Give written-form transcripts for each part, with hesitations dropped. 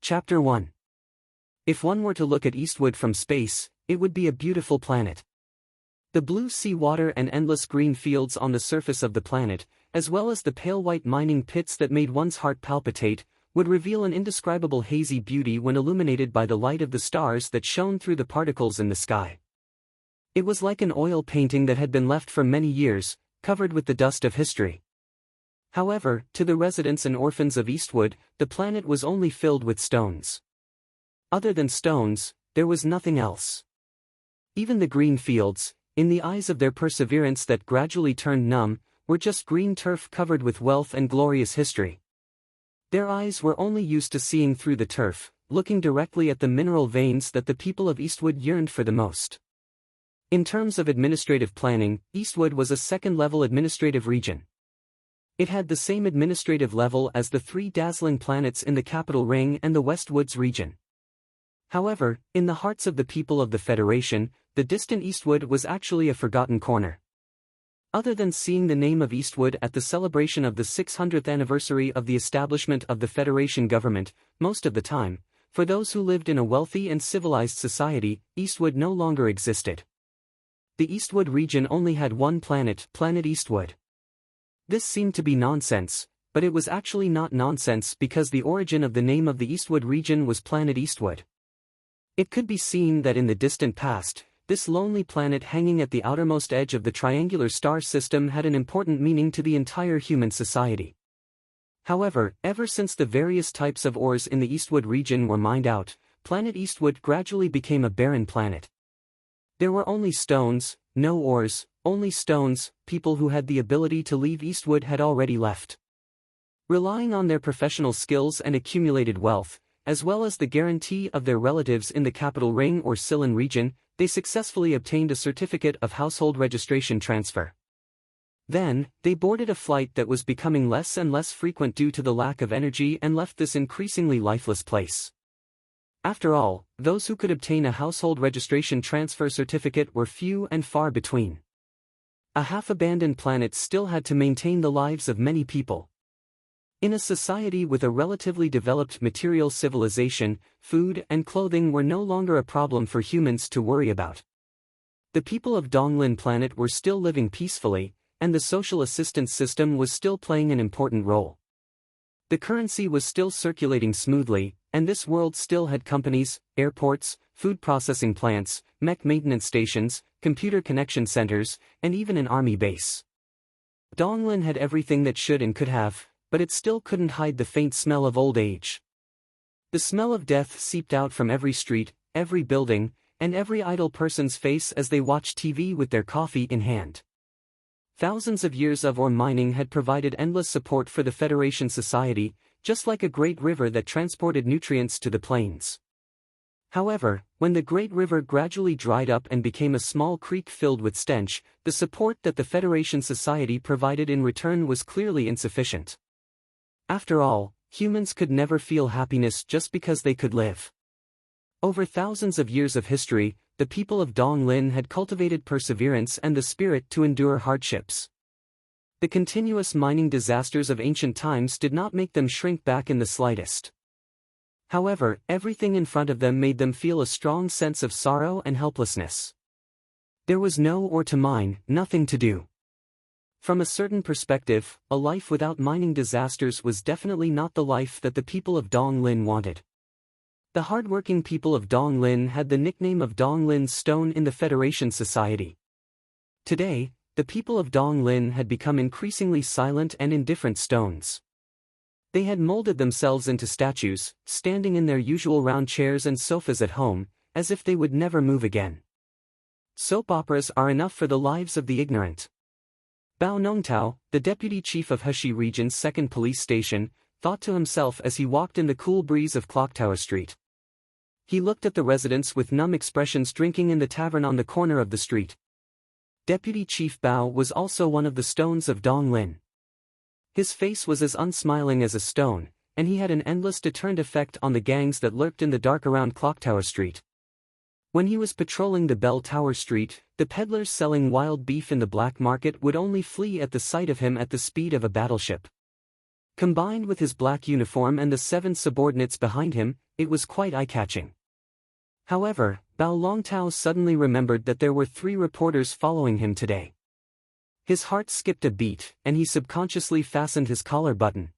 Chapter 1. If one were to look at Eastwood from space, it would be a beautiful planet. The blue sea water and endless green fields on the surface of the planet, as well as the pale white mining pits that made one's heart palpitate, would reveal an indescribable hazy beauty when illuminated by the light of the stars that shone through the particles in the sky. It was like an oil painting that had been left for many years, covered with the dust of history. However, to the residents and orphans of Eastwood, the planet was only filled with stones. Other than stones, there was nothing else. Even the green fields, in the eyes of their perseverance that gradually turned numb, were just green turf covered with wealth and glorious history. Their eyes were only used to seeing through the turf, looking directly at the mineral veins that the people of Eastwood yearned for the most. In terms of administrative planning, Eastwood was a second-level administrative region. It had the same administrative level as the three dazzling planets in the capital ring and the Westwoods region. However, in the hearts of the people of the Federation, the distant Eastwood was actually a forgotten corner. Other than seeing the name of Eastwood at the celebration of the 600th anniversary of the establishment of the Federation government, most of the time, for those who lived in a wealthy and civilized society, Eastwood no longer existed. The Eastwood region only had one planet, Planet Eastwood. This seemed to be nonsense, but it was actually not nonsense because the origin of the name of the Eastwood region was Planet Eastwood. It could be seen that in the distant past, this lonely planet hanging at the outermost edge of the triangular star system had an important meaning to the entire human society. However, ever since the various types of ores in the Eastwood region were mined out, Planet Eastwood gradually became a barren planet. There were only stones, no ores, only stones. People who had the ability to leave Eastwood had already left. Relying on their professional skills and accumulated wealth, as well as the guarantee of their relatives in the capital ring or Sillin region, they successfully obtained a certificate of household registration transfer. Then, they boarded a flight that was becoming less and less frequent due to the lack of energy and left this increasingly lifeless place. After all, those who could obtain a household registration transfer certificate were few and far between. A half-abandoned planet still had to maintain the lives of many people. In a society with a relatively developed material civilization, food and clothing were no longer a problem for humans to worry about. The people of Donglin planet were still living peacefully, and the social assistance system was still playing an important role. The currency was still circulating smoothly, and this world still had companies, airports, food processing plants, mech maintenance stations, computer connection centers, and even an army base. Donglin had everything that should and could have, but it still couldn't hide the faint smell of old age. The smell of death seeped out from every street, every building, and every idle person's face as they watched TV with their coffee in hand. Thousands of years of ore mining had provided endless support for the Federation society, just like a great river that transported nutrients to the plains. However, when the great river gradually dried up and became a small creek filled with stench, the support that the Federation society provided in return was clearly insufficient. After all, humans could never feel happiness just because they could live. Over thousands of years of history, the people of Donglin had cultivated perseverance and the spirit to endure hardships. The continuous mining disasters of ancient times did not make them shrink back in the slightest. However, everything in front of them made them feel a strong sense of sorrow and helplessness. There was no ore to mine, nothing to do. From a certain perspective, a life without mining disasters was definitely not the life that the people of Donglin wanted. The hardworking people of Donglin had the nickname of Donglin's Stone in the Federation Society. Today, the people of Donglin had become increasingly silent and indifferent stones. They had molded themselves into statues, standing in their usual round chairs and sofas at home, as if they would never move again. Soap operas are enough for the lives of the ignorant. Bao Nongtao, the deputy chief of Heshi Region's 2nd Police Station, thought to himself as he walked in the cool breeze of Clocktower Street. He looked at the residents with numb expressions drinking in the tavern on the corner of the street. Deputy Chief Bao was also one of the stones of Donglin. His face was as unsmiling as a stone, and he had an endless deterrent effect on the gangs that lurked in the dark around Clocktower Street. When he was patrolling the Bell Tower Street, the peddlers selling wild beef in the black market would only flee at the sight of him at the speed of a battleship. Combined with his black uniform and the 7 subordinates behind him, it was quite eye-catching. However, Bao Longtao suddenly remembered that there were 3 reporters following him today. His heart skipped a beat, and he subconsciously fastened his collar button.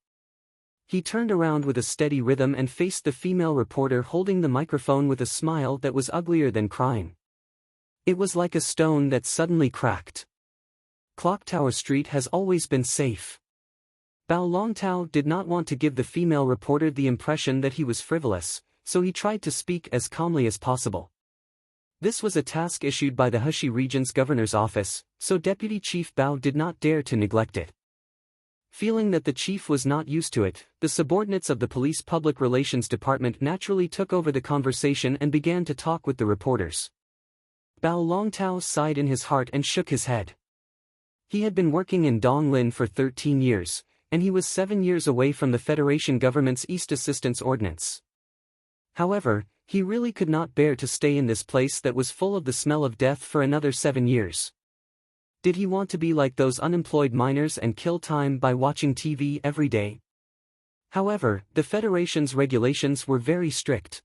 He turned around with a steady rhythm and faced the female reporter holding the microphone with a smile that was uglier than crying. It was like a stone that suddenly cracked. Clocktower Street has always been safe. Bao Longtao did not want to give the female reporter the impression that he was frivolous, so he tried to speak as calmly as possible. This was a task issued by the Heshi region's governor's office, so Deputy Chief Bao did not dare to neglect it. Feeling that the chief was not used to it, the subordinates of the police public relations department naturally took over the conversation and began to talk with the reporters. Bao Longtao sighed in his heart and shook his head. He had been working in Donglin for 13 years, and he was 7 years away from the Federation government's East Assistance Ordinance. However, he really could not bear to stay in this place that was full of the smell of death for another 7 years. Did he want to be like those unemployed miners and kill time by watching TV every day? However, the Federation's regulations were very strict.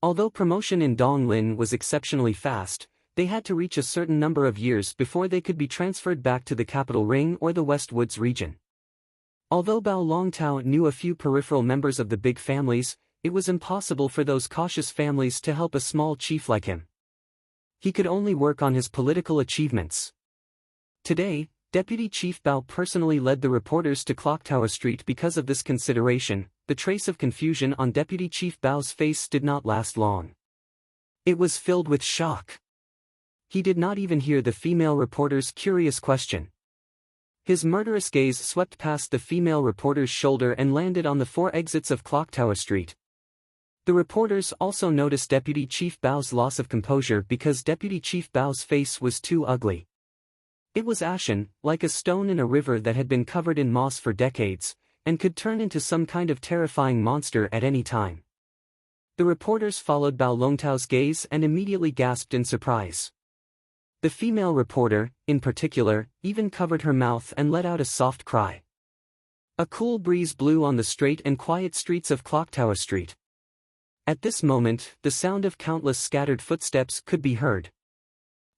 Although promotion in Donglin was exceptionally fast, they had to reach a certain number of years before they could be transferred back to the Capital Ring or the West Woods region. Although Bao Longtao knew a few peripheral members of the big families, it was impossible for those cautious families to help a small chief like him. He could only work on his political achievements. Today, Deputy Chief Bao personally led the reporters to Clocktower Street because of this consideration. The trace of confusion on Deputy Chief Bao's face did not last long. It was filled with shock. He did not even hear the female reporter's curious question. His murderous gaze swept past the female reporter's shoulder and landed on the 4 exits of Clocktower Street. The reporters also noticed Deputy Chief Bao's loss of composure because Deputy Chief Bao's face was too ugly. It was ashen, like a stone in a river that had been covered in moss for decades, and could turn into some kind of terrifying monster at any time. The reporters followed Bao Longtao's gaze and immediately gasped in surprise. The female reporter, in particular, even covered her mouth and let out a soft cry. A cool breeze blew on the straight and quiet streets of Clocktower Street. At this moment, the sound of countless scattered footsteps could be heard.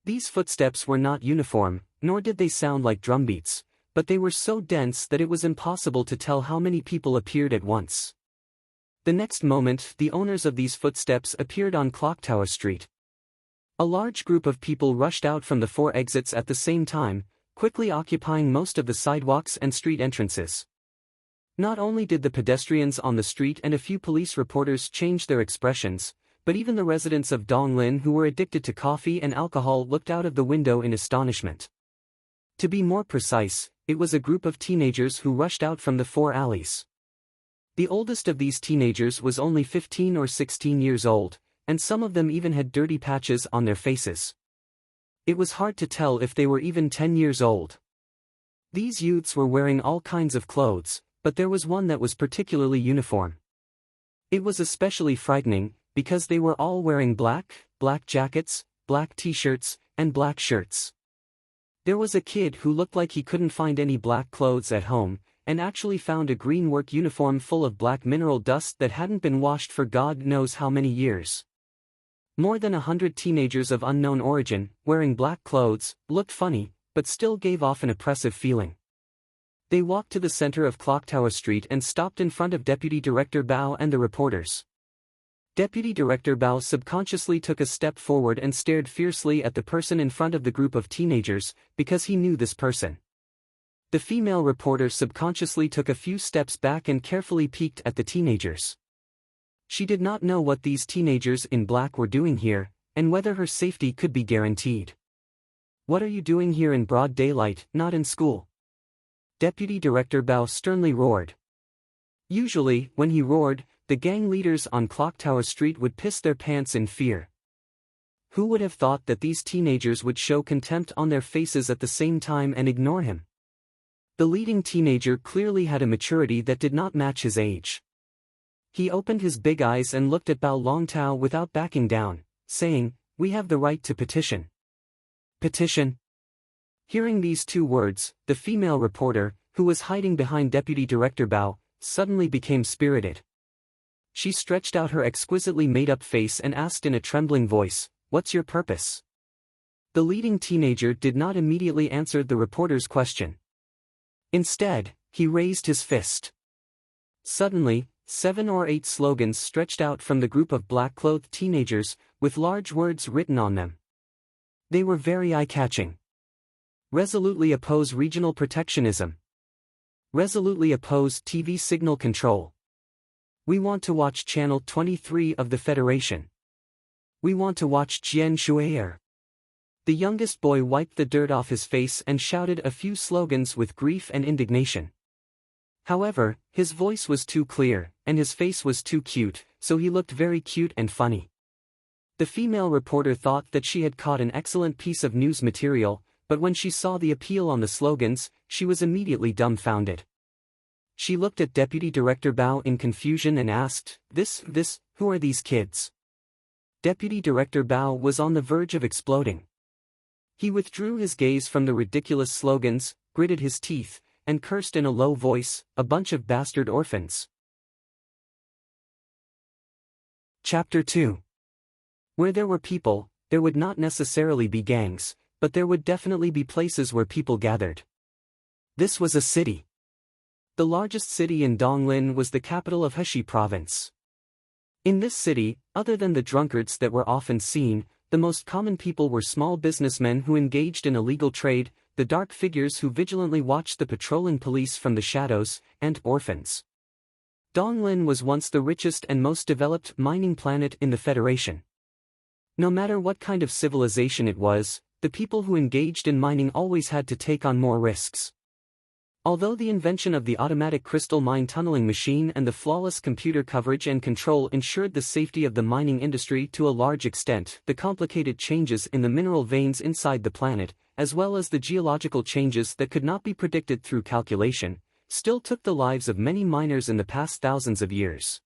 These footsteps were not uniform, nor did they sound like drumbeats, but they were so dense that it was impossible to tell how many people appeared at once. The next moment, the owners of these footsteps appeared on Clocktower Street. A large group of people rushed out from the 4 exits at the same time, quickly occupying most of the sidewalks and street entrances. Not only did the pedestrians on the street and a few police reporters change their expressions, but even the residents of Donglin who were addicted to coffee and alcohol looked out of the window in astonishment. To be more precise, it was a group of teenagers who rushed out from the 4 alleys. The oldest of these teenagers was only 15 or 16 years old, and some of them even had dirty patches on their faces. It was hard to tell if they were even 10 years old. These youths were wearing all kinds of clothes, but there was one that was particularly uniform. It was especially frightening, because they were all wearing black jackets, black t-shirts, and black shirts. There was a kid who looked like he couldn't find any black clothes at home, and actually found a green work uniform full of black mineral dust that hadn't been washed for God knows how many years. More than 100 teenagers of unknown origin, wearing black clothes, looked funny, but still gave off an oppressive feeling. They walked to the center of Clocktower Street and stopped in front of Deputy Director Bao and the reporters. Deputy Director Bao subconsciously took a step forward and stared fiercely at the person in front of the group of teenagers, because he knew this person. The female reporter subconsciously took a few steps back and carefully peeked at the teenagers. She did not know what these teenagers in black were doing here, and whether her safety could be guaranteed. "What are you doing here in broad daylight, not in school?" Deputy Director Bao sternly roared. Usually, when he roared, the gang leaders on Clocktower Street would piss their pants in fear. Who would have thought that these teenagers would show contempt on their faces at the same time and ignore him? The leading teenager clearly had a maturity that did not match his age. He opened his big eyes and looked at Bao Longtao without backing down, saying, "We have the right to petition." Petition? Hearing these 2 words, the female reporter, who was hiding behind Deputy Director Bao, suddenly became spirited. She stretched out her exquisitely made-up face and asked in a trembling voice, "What's your purpose?" The leading teenager did not immediately answer the reporter's question. Instead, he raised his fist. Suddenly, 7 or 8 slogans stretched out from the group of black-clothed teenagers, with large words written on them. They were very eye-catching. Resolutely oppose regional protectionism. Resolutely oppose TV signal control. We want to watch Channel 23 of the Federation. We want to watch Jian Shui'er. The youngest boy wiped the dirt off his face and shouted a few slogans with grief and indignation. However, his voice was too clear, and his face was too cute, so he looked very cute and funny. The female reporter thought that she had caught an excellent piece of news material, but when she saw the appeal on the slogans, she was immediately dumbfounded. She looked at Deputy Director Bao in confusion and asked, who are these kids? Deputy Director Bao was on the verge of exploding. He withdrew his gaze from the ridiculous slogans, gritted his teeth, and cursed in a low voice, "A bunch of bastard orphans." Chapter 2. Where there were people, there would not necessarily be gangs, but there would definitely be places where people gathered. This was a city. The largest city in Donglin was the capital of Heshi Province. In this city, other than the drunkards that were often seen, the most common people were small businessmen who engaged in illegal trade, the dark figures who vigilantly watched the patrolling police from the shadows, and orphans. Donglin was once the richest and most developed mining planet in the Federation. No matter what kind of civilization it was, the people who engaged in mining always had to take on more risks. Although the invention of the automatic crystal mine tunneling machine and the flawless computer coverage and control ensured the safety of the mining industry to a large extent, the complicated changes in the mineral veins inside the planet, as well as the geological changes that could not be predicted through calculation, still took the lives of many miners in the past thousands of years.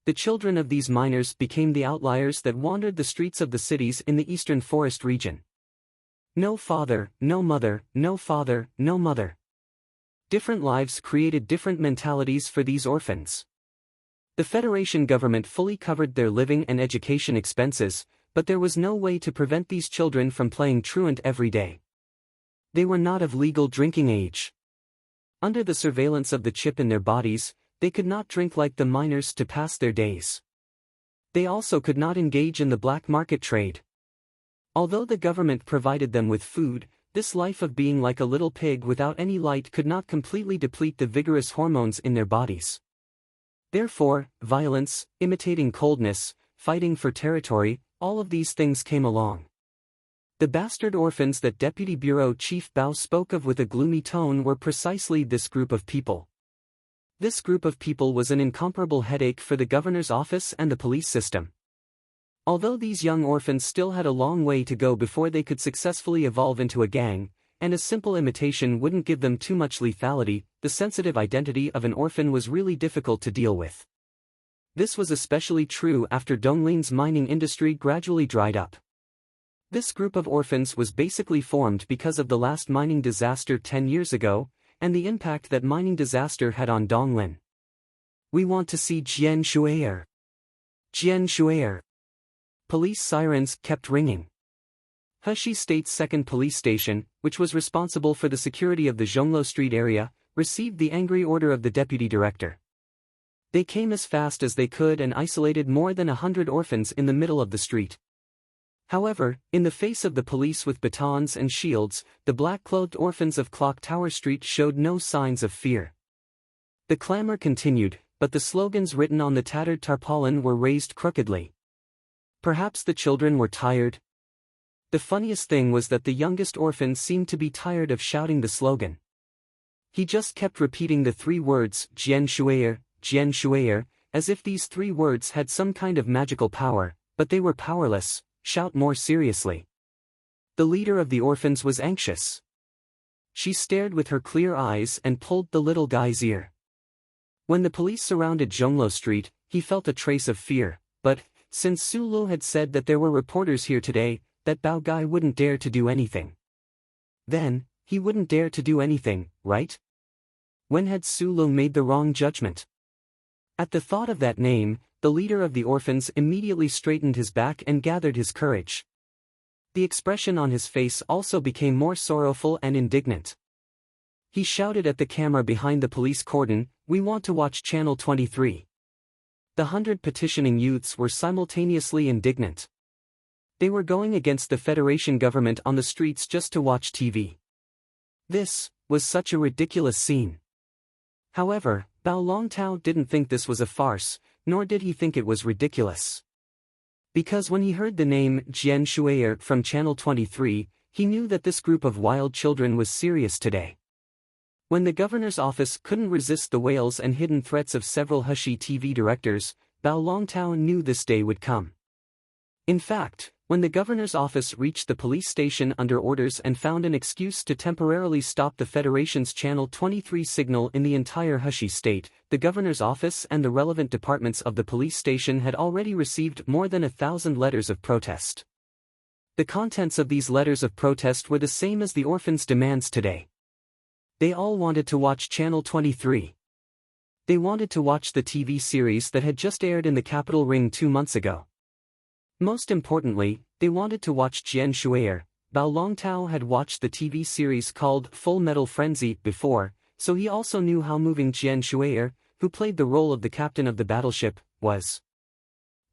The children of these miners became the outliers that wandered the streets of the cities in the eastern forest region. No father, no mother, no father, no mother. Different lives created different mentalities for these orphans. The Federation government fully covered their living and education expenses, but there was no way to prevent these children from playing truant every day. They were not of legal drinking age. Under the surveillance of the chip in their bodies, they could not drink like the miners to pass their days. They also could not engage in the black market trade. Although the government provided them with food, this life of being like a little pig without any light could not completely deplete the vigorous hormones in their bodies. Therefore, violence, imitating coldness, fighting for territory, all of these things came along. The bastard orphans that Deputy Bureau Chief Bao spoke of with a gloomy tone were precisely this group of people. This group of people was an incomparable headache for the governor's office and the police system. Although these young orphans still had a long way to go before they could successfully evolve into a gang, and a simple imitation wouldn't give them too much lethality, the sensitive identity of an orphan was really difficult to deal with. This was especially true after Donglin's mining industry gradually dried up. This group of orphans was basically formed because of the last mining disaster 10 years ago, and the impact that mining disaster had on Donglin. We want to see Jian Shui'er. Jian Shui'er. Police sirens kept ringing. Heshi State's second police station, which was responsible for the security of the Zhonglo Street area, received the angry order of the deputy director. They came as fast as they could and isolated more than 100 orphans in the middle of the street. However, in the face of the police with batons and shields, the black-clothed orphans of Clock Tower Street showed no signs of fear. The clamor continued, but the slogans written on the tattered tarpaulin were raised crookedly. Perhaps the children were tired. The funniest thing was that the youngest orphan seemed to be tired of shouting the slogan. He just kept repeating the 3 words, Jian Shui'er, as if these 3 words had some kind of magical power, but they were powerless. Shout more seriously. The leader of the orphans was anxious. She stared with her clear eyes and pulled the little guy's ear. When the police surrounded Zhonglo Street, he felt a trace of fear, but, since Sulu had said that there were reporters here today, that Bao guy wouldn't dare to do anything. Then, he wouldn't dare to do anything, right? When had Sulu made the wrong judgment? At the thought of that name, the leader of the orphans immediately straightened his back and gathered his courage. The expression on his face also became more sorrowful and indignant. He shouted at the camera behind the police cordon, "We want to watch Channel 23." The 100 petitioning youths were simultaneously indignant. They were going against the Federation government on the streets just to watch TV. This was such a ridiculous scene. However, Bao Longtao didn't think this was a farce, nor did he think it was ridiculous. Because when he heard the name Jian Shui'er from Channel 23, he knew that this group of wild children was serious today. When the governor's office couldn't resist the wails and hidden threats of several Hushi TV directors, Bao Longtao knew this day would come. In fact, when the governor's office reached the police station under orders and found an excuse to temporarily stop the Federation's Channel 23 signal in the entire Hushi state, the governor's office and the relevant departments of the police station had already received more than 1,000 letters of protest. The contents of these letters of protest were the same as the orphans' demands today. They all wanted to watch Channel 23. They wanted to watch the TV series that had just aired in the capital Ring 2 months ago. Most importantly, they wanted to watch Jian Shui'er. Bao Longtao had watched the TV series called Full Metal Frenzy before, so he also knew how moving Jian Shui'er, who played the role of the captain of the battleship, was.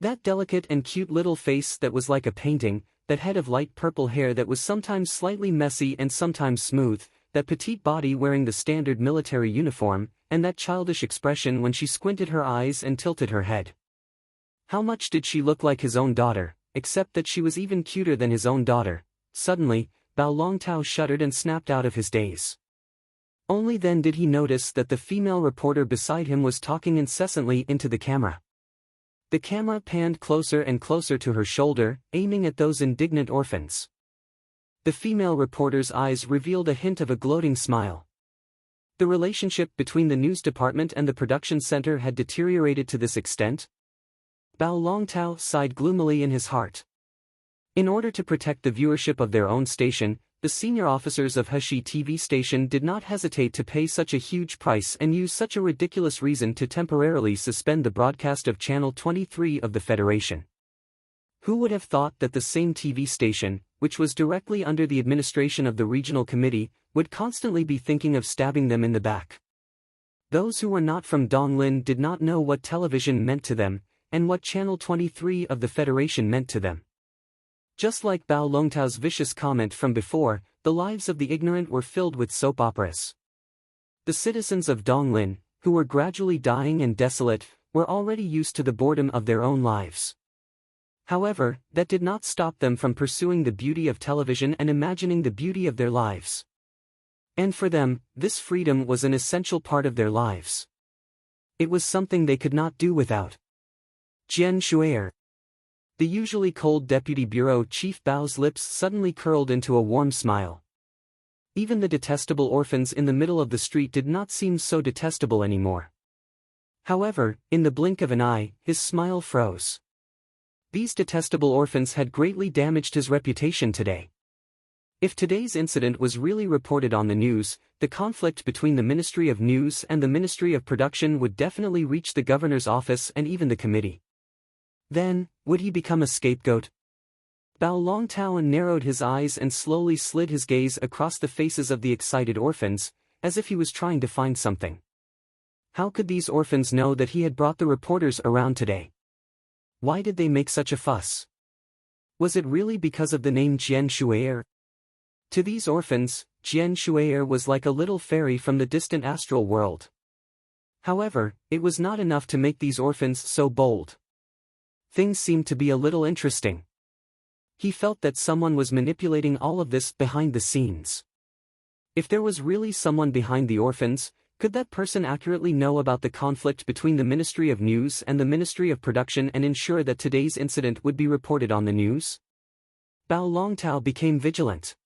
That delicate and cute little face that was like a painting, that head of light purple hair that was sometimes slightly messy and sometimes smooth, that petite body wearing the standard military uniform, and that childish expression when she squinted her eyes and tilted her head. How much did she look like his own daughter, except that she was even cuter than his own daughter? Suddenly, Bao Longtao shuddered and snapped out of his daze. Only then did he notice that the female reporter beside him was talking incessantly into the camera. The camera panned closer and closer to her shoulder, aiming at those indignant orphans. The female reporter's eyes revealed a hint of a gloating smile. The relationship between the news department and the production center had deteriorated to this extent? Bao Longtao sighed gloomily in his heart. In order to protect the viewership of their own station, the senior officers of Hushi TV station did not hesitate to pay such a huge price and use such a ridiculous reason to temporarily suspend the broadcast of Channel 23 of the Federation. Who would have thought that the same TV station, which was directly under the administration of the regional committee, would constantly be thinking of stabbing them in the back? Those who were not from Donglin did not know what television meant to them, and what Channel 23 of the Federation meant to them. Just like Bao Longtao's vicious comment from before, the lives of the ignorant were filled with soap operas. The citizens of Donglin, who were gradually dying and desolate, were already used to the boredom of their own lives. However, that did not stop them from pursuing the beauty of television and imagining the beauty of their lives. And for them, this freedom was an essential part of their lives. It was something they could not do without. Jian Shui'er. The usually cold deputy bureau chief Bao's lips suddenly curled into a warm smile. Even the detestable orphans in the middle of the street did not seem so detestable anymore. However, in the blink of an eye, his smile froze. These detestable orphans had greatly damaged his reputation today. If today's incident was really reported on the news, the conflict between the Ministry of News and the Ministry of Production would definitely reach the governor's office and even the committee. Then, would he become a scapegoat? Bao Longtao narrowed his eyes and slowly slid his gaze across the faces of the excited orphans, as if he was trying to find something. How could these orphans know that he had brought the reporters around today? Why did they make such a fuss? Was it really because of the name Jian Shui'er? To these orphans, Jian Shui'er was like a little fairy from the distant astral world. However, it was not enough to make these orphans so bold. Things seemed to be a little interesting. He felt that someone was manipulating all of this behind the scenes. If there was really someone behind the orphans, could that person accurately know about the conflict between the Ministry of News and the Ministry of Production and ensure that today's incident would be reported on the news? Bao Longtao became vigilant.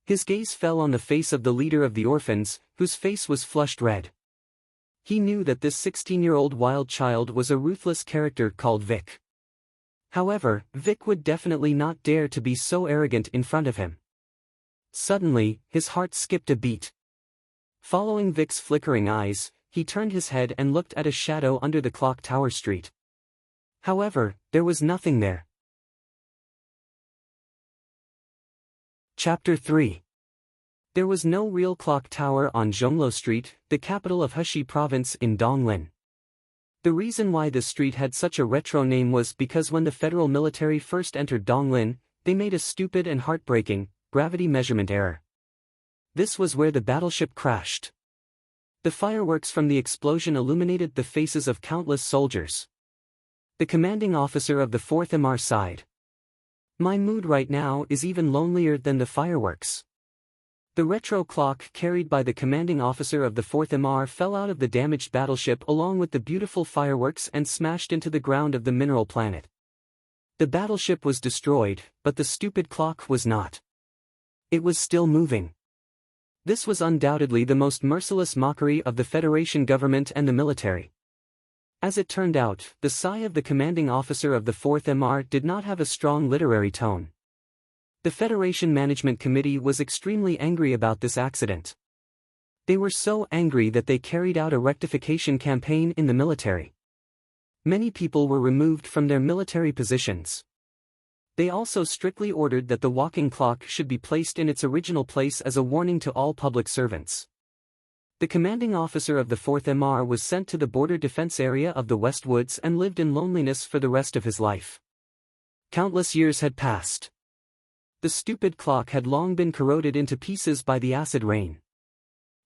His gaze fell on the face of the leader of the orphans, whose face was flushed red. He knew that this 16-year-old wild child was a ruthless character called Vic. However, Vic would definitely not dare to be so arrogant in front of him. Suddenly, his heart skipped a beat. Following Vic's flickering eyes, he turned his head and looked at a shadow under the clock tower street. However, there was nothing there. Chapter 3. There was no real clock tower on Zhonglo Street, the capital of Heshi Province in Donglin. The reason why the street had such a retro name was because when the federal military first entered Donglin, they made a stupid and heartbreaking gravity measurement error. This was where the battleship crashed. The fireworks from the explosion illuminated the faces of countless soldiers. The commanding officer of the 4th MR sighed. My mood right now is even lonelier than the fireworks. The retro clock carried by the commanding officer of the 4th MR fell out of the damaged battleship along with the beautiful fireworks and smashed into the ground of the mineral planet. The battleship was destroyed, but the stupid clock was not. It was still moving. This was undoubtedly the most merciless mockery of the Federation government and the military. As it turned out, the sigh of the commanding officer of the 4th MR did not have a strong literary tone. The Federation Management Committee was extremely angry about this accident. They were so angry that they carried out a rectification campaign in the military. Many people were removed from their military positions. They also strictly ordered that the walking clock should be placed in its original place as a warning to all public servants. The commanding officer of the 4th MR was sent to the border defense area of the West Woods and lived in loneliness for the rest of his life. Countless years had passed. The stupid clock had long been corroded into pieces by the acid rain.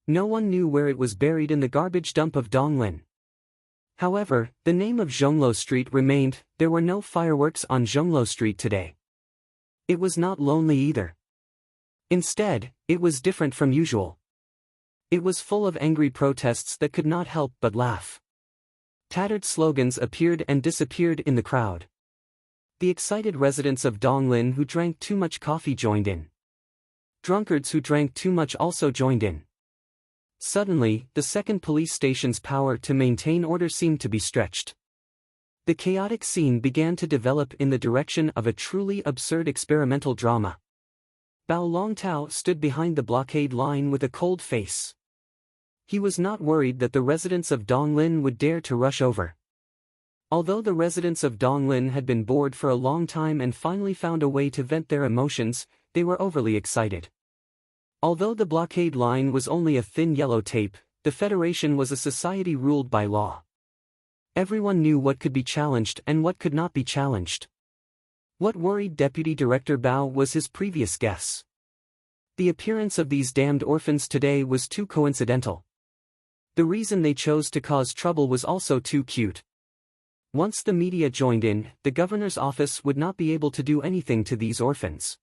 No one knew where it was buried in the garbage dump of Donglin. However, the name of Zhonglo Street remained. There were no fireworks on Zhonglo Street today. It was not lonely either. Instead, it was different from usual. It was full of angry protests that could not help but laugh. Tattered slogans appeared and disappeared in the crowd. The excited residents of Donglin who drank too much coffee joined in. Drunkards who drank too much also joined in. Suddenly, the second police station's power to maintain order seemed to be stretched. The chaotic scene began to develop in the direction of a truly absurd experimental drama. Bao Longtao stood behind the blockade line with a cold face. He was not worried that the residents of Donglin would dare to rush over. Although the residents of Donglin had been bored for a long time and finally found a way to vent their emotions, they were overly excited. Although the blockade line was only a thin yellow tape, the Federation was a society ruled by law. Everyone knew what could be challenged and what could not be challenged. What worried Deputy Director Bao was his previous guess. The appearance of these damned orphans today was too coincidental. The reason they chose to cause trouble was also too cute. Once the media joined in, the governor's office would not be able to do anything to these orphans.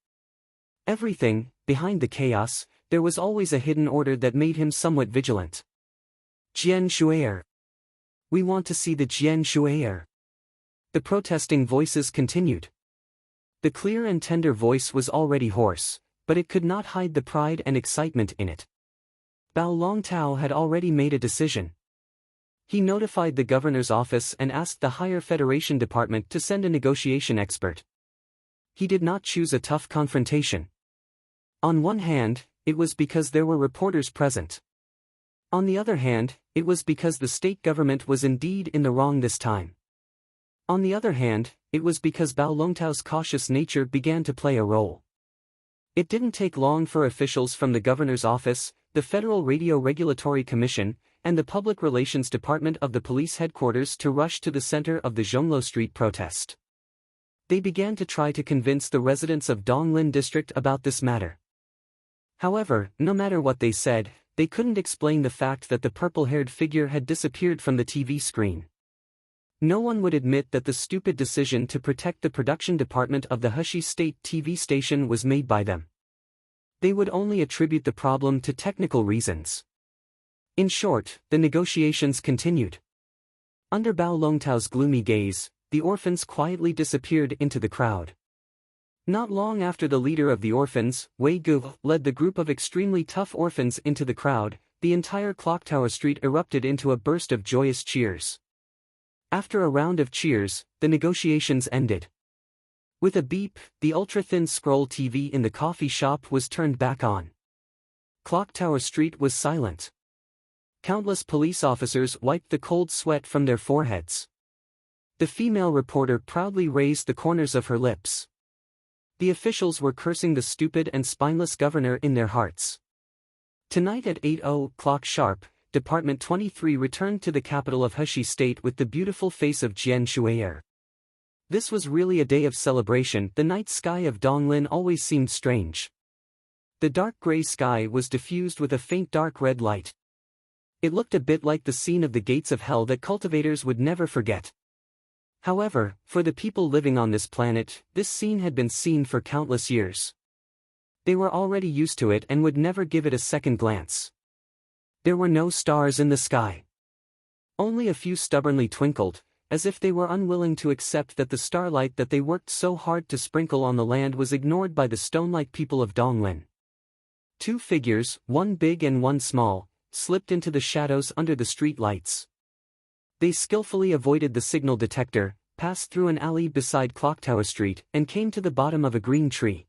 Everything, behind the chaos, there was always a hidden order that made him somewhat vigilant. Jian Shui'er. We want to see the Jian Shui'er. The protesting voices continued. The clear and tender voice was already hoarse, but it could not hide the pride and excitement in it. Bao Longtao had already made a decision. He notified the governor's office and asked the higher Federation department to send a negotiation expert. He did not choose a tough confrontation. On one hand, it was because there were reporters present. On the other hand, it was because the state government was indeed in the wrong this time. On the other hand, it was because Bao Longtao's cautious nature began to play a role. It didn't take long for officials from the governor's office, the Federal Radio Regulatory Commission, and the Public Relations Department of the police headquarters to rush to the center of the Zhonglo Street protest. They began to try to convince the residents of Donglin District about this matter. However, no matter what they said, they couldn't explain the fact that the purple-haired figure had disappeared from the TV screen. No one would admit that the stupid decision to protect the production department of the Heshi State TV station was made by them. They would only attribute the problem to technical reasons. In short, the negotiations continued. Under Bao Longtao's gloomy gaze, the orphans quietly disappeared into the crowd. Not long after the leader of the orphans, Wei Gu, led the group of extremely tough orphans into the crowd, the entire Clocktower Street erupted into a burst of joyous cheers. After a round of cheers, the negotiations ended. With a beep, the ultra-thin scroll TV in the coffee shop was turned back on. Clocktower Street was silent. Countless police officers wiped the cold sweat from their foreheads. The female reporter proudly raised the corners of her lips. The officials were cursing the stupid and spineless governor in their hearts. Tonight at 8:00 sharp, Department 23 returned to the capital of Heshi State with the beautiful face of Jian Shui'er. This was really a day of celebration. The night sky of Donglin always seemed strange. The dark gray sky was diffused with a faint dark red light. It looked a bit like the scene of the gates of hell that cultivators would never forget. However, for the people living on this planet, this scene had been seen for countless years. They were already used to it and would never give it a second glance. There were no stars in the sky. Only a few stubbornly twinkled, as if they were unwilling to accept that the starlight that they worked so hard to sprinkle on the land was ignored by the stone-like people of Donglin. Two figures, one big and one small, slipped into the shadows under the street lights. They skillfully avoided the signal detector, passed through an alley beside Clocktower Street, and came to the bottom of a green tree.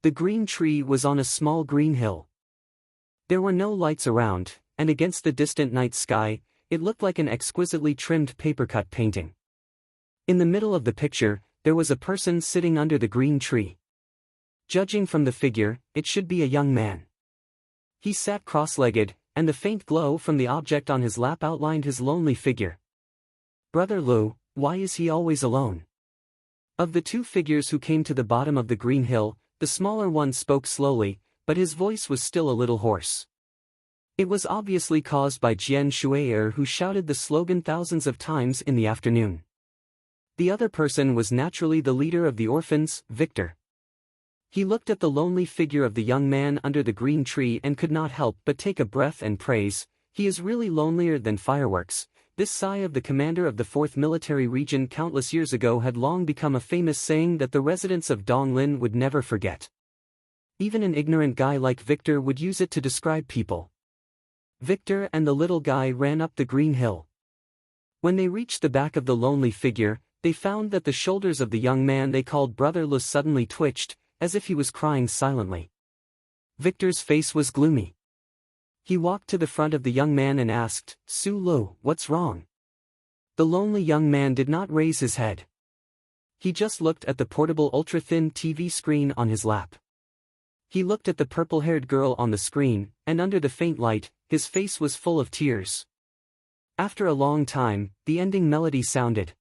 The green tree was on a small green hill. There were no lights around, and against the distant night sky, it looked like an exquisitely trimmed paper-cut painting. In the middle of the picture, there was a person sitting under the green tree. Judging from the figure, it should be a young man. He sat cross-legged, and the faint glow from the object on his lap outlined his lonely figure. Brother Lu, why is he always alone? Of the two figures who came to the bottom of the green hill, the smaller one spoke slowly, but his voice was still a little hoarse. It was obviously caused by Jian Shui'er, who shouted the slogan thousands of times in the afternoon. The other person was naturally the leader of the orphans, Victor. He looked at the lonely figure of the young man under the green tree and could not help but take a breath and praise, "He is really lonelier than fireworks." This sigh of the commander of the 4th Military Region countless years ago had long become a famous saying that the residents of Donglin would never forget. Even an ignorant guy like Victor would use it to describe people. Victor and the little guy ran up the green hill. When they reached the back of the lonely figure, they found that the shoulders of the young man they called Brother Lu suddenly twitched, as if he was crying silently. Victor's face was gloomy. He walked to the front of the young man and asked, "Su Lu, what's wrong?" The lonely young man did not raise his head. He just looked at the portable ultra-thin TV screen on his lap. He looked at the purple-haired girl on the screen, and under the faint light, his face was full of tears. After a long time, the ending melody sounded.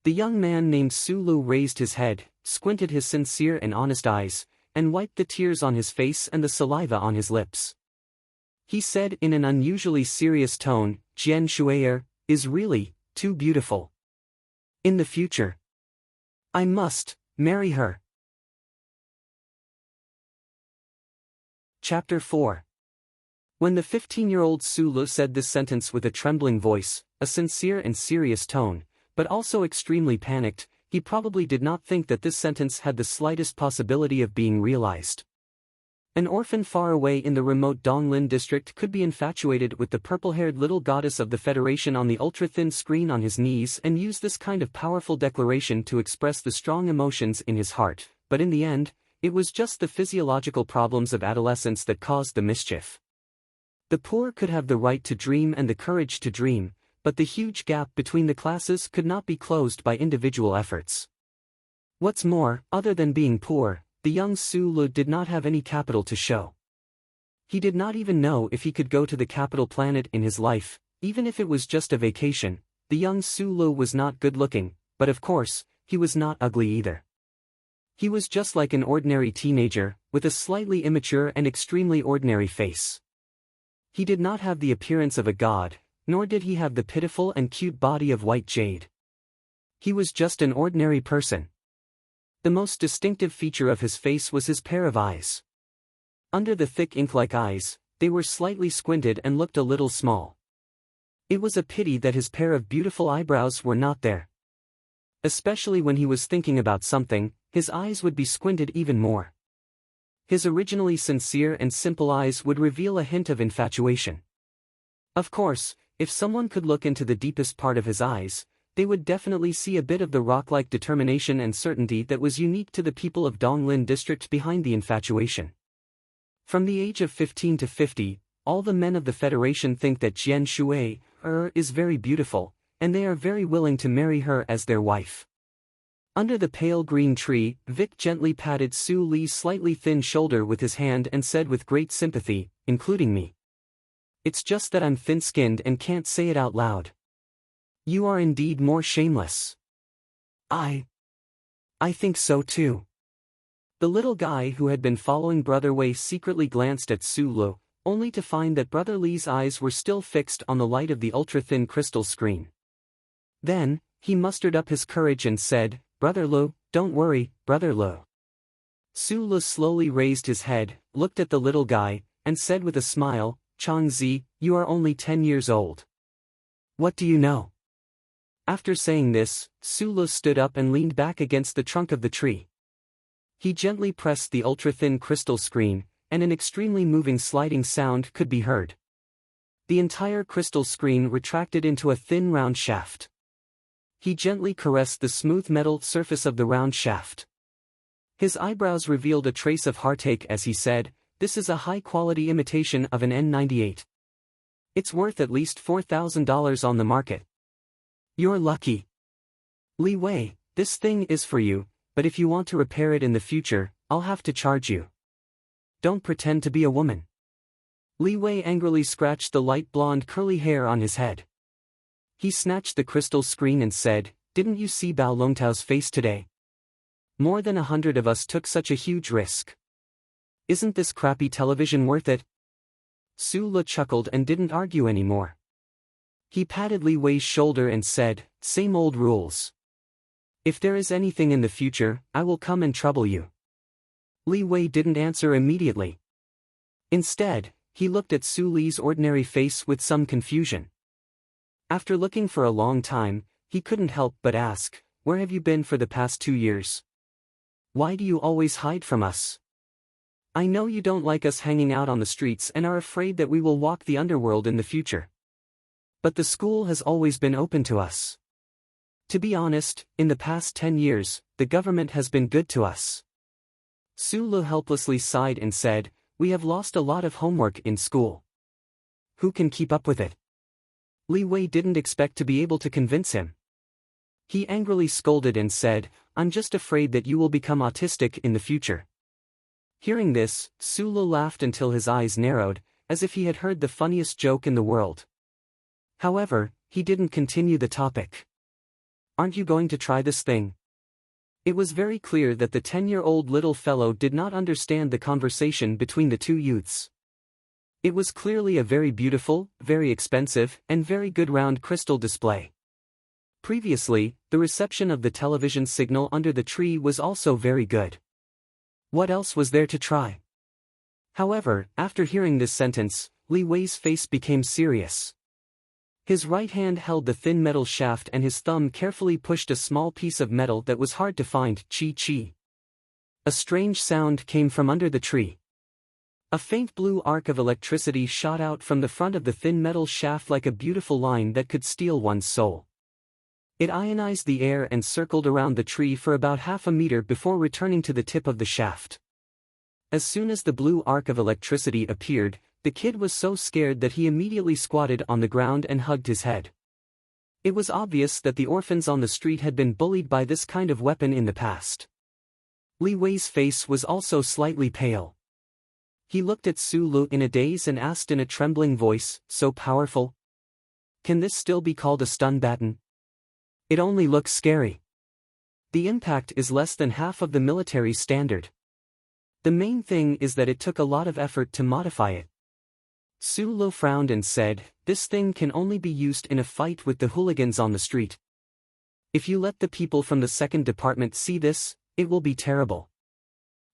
The young man named Su Lu raised his head, squinted his sincere and honest eyes, and wiped the tears on his face and the saliva on his lips. He said in an unusually serious tone, "Jian Shui'er is really too beautiful. In the future, I must marry her." Chapter 4. When the 15-year-old Su Lu said this sentence with a trembling voice, a sincere and serious tone, but also extremely panicked, he probably did not think that this sentence had the slightest possibility of being realized. An orphan far away in the remote Donglin district could be infatuated with the purple-haired little goddess of the Federation on the ultra-thin screen on his knees and use this kind of powerful declaration to express the strong emotions in his heart, but in the end, it was just the physiological problems of adolescence that caused the mischief. The poor could have the right to dream and the courage to dream, but the huge gap between the classes could not be closed by individual efforts. What's more, other than being poor, the young Su Lu did not have any capital to show. He did not even know if he could go to the capital planet in his life, even if it was just a vacation. The young Su Lu was not good-looking, but of course, he was not ugly either. He was just like an ordinary teenager, with a slightly immature and extremely ordinary face. He did not have the appearance of a god, nor did he have the pitiful and cute body of white jade. He was just an ordinary person. The most distinctive feature of his face was his pair of eyes. Under the thick ink-like eyes, they were slightly squinted and looked a little small. It was a pity that his pair of beautiful eyebrows were not there. Especially when he was thinking about something, his eyes would be squinted even more. His originally sincere and simple eyes would reveal a hint of infatuation. Of course, if someone could look into the deepest part of his eyes, they would definitely see a bit of the rock-like determination and certainty that was unique to the people of Donglin district behind the infatuation. From the age of 15 to 50, all the men of the Federation think that Jian Shui is very beautiful, and they are very willing to marry her as their wife. Under the pale green tree, Vic gently patted Su Li's slightly thin shoulder with his hand and said with great sympathy, including me. It's just that I'm thin-skinned and can't say it out loud. You are indeed more shameless. I think so too. The little guy who had been following Brother Wei secretly glanced at Su Li, only to find that Brother Li's eyes were still fixed on the light of the ultra-thin crystal screen. Then, he mustered up his courage and said, Brother Lu, don't worry, Brother Lu. Su Li slowly raised his head, looked at the little guy, and said with a smile, Changzi, you are only 10 years old. What do you know? After saying this, Su Li stood up and leaned back against the trunk of the tree. He gently pressed the ultra-thin crystal screen, and an extremely moving sliding sound could be heard. The entire crystal screen retracted into a thin round shaft. He gently caressed the smooth metal surface of the round shaft. His eyebrows revealed a trace of heartache as he said, this is a high-quality imitation of an N98. It's worth at least $4,000 on the market. You're lucky. Li Wei, this thing is for you, but if you want to repair it in the future, I'll have to charge you. Don't pretend to be a woman. Li Wei angrily scratched the light blonde curly hair on his head. He snatched the crystal screen and said, didn't you see Bao Longtao's face today? More than 100 of us took such a huge risk. Isn't this crappy television worth it? Su Li chuckled and didn't argue anymore. He patted Li Wei's shoulder and said, same old rules. If there is anything in the future, I will come and trouble you. Li Wei didn't answer immediately. Instead, he looked at Su Li's ordinary face with some confusion. After looking for a long time, he couldn't help but ask, where have you been for the past 2 years? Why do you always hide from us? I know you don't like us hanging out on the streets and are afraid that we will walk the underworld in the future. But the school has always been open to us. To be honest, in the past 10 years, the government has been good to us. Su Li helplessly sighed and said, we have lost a lot of homework in school. Who can keep up with it? Li Wei didn't expect to be able to convince him. He angrily scolded and said, I'm just afraid that you will become autistic in the future. Hearing this, Su Li laughed until his eyes narrowed, as if he had heard the funniest joke in the world. However, he didn't continue the topic. Aren't you going to try this thing? It was very clear that the 10-year-old little fellow did not understand the conversation between the two youths. It was clearly a very beautiful, very expensive, and very good round crystal display. Previously, the reception of the television signal under the tree was also very good. What else was there to try? However, after hearing this sentence, Li Wei's face became serious. His right hand held the thin metal shaft and his thumb carefully pushed a small piece of metal that was hard to find, chi. A strange sound came from under the tree. A faint blue arc of electricity shot out from the front of the thin metal shaft like a beautiful line that could steal one's soul. It ionized the air and circled around the tree for about half a meter before returning to the tip of the shaft. As soon as the blue arc of electricity appeared, the kid was so scared that he immediately squatted on the ground and hugged his head. It was obvious that the orphans on the street had been bullied by this kind of weapon in the past. Li Wei's face was also slightly pale. He looked at Su Li in a daze and asked in a trembling voice, so powerful? Can this still be called a stun baton? It only looks scary. The impact is less than half of the military standard. The main thing is that it took a lot of effort to modify it. Su Li frowned and said, this thing can only be used in a fight with the hooligans on the street. If you let the people from the second department see this, it will be terrible.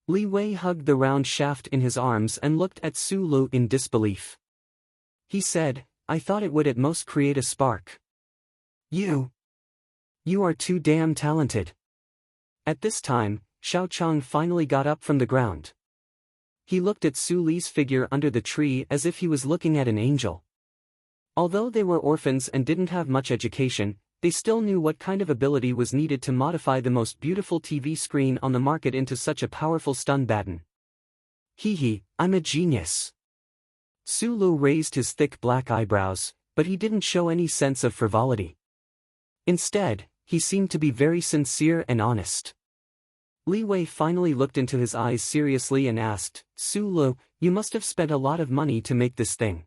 Li Wei hugged the round shaft in his arms and looked at Su Li in disbelief. He said, I thought it would at most create a spark. You are too damn talented. At this time, Xiao Chang finally got up from the ground. He looked at Su Li's figure under the tree as if he was looking at an angel. Although they were orphans and didn't have much education, they still knew what kind of ability was needed to modify the most beautiful TV screen on the market into such a powerful stun baton. I'm a genius. Sulu raised his thick black eyebrows, but he didn't show any sense of frivolity. Instead, he seemed to be very sincere and honest. Li Wei finally looked into his eyes seriously and asked, Sulu, you must have spent a lot of money to make this thing.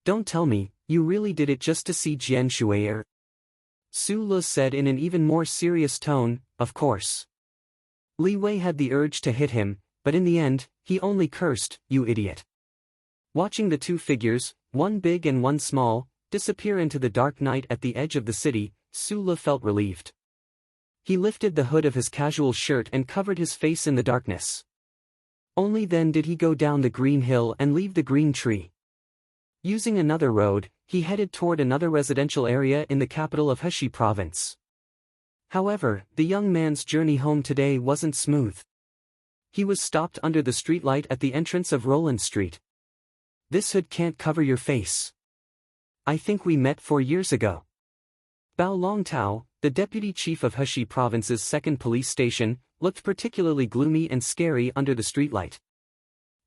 Don't tell me, you really did it just to see Jian Shui'er? Sulu said in an even more serious tone, of course. Li Wei had the urge to hit him, but in the end, he only cursed, you idiot. Watching the two figures, one big and one small, disappear into the dark night at the edge of the city, Sulu felt relieved. He lifted the hood of his casual shirt and covered his face in the darkness. Only then did he go down the green hill and leave the green tree. Using another road, he headed toward another residential area in the capital of Heshi province. However, the young man's journey home today wasn't smooth. He was stopped under the streetlight at the entrance of Roland Street. This hood can't cover your face. I think we met 4 years ago. Bao Longtao, the deputy chief of Heshi province's second police station, looked particularly gloomy and scary under the streetlight.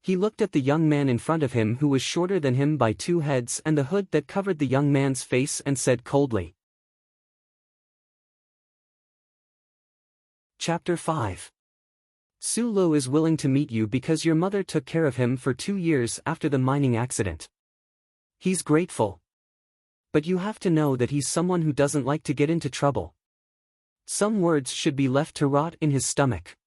He looked at the young man in front of him who was shorter than him by 2 heads and the hood that covered the young man's face and said coldly. Chapter 5. Sulu is willing to meet you because your mother took care of him for 2 years after the mining accident. He's grateful. But you have to know that he's someone who doesn't like to get into trouble. Some words should be left to rot in his stomach.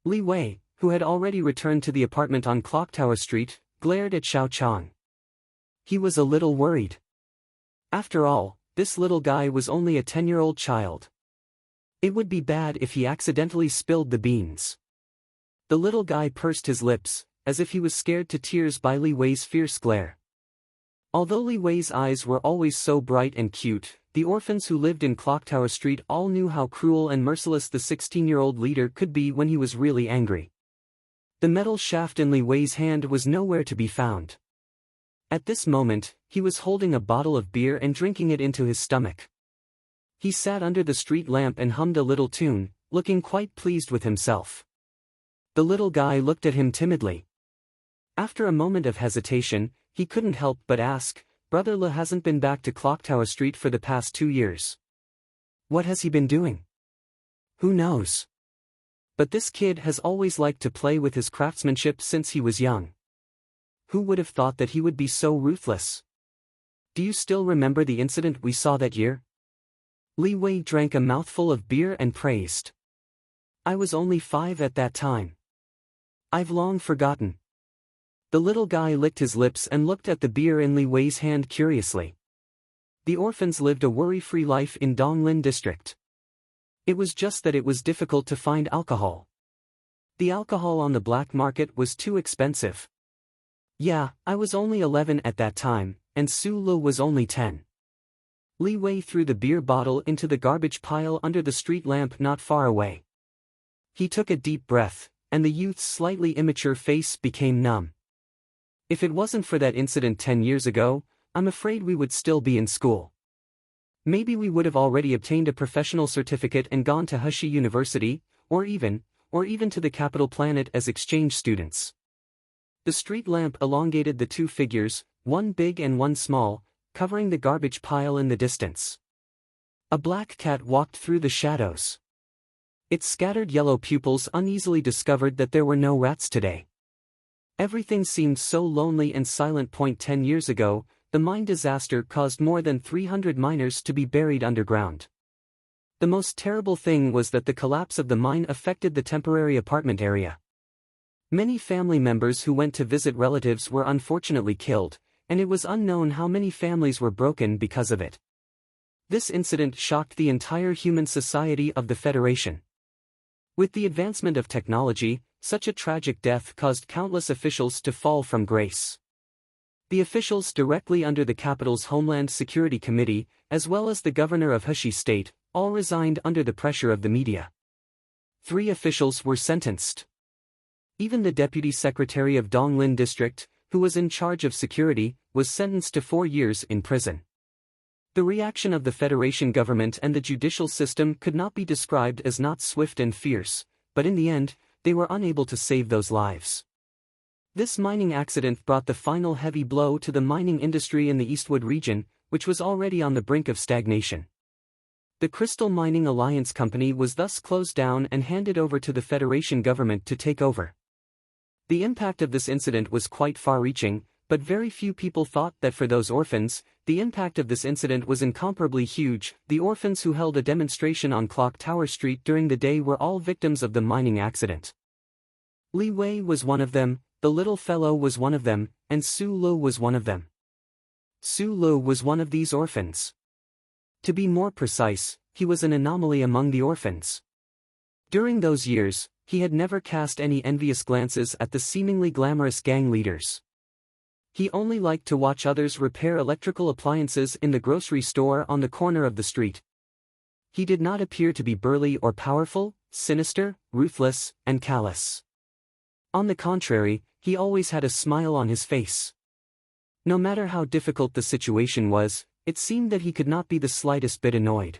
Li Wei, who had already returned to the apartment on Clocktower Street, glared at Xiao Chang. He was a little worried. After all, this little guy was only a 10-year-old child. It would be bad if he accidentally spilled the beans. The little guy pursed his lips, as if he was scared to tears by Li Wei's fierce glare. Although Li Wei's eyes were always so bright and cute, the orphans who lived in Clocktower Street all knew how cruel and merciless the 16-year-old leader could be when he was really angry. The metal shaft in Li Wei's hand was nowhere to be found. At this moment, he was holding a bottle of beer and drinking it into his stomach. He sat under the street lamp and hummed a little tune, looking quite pleased with himself. The little guy looked at him timidly. After a moment of hesitation, he couldn't help but ask, Brother Le hasn't been back to Clocktower Street for the past 2 years. What has he been doing? Who knows? But this kid has always liked to play with his craftsmanship since he was young. Who would have thought that he would be so ruthless? Do you still remember the incident we saw that year? Li Wei drank a mouthful of beer and praised. I was only 5 at that time. I've long forgotten. The little guy licked his lips and looked at the beer in Li Wei's hand curiously. The orphans lived a worry-free life in Donglin district. It was just that it was difficult to find alcohol. The alcohol on the black market was too expensive. Yeah, I was only 11 at that time, and Sulu was only 10. Li Wei threw the beer bottle into the garbage pile under the street lamp not far away. He took a deep breath, and the youth's slightly immature face became numb. If it wasn't for that incident 10 years ago, I'm afraid we would still be in school. Maybe we would have already obtained a professional certificate and gone to Heshi University, or even to the capital planet as exchange students. The street lamp elongated the 2 figures, one big and one small, covering the garbage pile in the distance. A black cat walked through the shadows. Its scattered yellow pupils uneasily discovered that there were no rats today. Everything seemed so lonely and silent. 10 years ago, the mine disaster caused more than 300 miners to be buried underground. The most terrible thing was that the collapse of the mine affected the temporary apartment area. Many family members who went to visit relatives were unfortunately killed, and it was unknown how many families were broken because of it. This incident shocked the entire human society of the Federation. With the advancement of technology, such a tragic death caused countless officials to fall from grace. The officials directly under the capital's Homeland Security Committee, as well as the governor of Heshi State, all resigned under the pressure of the media. 3 officials were sentenced. Even the deputy secretary of Donglin District, who was in charge of security, was sentenced to 4 years in prison. The reaction of the Federation government and the judicial system could not be described as not swift and fierce, but in the end, they were unable to save those lives. This mining accident brought the final heavy blow to the mining industry in the Eastwood region, which was already on the brink of stagnation. The Crystal Mining Alliance Company was thus closed down and handed over to the Federation government to take over. The impact of this incident was quite far-reaching, but very few people thought that for those orphans, the impact of this incident was incomparably huge. The orphans who held a demonstration on Clock Tower Street during the day were all victims of the mining accident. Li Wei was one of them, the little fellow was one of them, and Su Lu was one of them. Su Lu was one of these orphans. To be more precise, he was an anomaly among the orphans. During those years, he had never cast any envious glances at the seemingly glamorous gang leaders. He only liked to watch others repair electrical appliances in the grocery store on the corner of the street. He did not appear to be burly or powerful, sinister, ruthless, and callous. On the contrary, he always had a smile on his face. No matter how difficult the situation was, it seemed that he could not be the slightest bit annoyed.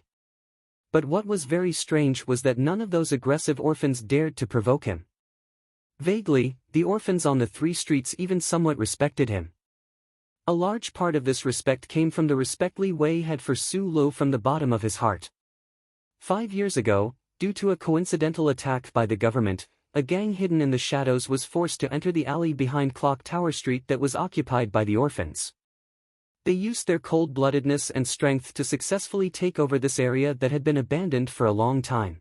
But what was very strange was that none of those aggressive orphans dared to provoke him. Vaguely, the orphans on the 3 streets even somewhat respected him. A large part of this respect came from the respect Li Wei had for Su Lu from the bottom of his heart. 5 years ago, due to a coincidental attack by the government, a gang hidden in the shadows was forced to enter the alley behind Clock Tower Street that was occupied by the orphans. They used their cold-bloodedness and strength to successfully take over this area that had been abandoned for a long time.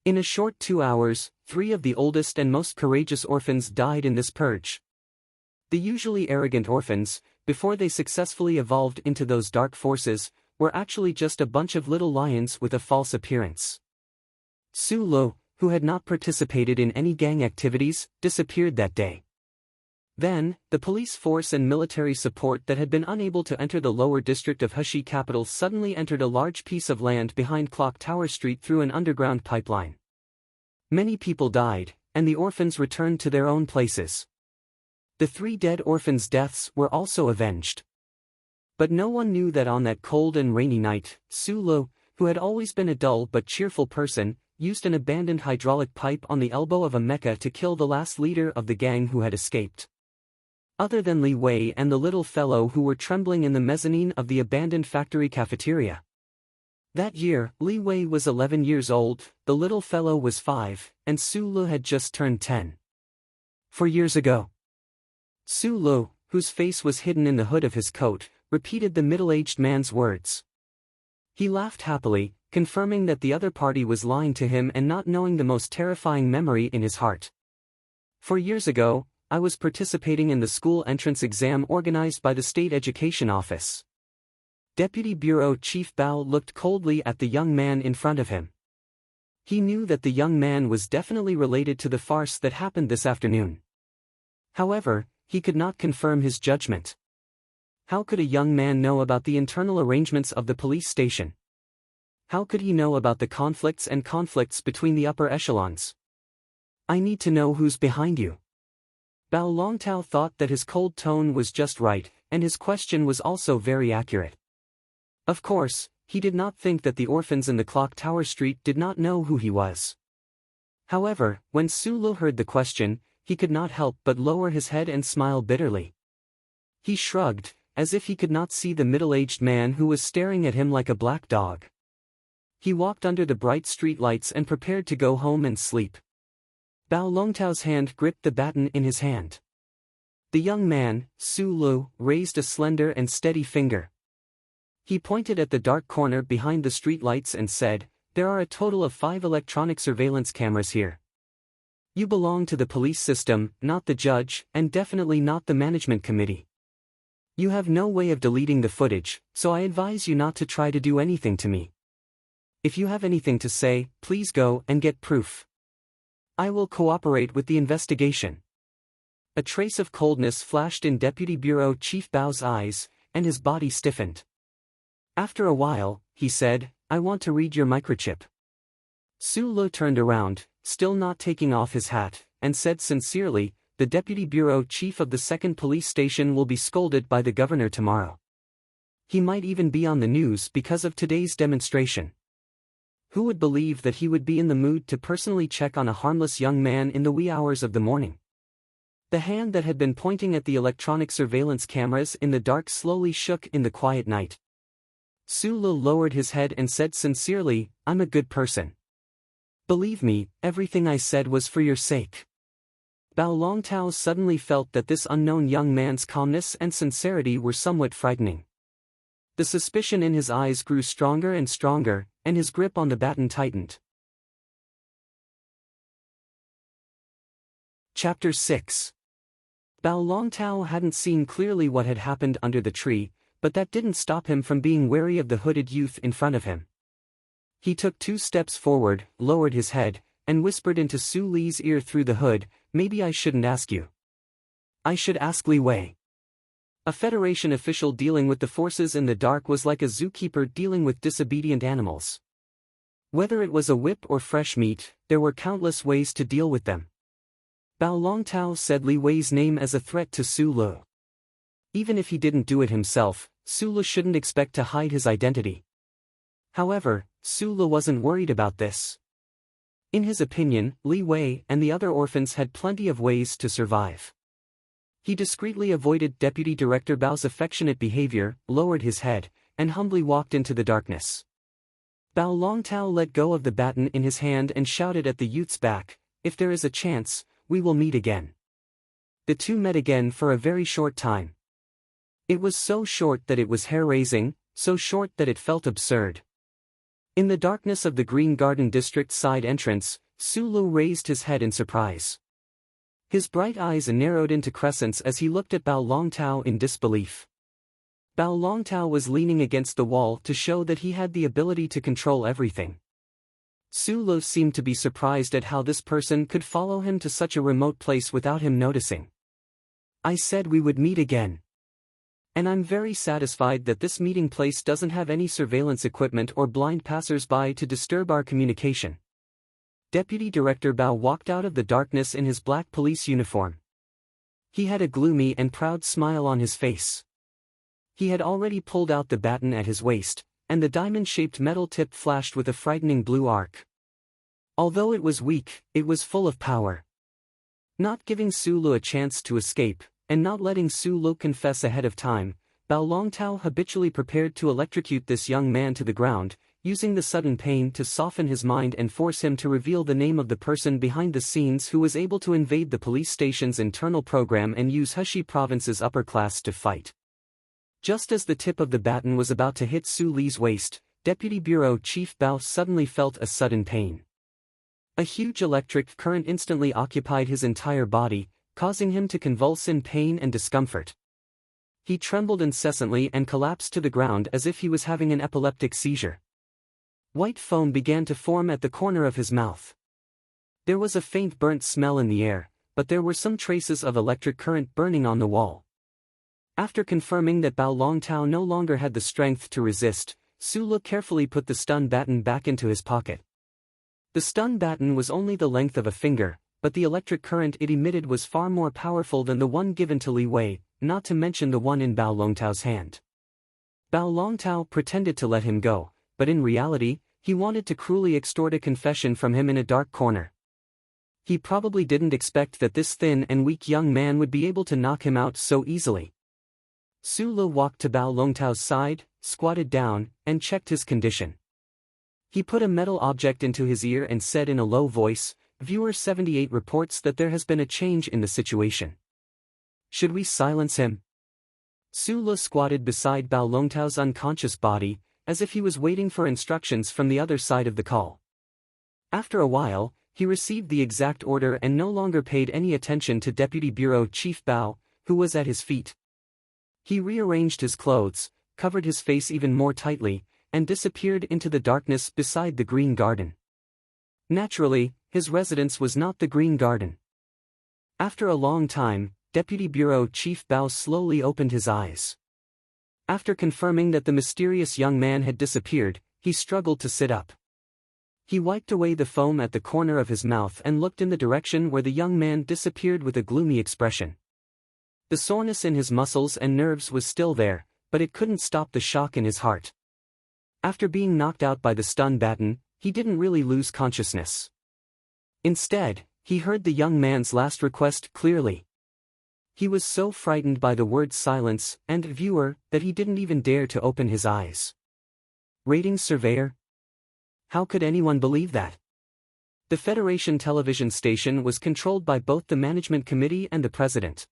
In a short 2 hours, 3 of the oldest and most courageous orphans died in this purge. The usually arrogant orphans, before they successfully evolved into those dark forces, were actually just a bunch of little lions with a false appearance. Su Lu, who had not participated in any gang activities, disappeared that day. Then, the police force and military support that had been unable to enter the lower district of Heshi capital suddenly entered a large piece of land behind Clock Tower Street through an underground pipeline. Many people died, and the orphans returned to their own places. The 3 dead orphans' deaths were also avenged. But no one knew that on that cold and rainy night, Su Lu, who had always been a dull but cheerful person, used an abandoned hydraulic pipe on the elbow of a mecha to kill the last leader of the gang who had escaped. Other than Li Wei and the little fellow who were trembling in the mezzanine of the abandoned factory cafeteria. That year, Li Wei was 11 years old, the little fellow was 5, and Su Lu had just turned 10. 4 years ago. Su Lu, whose face was hidden in the hood of his coat, repeated the middle-aged man's words. He laughed happily, confirming that the other party was lying to him and not knowing the most terrifying memory in his heart. 4 years ago, I was participating in the school entrance exam organized by the State Education Office. Deputy Bureau Chief Bao looked coldly at the young man in front of him. He knew that the young man was definitely related to the farce that happened this afternoon. However, he could not confirm his judgment. How could a young man know about the internal arrangements of the police station? How could he know about the conflicts between the upper echelons? I need to know who's behind you. Bao Longtao thought that his cold tone was just right, and his question was also very accurate. Of course, he did not think that the orphans in the Clock Tower Street did not know who he was. However, when Su Lu heard the question, he could not help but lower his head and smile bitterly. He shrugged, as if he could not see the middle-aged man who was staring at him like a black dog. He walked under the bright street lights and prepared to go home and sleep. Bao Longtao's hand gripped the baton in his hand. The young man, Su Lu, raised a slender and steady finger. He pointed at the dark corner behind the street lights and said, "There are a total of 5 electronic surveillance cameras here. You belong to the police system, not the judge, and definitely not the management committee. You have no way of deleting the footage, so I advise you not to try to do anything to me. If you have anything to say, please go and get proof. I will cooperate with the investigation." A trace of coldness flashed in Deputy Bureau Chief Bao's eyes, and his body stiffened. After a while, he said, "I want to read your microchip." Su Lu turned around, still not taking off his hat, and said sincerely, "The Deputy Bureau Chief of the 2nd Police Station will be scolded by the governor tomorrow. He might even be on the news because of today's demonstration. Who would believe that he would be in the mood to personally check on a harmless young man in the wee hours of the morning?" The hand that had been pointing at the electronic surveillance cameras in the dark slowly shook in the quiet night. Sulu lowered his head and said sincerely, "I'm a good person. Believe me, everything I said was for your sake." Bao Longtao suddenly felt that this unknown young man's calmness and sincerity were somewhat frightening. The suspicion in his eyes grew stronger and stronger, and his grip on the baton tightened. Chapter 6. Bao Longtao hadn't seen clearly what had happened under the tree, but that didn't stop him from being wary of the hooded youth in front of him. He took 2 steps forward, lowered his head, and whispered into Su Li's ear through the hood, "Maybe I shouldn't ask you. I should ask Li Wei." A Federation official dealing with the forces in the dark was like a zookeeper dealing with disobedient animals. Whether it was a whip or fresh meat, there were countless ways to deal with them. Bao Longtao said Li Wei's name as a threat to Su Lu. Even if he didn't do it himself, Su Lu shouldn't expect to hide his identity. However, Su Lu wasn't worried about this. In his opinion, Li Wei and the other orphans had plenty of ways to survive. He discreetly avoided Deputy Director Bao's affectionate behavior, lowered his head, and humbly walked into the darkness. Bao Longtao let go of the baton in his hand and shouted at the youth's back, "If there is a chance, we will meet again." The two met again for a very short time. It was so short that it was hair-raising, so short that it felt absurd. In the darkness of the Green Garden District side entrance, Su Lu raised his head in surprise. His bright eyes narrowed into crescents as he looked at Bao Longtao in disbelief. Bao Longtao was leaning against the wall to show that he had the ability to control everything. Su Lu seemed to be surprised at how this person could follow him to such a remote place without him noticing. "I said we would meet again. And I'm very satisfied that this meeting place doesn't have any surveillance equipment or blind passers-by to disturb our communication." Deputy Director Bao walked out of the darkness in his black police uniform. He had a gloomy and proud smile on his face. He had already pulled out the baton at his waist, and the diamond-shaped metal tip flashed with a frightening blue arc. Although it was weak, it was full of power. Not giving Su Lu a chance to escape, and not letting Su Lu confess ahead of time, Bao Longtao habitually prepared to electrocute this young man to the ground, using the sudden pain to soften his mind and force him to reveal the name of the person behind the scenes who was able to invade the police station's internal program and use Heshi Province's upper class to fight. Just as the tip of the baton was about to hit Su Li's waist, Deputy Bureau Chief Bao suddenly felt a sudden pain. A huge electric current instantly occupied his entire body, causing him to convulse in pain and discomfort. He trembled incessantly and collapsed to the ground as if he was having an epileptic seizure. White foam began to form at the corner of his mouth. There was a faint burnt smell in the air, but there were some traces of electric current burning on the wall. After confirming that Bao Longtao no longer had the strength to resist, Su Lu carefully put the stun baton back into his pocket. The stun baton was only the length of a finger, but the electric current it emitted was far more powerful than the one given to Li Wei, not to mention the one in Bao Longtao's hand. Bao Longtao pretended to let him go, but in reality, he wanted to cruelly extort a confession from him in a dark corner. He probably didn't expect that this thin and weak young man would be able to knock him out so easily. Su Lu walked to Bao Longtao's side, squatted down, and checked his condition. He put a metal object into his ear and said in a low voice, "Viewer 78 reports that there has been a change in the situation. Should we silence him?" Su Lu squatted beside Bao Longtao's unconscious body, as if he was waiting for instructions from the other side of the call. After a while, he received the exact order and no longer paid any attention to Deputy Bureau Chief Bao, who was at his feet. He rearranged his clothes, covered his face even more tightly, and disappeared into the darkness beside the Green Garden. Naturally, his residence was not the Green Garden. After a long time, Deputy Bureau Chief Bao slowly opened his eyes. After confirming that the mysterious young man had disappeared, he struggled to sit up. He wiped away the foam at the corner of his mouth and looked in the direction where the young man disappeared with a gloomy expression. The soreness in his muscles and nerves was still there, but it couldn't stop the shock in his heart. After being knocked out by the stun baton, he didn't really lose consciousness. Instead, he heard the young man's last request clearly. He was so frightened by the word silence and viewer that he didn't even dare to open his eyes. Ratings surveyor? How could anyone believe that? The Federation television station was controlled by both the management committee and the president.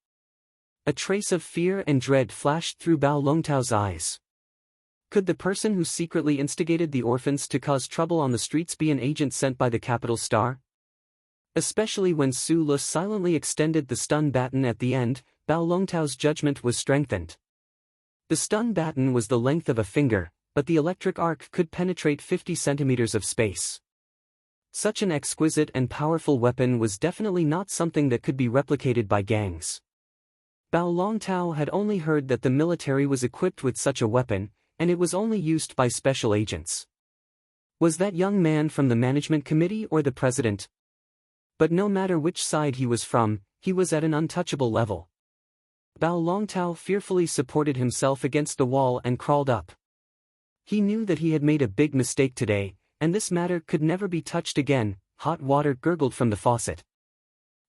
A trace of fear and dread flashed through Bao Longtao's eyes. Could the person who secretly instigated the orphans to cause trouble on the streets be an agent sent by the Capital Star? Especially when Su Lu silently extended the stun baton at the end, Bao Longtao's judgment was strengthened. The stun baton was the length of a finger, but the electric arc could penetrate 50 centimeters of space. Such an exquisite and powerful weapon was definitely not something that could be replicated by gangs. Bao Longtao had only heard that the military was equipped with such a weapon, and it was only used by special agents. Was that young man from the management committee or the president? But no matter which side he was from, he was at an untouchable level. Bao Longtao fearfully supported himself against the wall and crawled up. He knew that he had made a big mistake today, and this matter could never be touched again. Hot water gurgled from the faucet.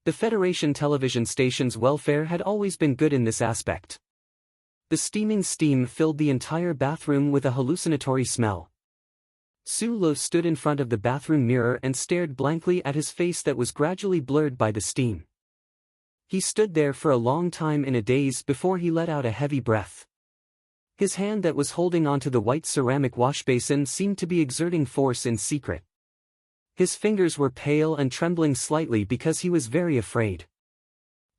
The Federation television station's welfare had always been good in this aspect. The steaming steam filled the entire bathroom with a hallucinatory smell. Su Lu stood in front of the bathroom mirror and stared blankly at his face that was gradually blurred by the steam. He stood there for a long time in a daze before he let out a heavy breath. His hand that was holding onto the white ceramic washbasin seemed to be exerting force in secret. His fingers were pale and trembling slightly because he was very afraid.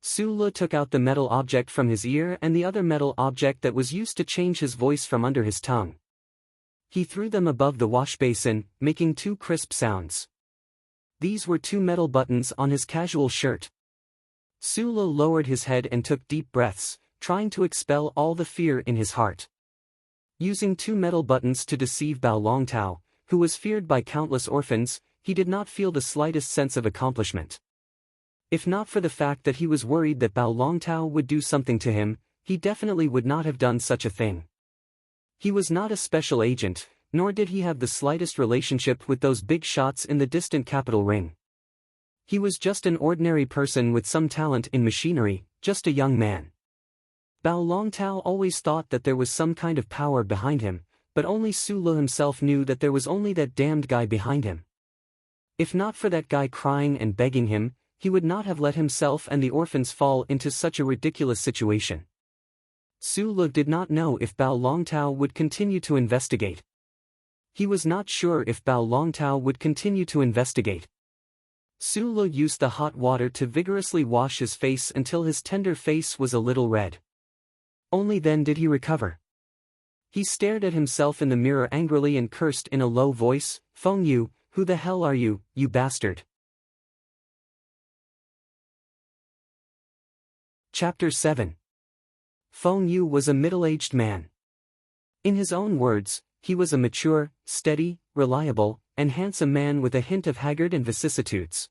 Su Lu took out the metal object from his ear and the other metal object that was used to change his voice from under his tongue. He threw them above the washbasin, making two crisp sounds. These were two metal buttons on his casual shirt. Su Lu lowered his head and took deep breaths, trying to expel all the fear in his heart. Using two metal buttons to deceive Bao Longtao, who was feared by countless orphans, he did not feel the slightest sense of accomplishment. If not for the fact that he was worried that Bao Longtao would do something to him, he definitely would not have done such a thing. He was not a special agent, nor did he have the slightest relationship with those big shots in the distant capital ring. He was just an ordinary person with some talent in machinery, just a young man. Bao Longtao always thought that there was some kind of power behind him, but only Su Lu himself knew that there was only that damned guy behind him. If not for that guy crying and begging him, he would not have let himself and the orphans fall into such a ridiculous situation. Su Lu did not know if Bao Longtao would continue to investigate. He was not sure if Bao Longtao would continue to investigate. Su Lu used the hot water to vigorously wash his face until his tender face was a little red. Only then did he recover. He stared at himself in the mirror angrily and cursed in a low voice, "Feng Yu, who the hell are you, you bastard?" Chapter 7. Feng Yu was a middle-aged man. In his own words, he was a mature, steady, reliable, and handsome man with a hint of haggard and vicissitudes.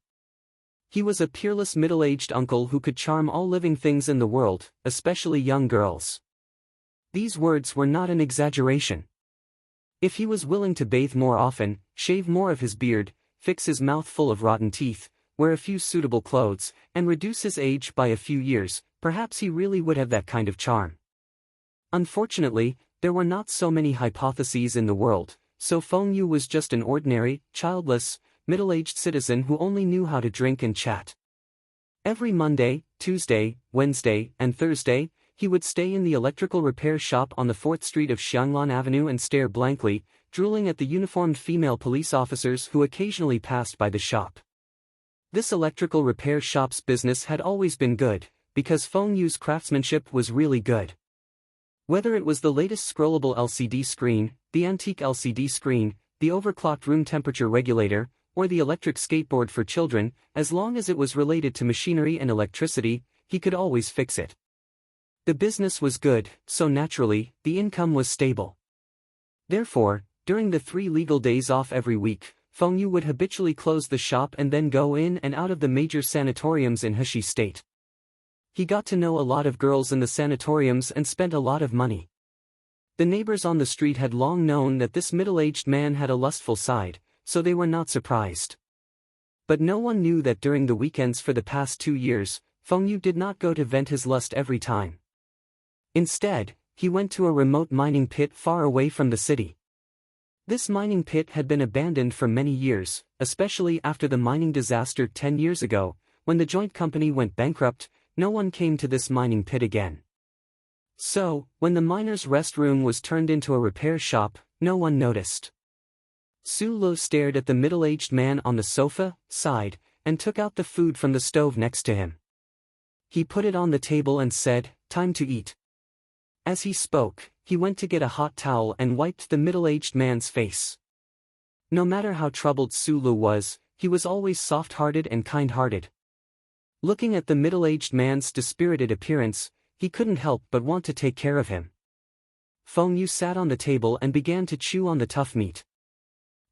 He was a peerless middle-aged uncle who could charm all living things in the world, especially young girls. These words were not an exaggeration. If he was willing to bathe more often, shave more of his beard, fix his mouth full of rotten teeth, wear a few suitable clothes, and reduce his age by a few years, perhaps he really would have that kind of charm. Unfortunately, there were not so many hypotheses in the world, so Feng Yu was just an ordinary, childless, middle-aged citizen who only knew how to drink and chat. Every Monday, Tuesday, Wednesday, and Thursday, he would stay in the electrical repair shop on the 4th Street of Xianglan Avenue and stare blankly, drooling at the uniformed female police officers who occasionally passed by the shop. This electrical repair shop's business had always been good, because Feng Yu's craftsmanship was really good. Whether it was the latest scrollable LCD screen, the antique LCD screen, the overclocked room temperature regulator, or the electric skateboard for children, as long as it was related to machinery and electricity, he could always fix it. The business was good, so naturally, the income was stable. Therefore, during the 3 legal days off every week, Feng Yu would habitually close the shop and then go in and out of the major sanatoriums in Heshi State. He got to know a lot of girls in the sanatoriums and spent a lot of money. The neighbors on the street had long known that this middle-aged man had a lustful side, so they were not surprised. But no one knew that during the weekends for the past 2 years, Feng Yu did not go to vent his lust every time. Instead, he went to a remote mining pit far away from the city. This mining pit had been abandoned for many years, especially after the mining disaster 10 years ago. When the joint company went bankrupt, no one came to this mining pit again. So, when the miners' restroom was turned into a repair shop, no one noticed. Su Lo stared at the middle-aged man on the sofa, sighed, and took out the food from the stove next to him. He put it on the table and said, "Time to eat." As he spoke, he went to get a hot towel and wiped the middle-aged man's face. No matter how troubled Su Lo was, he was always soft-hearted and kind-hearted. Looking at the middle-aged man's dispirited appearance, he couldn't help but want to take care of him. Feng Yu sat on the table and began to chew on the tough meat.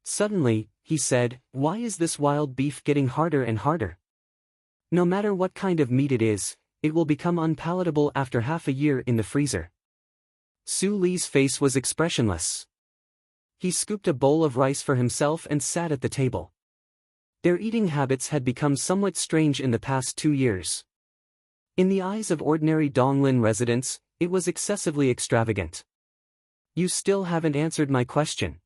Suddenly, he said, "Why is this wild beef getting harder and harder? No matter what kind of meat it is, it will become unpalatable after half a year in the freezer." Su Li's face was expressionless. He scooped a bowl of rice for himself and sat at the table. Their eating habits had become somewhat strange in the past 2 years. In the eyes of ordinary Donglin residents, it was excessively extravagant. "You still haven't answered my question."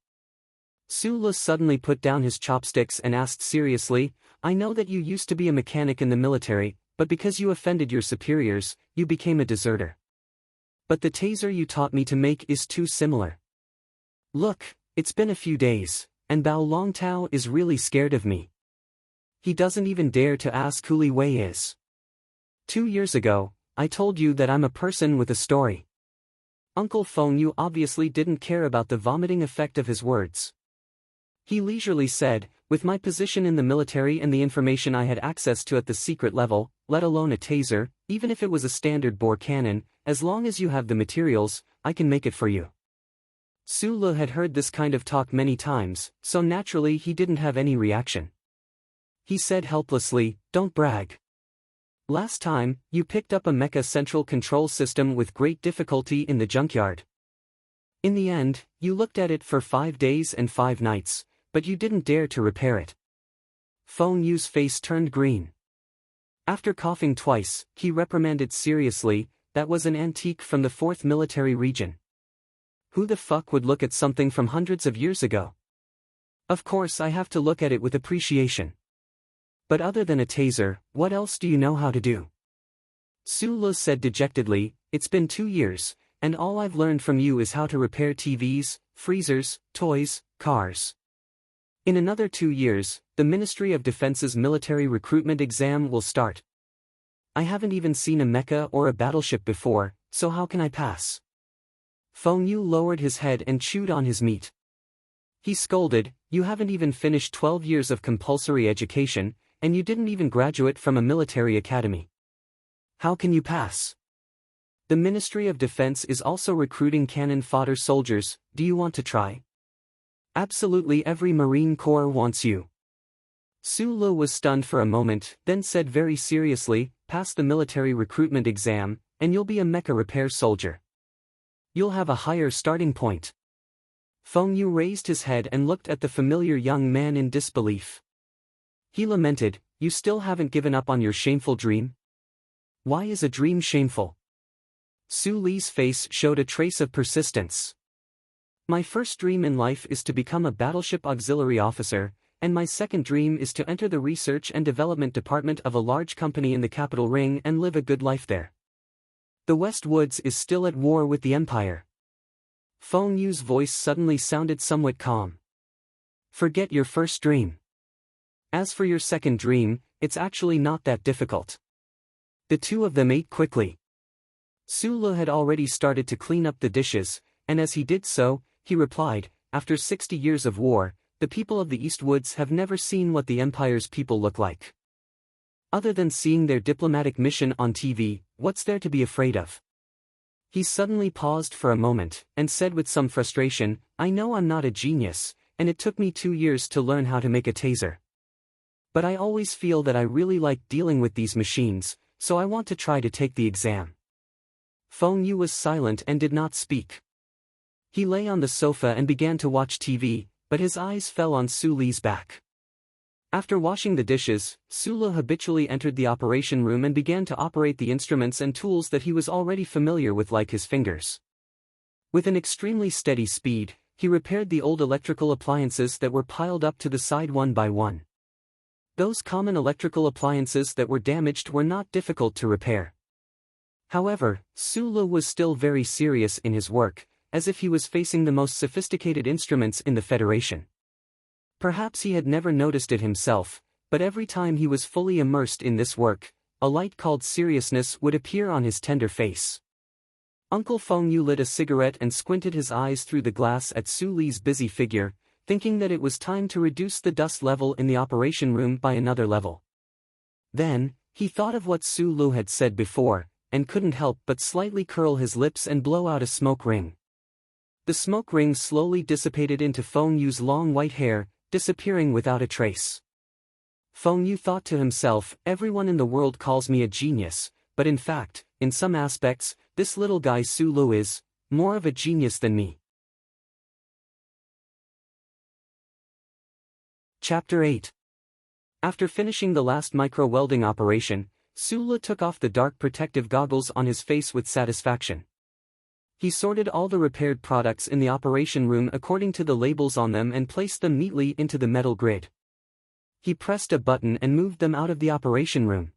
Su Lo suddenly put down his chopsticks and asked seriously, "I know that you used to be a mechanic in the military, but because you offended your superiors, you became a deserter. But the taser you taught me to make is too similar. Look, it's been a few days, and Bao Longtao is really scared of me. He doesn't even dare to ask who Li Wei is. 2 years ago, I told you that I'm a person with a story." Uncle Feng Yu obviously didn't care about the vomiting effect of his words. He leisurely said, "With my position in the military and the information I had access to at the secret level, let alone a taser, even if it was a standard bore cannon, as long as you have the materials, I can make it for you." Su Lo had heard this kind of talk many times, so naturally he didn't have any reaction. He said helplessly, "Don't brag. Last time, you picked up a mecha central control system with great difficulty in the junkyard. In the end, you looked at it for 5 days and 5 nights, but you didn't dare to repair it." Feng Yu's face turned green. After coughing twice, he reprimanded seriously, "That was an antique from the 4th military region. Who the fuck would look at something from hundreds of years ago? Of course I have to look at it with appreciation. But other than a taser, what else do you know how to do?" Su Lo said dejectedly, "It's been 2 years, and all I've learned from you is how to repair TVs, freezers, toys, cars. In another 2 years, the Ministry of Defense's military recruitment exam will start. I haven't even seen a mecha or a battleship before, so how can I pass?" Feng Yu lowered his head and chewed on his meat. He scolded, "You haven't even finished 12 years of compulsory education, and you didn't even graduate from a military academy. How can you pass? The Ministry of Defense is also recruiting cannon fodder soldiers. Do you want to try? Absolutely every Marine Corps wants you." Su Lo was stunned for a moment, then said very seriously, "Pass the military recruitment exam, and you'll be a mecha repair soldier. You'll have a higher starting point." Feng Yu raised his head and looked at the familiar young man in disbelief. He lamented, "You still haven't given up on your shameful dream? Why is a dream shameful?" Su Li's face showed a trace of persistence. "My first dream in life is to become a battleship auxiliary officer, and my second dream is to enter the research and development department of a large company in the capital ring and live a good life there. The West Woods is still at war with the Empire." Feng Yu's voice suddenly sounded somewhat calm. "Forget your first dream. As for your second dream, it's actually not that difficult." The two of them ate quickly. Su Lo had already started to clean up the dishes, and as he did so, he replied, "After 60 years of war, the people of the East Woods have never seen what the Empire's people look like. Other than seeing their diplomatic mission on TV, what's there to be afraid of?" He suddenly paused for a moment, and said with some frustration, "I know I'm not a genius, and it took me 2 years to learn how to make a taser. But I always feel that I really like dealing with these machines, so I want to try to take the exam." Feng Yu was silent and did not speak. He lay on the sofa and began to watch TV, but his eyes fell on Su Li's back. After washing the dishes, Sulu habitually entered the operation room and began to operate the instruments and tools that he was already familiar with, like his fingers. With an extremely steady speed, he repaired the old electrical appliances that were piled up to the side one by one. Those common electrical appliances that were damaged were not difficult to repair. However, Sulu was still very serious in his work, as if he was facing the most sophisticated instruments in the Federation. Perhaps he had never noticed it himself, but every time he was fully immersed in this work, a light called seriousness would appear on his tender face. Uncle Feng Yu lit a cigarette and squinted his eyes through the glass at Su Li's busy figure, thinking that it was time to reduce the dust level in the operation room by another level. Then, he thought of what Su Lu had said before, and couldn't help but slightly curl his lips and blow out a smoke ring. The smoke ring slowly dissipated into Feng Yu's long white hair, disappearing without a trace. Feng Yu thought to himself, everyone in the world calls me a genius, but in fact, in some aspects, this little guy Su Lu is more of a genius than me. Chapter 8. After finishing the last micro-welding operation, Su Lu took off the dark protective goggles on his face with satisfaction. He sorted all the repaired products in the operation room according to the labels on them and placed them neatly into the metal grid. He pressed a button and moved them out of the operation room.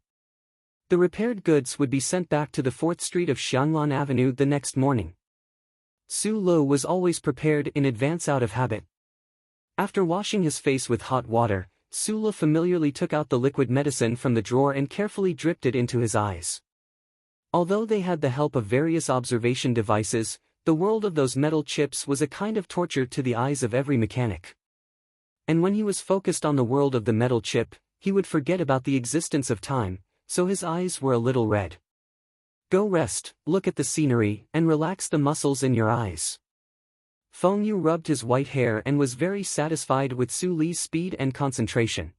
The repaired goods would be sent back to the 4th Street of Xianglan Avenue the next morning. Su Lu was always prepared in advance out of habit. After washing his face with hot water, Su Lu familiarly took out the liquid medicine from the drawer and carefully dripped it into his eyes. Although they had the help of various observation devices, the world of those metal chips was a kind of torture to the eyes of every mechanic. And when he was focused on the world of the metal chip, he would forget about the existence of time, so his eyes were a little red. Go rest, look at the scenery, and relax the muscles in your eyes. Feng Yu rubbed his white hair and was very satisfied with Su Li's speed and concentration.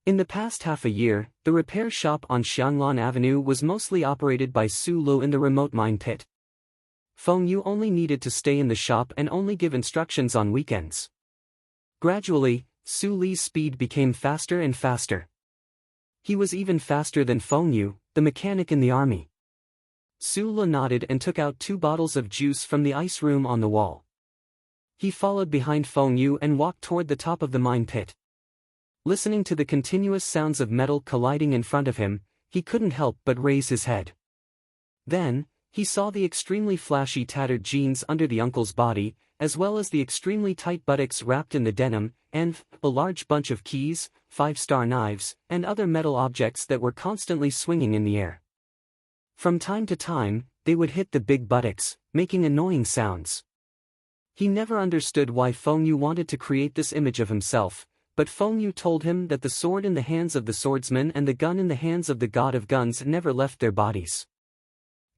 In the past half a year, the repair shop on Xianglan Avenue was mostly operated by Su Lu in the remote mine pit. Feng Yu only needed to stay in the shop and only give instructions on weekends. Gradually, Su Li's speed became faster and faster. He was even faster than Feng Yu, the mechanic in the army. Su Lu nodded and took out 2 bottles of juice from the ice room on the wall. He followed behind Feng Yu and walked toward the top of the mine pit. Listening to the continuous sounds of metal colliding in front of him, he couldn't help but raise his head. Then, he saw the extremely flashy tattered jeans under the uncle's body, as well as the extremely tight buttocks wrapped in the denim, and a large bunch of keys, 5-star knives, and other metal objects that were constantly swinging in the air. From time to time, they would hit the big buttocks, making annoying sounds. He never understood why Feng Yu wanted to create this image of himself, but Feng Yu told him that the sword in the hands of the swordsman and the gun in the hands of the god of guns never left their bodies.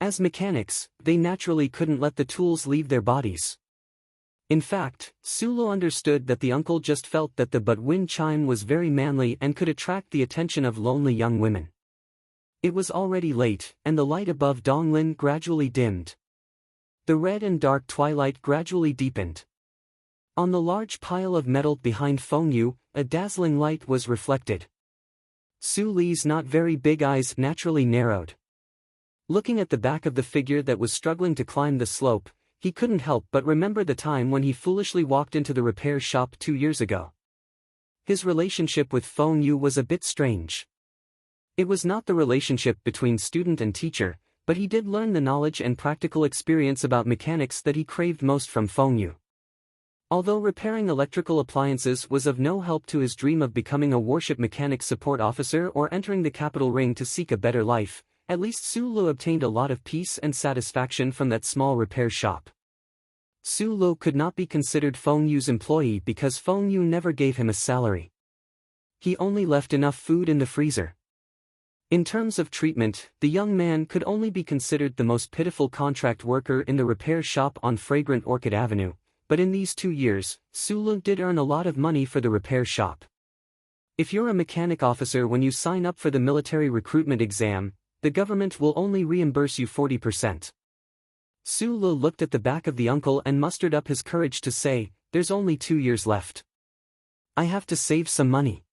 As mechanics, they naturally couldn't let the tools leave their bodies. In fact, Su Lu understood that the uncle just felt that the wind chime was very manly and could attract the attention of lonely young women. It was already late, and the light above Donglin gradually dimmed. The red and dark twilight gradually deepened. On the large pile of metal behind Feng Yu, a dazzling light was reflected. Su Li's not very big eyes naturally narrowed. Looking at the back of the figure that was struggling to climb the slope, he couldn't help but remember the time when he foolishly walked into the repair shop 2 years ago. His relationship with Feng Yu was a bit strange. It was not the relationship between student and teacher, but he did learn the knowledge and practical experience about mechanics that he craved most from Feng Yu. Although repairing electrical appliances was of no help to his dream of becoming a warship mechanics support officer or entering the capital ring to seek a better life, at least Su Lu obtained a lot of peace and satisfaction from that small repair shop. Su Lu could not be considered Feng Yu's employee because Feng Yu never gave him a salary. He only left enough food in the freezer. In terms of treatment, the young man could only be considered the most pitiful contract worker in the repair shop on Fragrant Orchid Avenue, but in these 2 years, Su Lu did earn a lot of money for the repair shop. If you're a mechanic officer when you sign up for the military recruitment exam, the government will only reimburse you 40%. Su Lu looked at the back of the uncle and mustered up his courage to say, "There's only 2 years left. I have to save some money."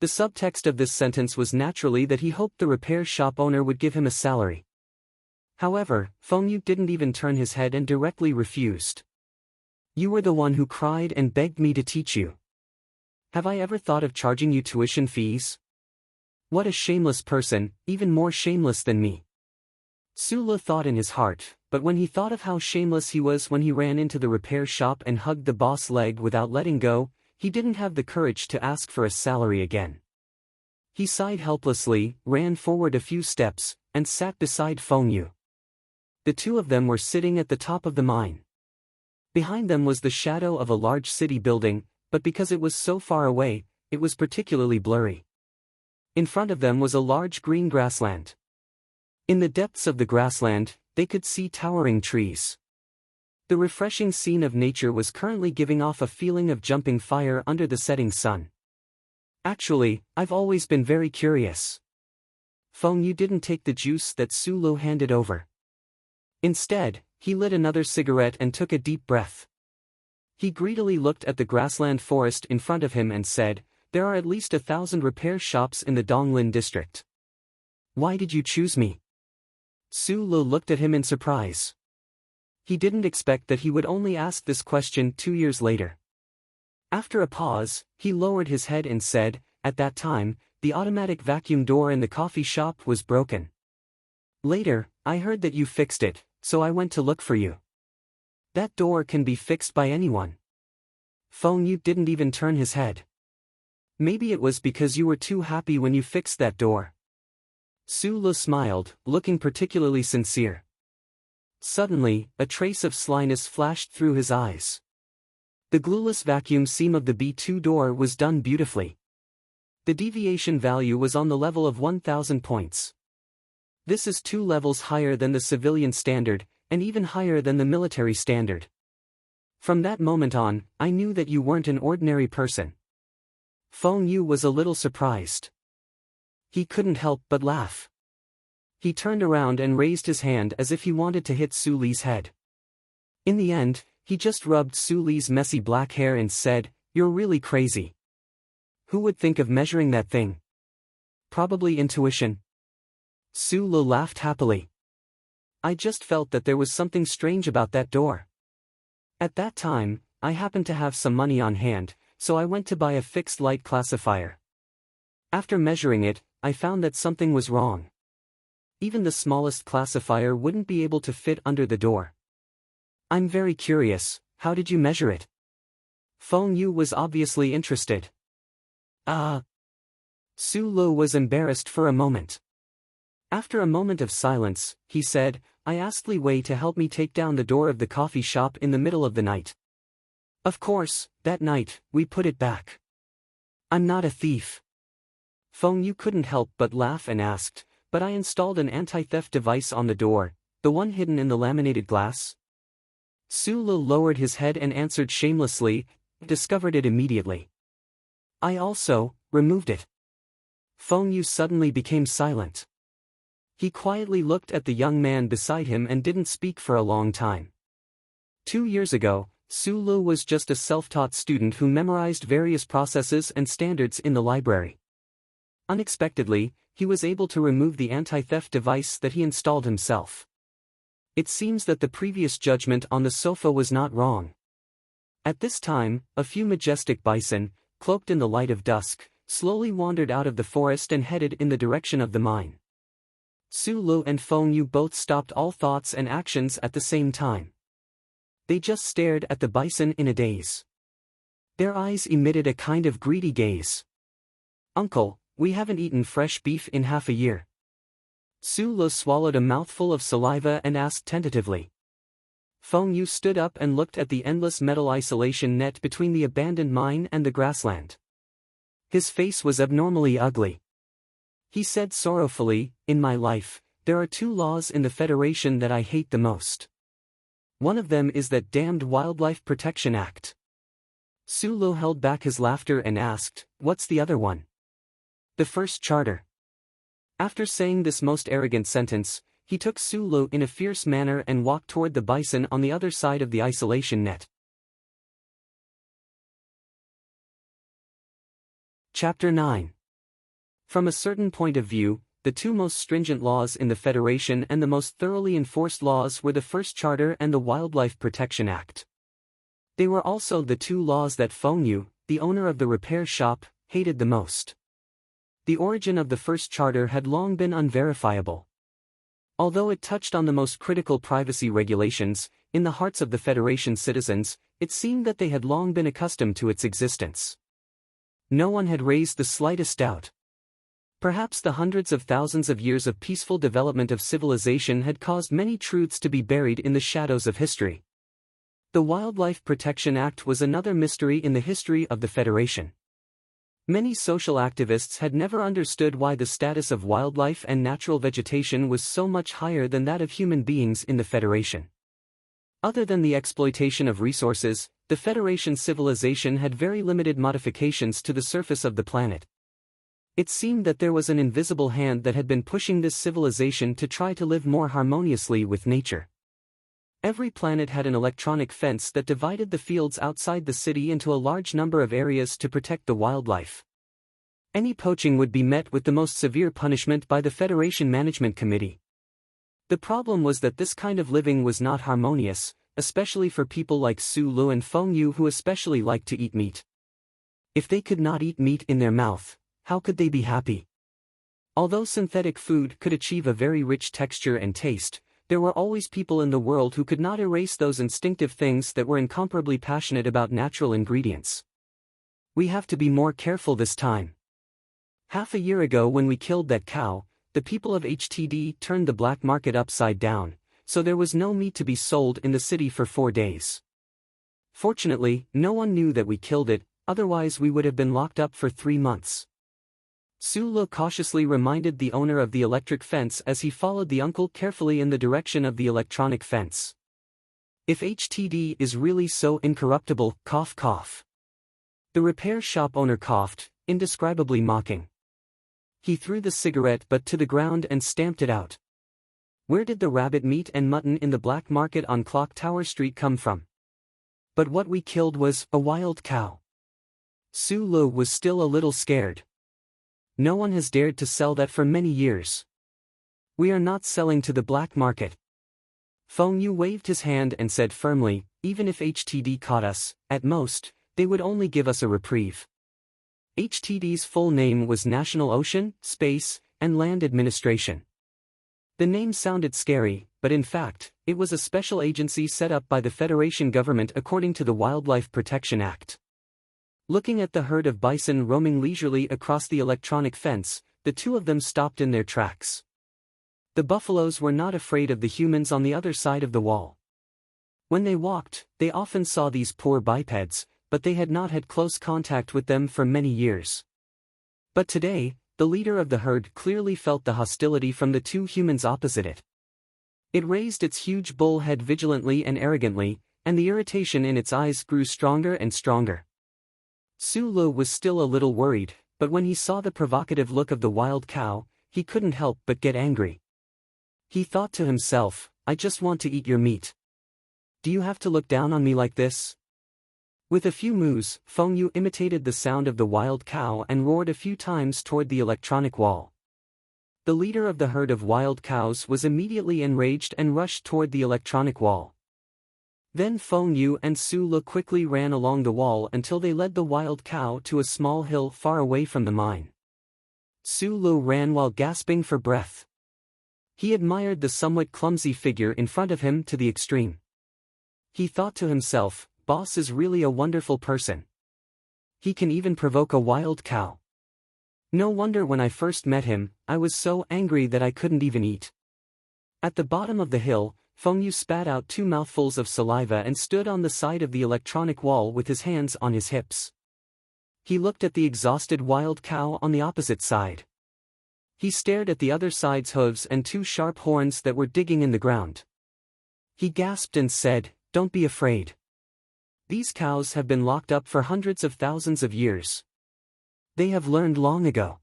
The subtext of this sentence was naturally that he hoped the repair shop owner would give him a salary. However, Feng Yu didn't even turn his head and directly refused. You were the one who cried and begged me to teach you. Have I ever thought of charging you tuition fees? What a shameless person, even more shameless than me. Su Le thought in his heart, but when he thought of how shameless he was when he ran into the repair shop and hugged the boss' leg without letting go, he didn't have the courage to ask for a salary again. He sighed helplessly, ran forward a few steps, and sat beside Feng Yu. The two of them were sitting at the top of the mine. Behind them was the shadow of a large city building, but because it was so far away, it was particularly blurry. In front of them was a large green grassland. In the depths of the grassland, they could see towering trees. The refreshing scene of nature was currently giving off a feeling of jumping fire under the setting sun. Actually, I've always been very curious. Feng Yu didn't take the juice that Su Lu handed over. Instead, he lit another cigarette and took a deep breath. He greedily looked at the grassland forest in front of him and said, "There are at least 1,000 repair shops in the Donglin district. Why did you choose me?" Su Lu looked at him in surprise. He didn't expect that he would only ask this question 2 years later. After a pause, he lowered his head and said, "At that time, the automatic vacuum door in the coffee shop was broken. Later, I heard that you fixed it, so I went to look for you. That door can be fixed by anyone." Feng Yu didn't even turn his head. "Maybe it was because you were too happy when you fixed that door." Su Lu smiled, looking particularly sincere. Suddenly, a trace of slyness flashed through his eyes. The glueless vacuum seam of the B2 door was done beautifully. The deviation value was on the level of 1,000 points. This is 2 levels higher than the civilian standard, and even higher than the military standard. From that moment on, I knew that you weren't an ordinary person. Feng Yu was a little surprised. He couldn't help but laugh. He turned around and raised his hand as if he wanted to hit Su Li's head. In the end, he just rubbed Su Li's messy black hair and said, "You're really crazy. Who would think of measuring that thing? Probably intuition." Su Lu laughed happily. "I just felt that there was something strange about that door. At that time, I happened to have some money on hand, so I went to buy a fixed light classifier. After measuring it, I found that something was wrong. Even the smallest classifier wouldn't be able to fit under the door. I'm very curious, how did you measure it?" Feng Yu was obviously interested. Su Lu was embarrassed for a moment. After a moment of silence, he said, "I asked Li Wei to help me take down the door of the coffee shop in the middle of the night. Of course, that night, we put it back. I'm not a thief." Feng Yu couldn't help but laugh and asked, "But I installed an anti-theft device on the door, the one hidden in the laminated glass?" Su Lu lowered his head and answered shamelessly, "Discovered it immediately. I also removed it." Feng Yu suddenly became silent. He quietly looked at the young man beside him and didn't speak for a long time. 2 years ago, Su Lu was just a self-taught student who memorized various processes and standards in the library. Unexpectedly, he was able to remove the anti-theft device that he installed himself. It seems that the previous judgment on the sofa was not wrong. At this time, a few majestic bison, cloaked in the light of dusk, slowly wandered out of the forest and headed in the direction of the mine. Su Lu and Feng Yu both stopped all thoughts and actions at the same time. They just stared at the bison in a daze. Their eyes emitted a kind of greedy gaze. "Uncle, we haven't eaten fresh beef in half a year." Su Lu swallowed a mouthful of saliva and asked tentatively. Feng Yu stood up and looked at the endless metal isolation net between the abandoned mine and the grassland. His face was abnormally ugly. He said sorrowfully, "In my life, there are 2 laws in the Federation that I hate the most. One of them is that damned Wildlife Protection Act." Su Lu held back his laughter and asked, "What's the other one?" "The first charter." After saying this most arrogant sentence, he took Su Lu in a fierce manner and walked toward the bison on the other side of the isolation net. Chapter 9. From a certain point of view, the two most stringent laws in the Federation and the most thoroughly enforced laws were the First Charter and the Wildlife Protection Act. They were also the two laws that Feng Yu, the owner of the repair shop, hated the most. The origin of the First Charter had long been unverifiable. Although it touched on the most critical privacy regulations, in the hearts of the Federation citizens, it seemed that they had long been accustomed to its existence. No one had raised the slightest doubt. Perhaps the hundreds of thousands of years of peaceful development of civilization had caused many truths to be buried in the shadows of history. The Wildlife Protection Act was another mystery in the history of the Federation. Many social activists had never understood why the status of wildlife and natural vegetation was so much higher than that of human beings in the Federation. Other than the exploitation of resources, the Federation civilization had very limited modifications to the surface of the planet. It seemed that there was an invisible hand that had been pushing this civilization to try to live more harmoniously with nature. Every planet had an electronic fence that divided the fields outside the city into a large number of areas to protect the wildlife. Any poaching would be met with the most severe punishment by the Federation Management Committee. The problem was that this kind of living was not harmonious, especially for people like Su Lu and Feng Yu who especially liked to eat meat. If they could not eat meat in their mouth, how could they be happy? Although synthetic food could achieve a very rich texture and taste, there were always people in the world who could not erase those instinctive things that were incomparably passionate about natural ingredients. We have to be more careful this time. Half a year ago when we killed that cow, the people of HTD turned the black market upside down, so there was no meat to be sold in the city for 4 days. Fortunately, no one knew that we killed it, otherwise we would have been locked up for 3 months. Su Lu cautiously reminded the owner of the electric fence as he followed the uncle carefully in the direction of the electronic fence. If HTD is really so incorruptible, cough cough. The repair shop owner coughed, indescribably mocking. He threw the cigarette butt to the ground and stamped it out. Where did the rabbit meat and mutton in the black market on Clock Tower Street come from? But what we killed was a wild cow. Su Lu was still a little scared. No one has dared to sell that for many years. We are not selling to the black market. Feng Yu waved his hand and said firmly, even if HTD caught us, at most, they would only give us a reprieve. HTD's full name was National Ocean, Space, and Land Administration. The name sounded scary, but in fact, it was a special agency set up by the Federation government according to the Wildlife Protection Act. Looking at the herd of bison roaming leisurely across the electronic fence, the two of them stopped in their tracks. The buffaloes were not afraid of the humans on the other side of the wall. When they walked, they often saw these poor bipeds, but they had not had close contact with them for many years. But today, the leader of the herd clearly felt the hostility from the two humans opposite it. It raised its huge bull head vigilantly and arrogantly, and the irritation in its eyes grew stronger and stronger. Su Lu was still a little worried, but when he saw the provocative look of the wild cow, he couldn't help but get angry. He thought to himself, I just want to eat your meat. Do you have to look down on me like this? With a few moos, Feng Yu imitated the sound of the wild cow and roared a few times toward the electronic wall. The leader of the herd of wild cows was immediately enraged and rushed toward the electronic wall. Then Feng Yu and Su Lu quickly ran along the wall until they led the wild cow to a small hill far away from the mine. Su Lu ran while gasping for breath. He admired the somewhat clumsy figure in front of him to the extreme. He thought to himself, Boss is really a wonderful person. He can even provoke a wild cow. No wonder when I first met him, I was so angry that I couldn't even eat. At the bottom of the hill, Feng Yu spat out 2 mouthfuls of saliva and stood on the side of the electronic wall with his hands on his hips. He looked at the exhausted wild cow on the opposite side. He stared at the other side's hooves and 2 sharp horns that were digging in the ground. He gasped and said, Don't be afraid. These cows have been locked up for hundreds of thousands of years. They have learned long ago.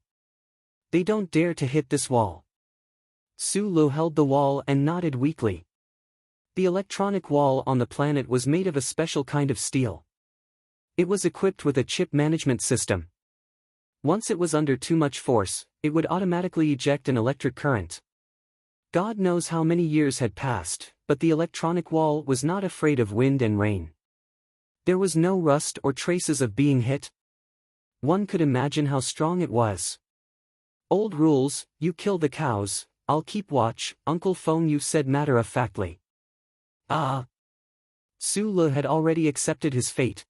They don't dare to hit this wall. Su Lu held the wall and nodded weakly. The electronic wall on the planet was made of a special kind of steel. It was equipped with a chip management system. Once it was under too much force, it would automatically eject an electric current. God knows how many years had passed, but the electronic wall was not afraid of wind and rain. There was no rust or traces of being hit. One could imagine how strong it was. "Old rules, you kill the cows, I'll keep watch," Uncle Feng Yu said matter-of-factly. Ah! Su Le had already accepted his fate.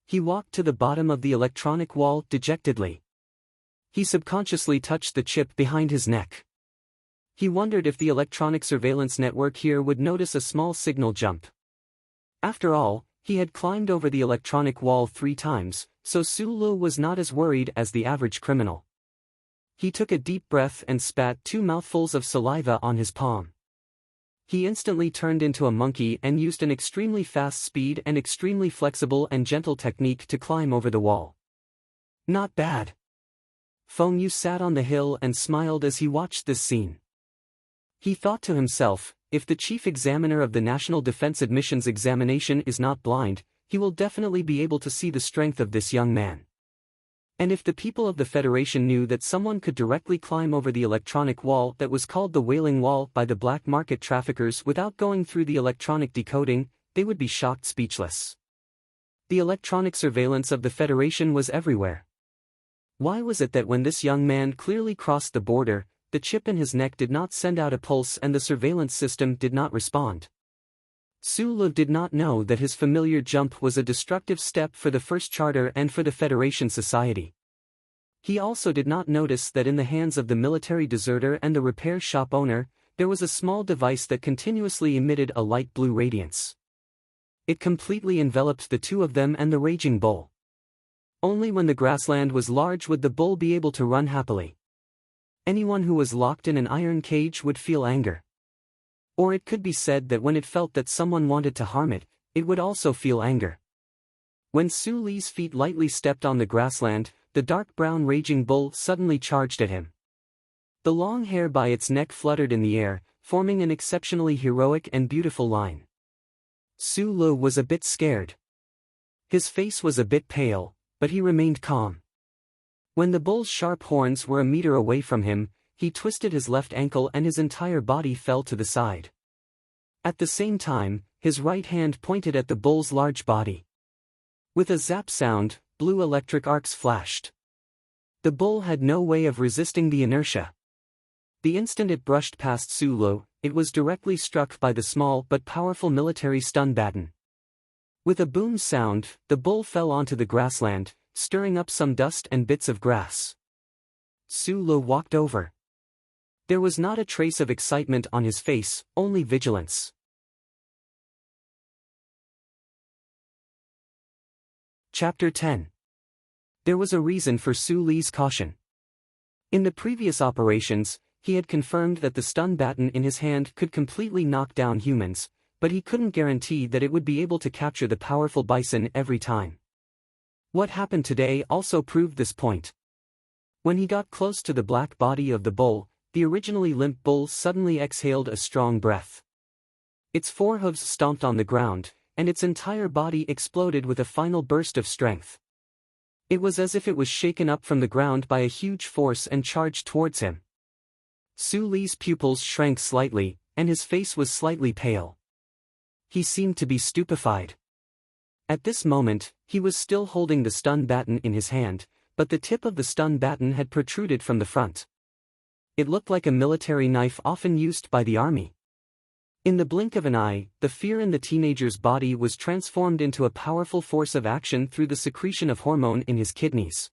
He walked to the bottom of the electronic wall dejectedly. He subconsciously touched the chip behind his neck. He wondered if the electronic surveillance network here would notice a small signal jump. After all, he had climbed over the electronic wall 3 times, so Su Le was not as worried as the average criminal. He took a deep breath and spat 2 mouthfuls of saliva on his palm. He instantly turned into a monkey and used an extremely fast speed and extremely flexible and gentle technique to climb over the wall. Not bad. Feng Yu sat on the hill and smiled as he watched this scene. He thought to himself, if the chief examiner of the National Defense Admissions Examination is not blind, he will definitely be able to see the strength of this young man. And if the people of the Federation knew that someone could directly climb over the electronic wall that was called the Wailing Wall by the black market traffickers without going through the electronic decoding, they would be shocked speechless. The electronic surveillance of the Federation was everywhere. Why was it that when this young man clearly crossed the border, the chip in his neck did not send out a pulse and the surveillance system did not respond? Su Le did not know that his familiar jump was a destructive step for the First Charter and for the Federation Society. He also did not notice that in the hands of the military deserter and the repair shop owner, there was a small device that continuously emitted a light blue radiance. It completely enveloped the two of them and the raging bull. Only when the grassland was large would the bull be able to run happily. Anyone who was locked in an iron cage would feel anger. Or it could be said that when it felt that someone wanted to harm it, it would also feel anger. When Su Le's feet lightly stepped on the grassland, the dark brown raging bull suddenly charged at him. The long hair by its neck fluttered in the air, forming an exceptionally heroic and beautiful line. Su Le was a bit scared. His face was a bit pale, but he remained calm. When the bull's sharp horns were a meter away from him, he twisted his left ankle and his entire body fell to the side. At the same time, his right hand pointed at the bull's large body. With a zap sound, blue electric arcs flashed. The bull had no way of resisting the inertia. The instant it brushed past Su Le, it was directly struck by the small but powerful military stun baton. With a boom sound, the bull fell onto the grassland, stirring up some dust and bits of grass. Su Le walked over. There was not a trace of excitement on his face, only vigilance. Chapter 10. There was a reason for Su Le's caution. In the previous operations, he had confirmed that the stun baton in his hand could completely knock down humans, but he couldn't guarantee that it would be able to capture the powerful bison every time. What happened today also proved this point. When he got close to the black body of the bull, the originally limp bull suddenly exhaled a strong breath. Its forehooves stomped on the ground, and its entire body exploded with a final burst of strength. It was as if it was shaken up from the ground by a huge force and charged towards him. Su Le's pupils shrank slightly, and his face was slightly pale. He seemed to be stupefied. At this moment, he was still holding the stun baton in his hand, but the tip of the stun baton had protruded from the front. It looked like a military knife often used by the army. In the blink of an eye, the fear in the teenager's body was transformed into a powerful force of action through the secretion of hormone in his kidneys.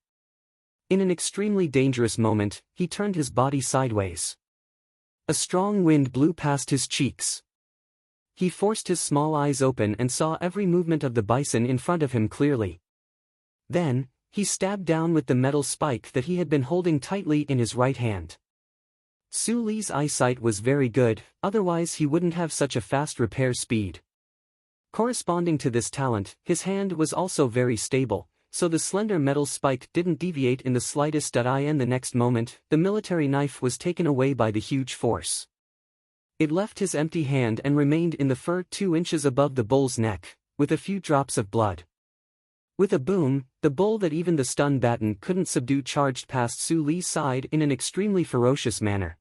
In an extremely dangerous moment, he turned his body sideways. A strong wind blew past his cheeks. He forced his small eyes open and saw every movement of the bison in front of him clearly. Then, he stabbed down with the metal spike that he had been holding tightly in his right hand. Su Le's eyesight was very good, otherwise he wouldn't have such a fast repair speed. Corresponding to this talent, his hand was also very stable, so the slender metal spike didn't deviate in the slightest. And the next moment, the military knife was taken away by the huge force. It left his empty hand and remained in the fur 2 inches above the bull's neck, with a few drops of blood. With a boom, the bull that even the stun baton couldn't subdue charged past Su Li's side in an extremely ferocious manner.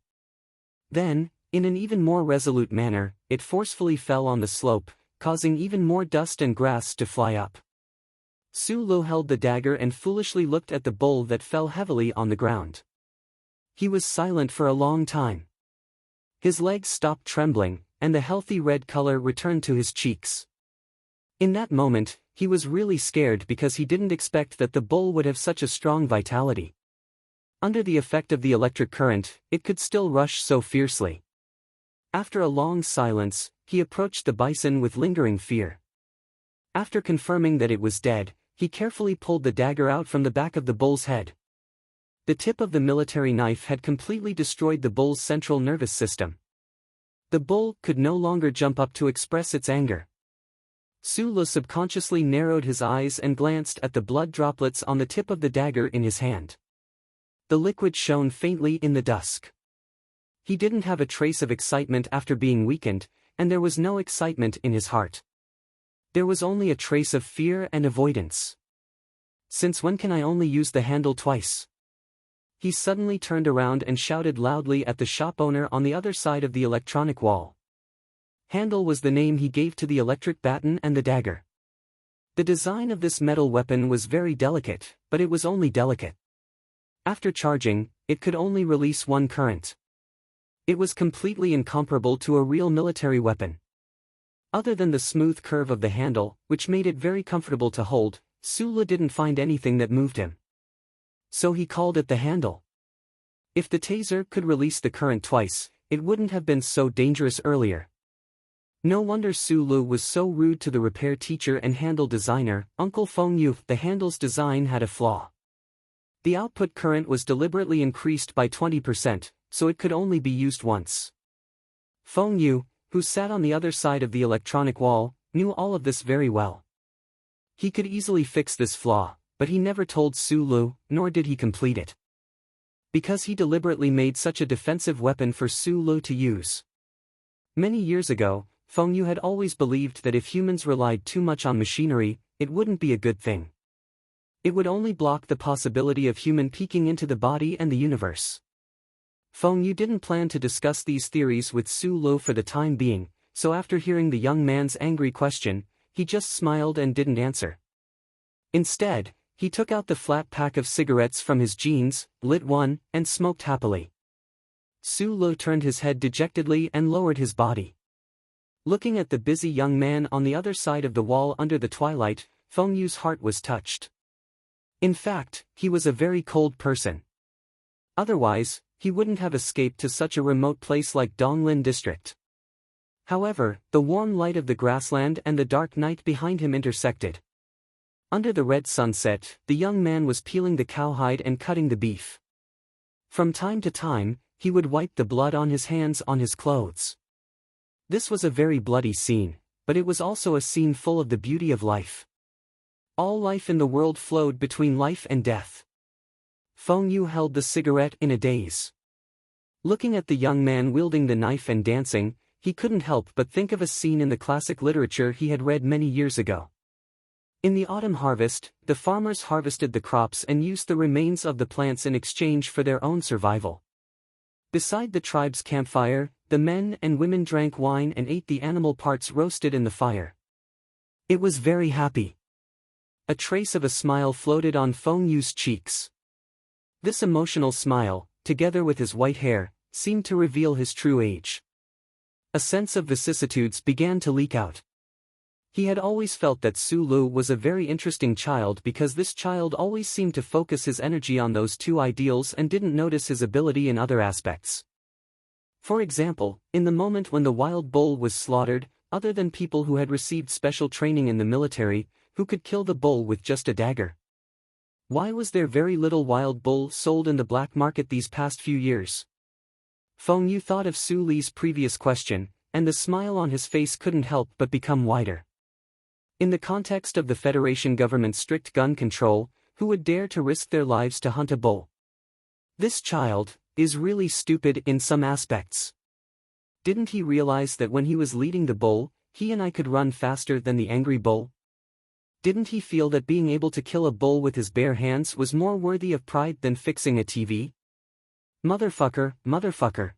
Then, in an even more resolute manner, it forcefully fell on the slope, causing even more dust and grass to fly up. Su Lu held the dagger and foolishly looked at the bull that fell heavily on the ground. He was silent for a long time. His legs stopped trembling, and the healthy red color returned to his cheeks. In that moment, he was really scared because he didn't expect that the bull would have such a strong vitality. Under the effect of the electric current, it could still rush so fiercely. After a long silence, he approached the bison with lingering fear. After confirming that it was dead, he carefully pulled the dagger out from the back of the bull's head. The tip of the military knife had completely destroyed the bull's central nervous system. The bull could no longer jump up to express its anger. Su Lu subconsciously narrowed his eyes and glanced at the blood droplets on the tip of the dagger in his hand. The liquid shone faintly in the dusk. He didn't have a trace of excitement after being weakened, and there was no excitement in his heart. There was only a trace of fear and avoidance. Since when can I only use the handle twice? He suddenly turned around and shouted loudly at the shop owner on the other side of the electronic wall. Handle was the name he gave to the electric baton and the dagger. The design of this metal weapon was very delicate, but it was only delicate. After charging, it could only release one current. It was completely incomparable to a real military weapon. Other than the smooth curve of the handle, which made it very comfortable to hold, Su Lu didn't find anything that moved him. So he called it the handle. If the taser could release the current twice, it wouldn't have been so dangerous earlier. No wonder Su Lu was so rude to the repair teacher and handle designer, Uncle Feng Yu. The handle's design had a flaw. The output current was deliberately increased by 20%, so it could only be used once. Feng Yu, who sat on the other side of the electronic wall, knew all of this very well. He could easily fix this flaw, but he never told Su Lu, nor did he complete it. Because he deliberately made such a defensive weapon for Su Lu to use. Many years ago, Feng Yu had always believed that if humans relied too much on machinery, it wouldn't be a good thing. It would only block the possibility of human peeking into the body and the universe. Feng Yu didn't plan to discuss these theories with Su Lu for the time being, so after hearing the young man's angry question, he just smiled and didn't answer. Instead, he took out the flat pack of cigarettes from his jeans, lit one, and smoked happily. Su Lu turned his head dejectedly and lowered his body. Looking at the busy young man on the other side of the wall under the twilight, Feng Yu's heart was touched. In fact, he was a very cold person. Otherwise, he wouldn't have escaped to such a remote place like Donglin district. However, the warm light of the grassland and the dark night behind him intersected. Under the red sunset, the young man was peeling the cowhide and cutting the beef. From time to time, he would wipe the blood on his hands on his clothes. This was a very bloody scene, but it was also a scene full of the beauty of life. All life in the world flowed between life and death. Feng Yu held the cigarette in a daze. Looking at the young man wielding the knife and dancing, he couldn't help but think of a scene in the classic literature he had read many years ago. In the autumn harvest, the farmers harvested the crops and used the remains of the plants in exchange for their own survival. Beside the tribe's campfire, the men and women drank wine and ate the animal parts roasted in the fire. It was very happy. A trace of a smile floated on Feng Yu's cheeks. This emotional smile, together with his white hair, seemed to reveal his true age. A sense of vicissitudes began to leak out. He had always felt that Su Lu was a very interesting child because this child always seemed to focus his energy on those two ideals and didn't notice his ability in other aspects. For example, in the moment when the wild bull was slaughtered, other than people who had received special training in the military, who could kill the bull with just a dagger? Why was there very little wild bull sold in the black market these past few years? Feng Yu thought of Su Li's previous question, and the smile on his face couldn't help but become wider. In the context of the Federation government's strict gun control, who would dare to risk their lives to hunt a bull? This child is really stupid in some aspects. Didn't he realize that when he was leading the bull, he and I could run faster than the angry bull? Didn't he feel that being able to kill a bull with his bare hands was more worthy of pride than fixing a TV? Motherfucker, motherfucker.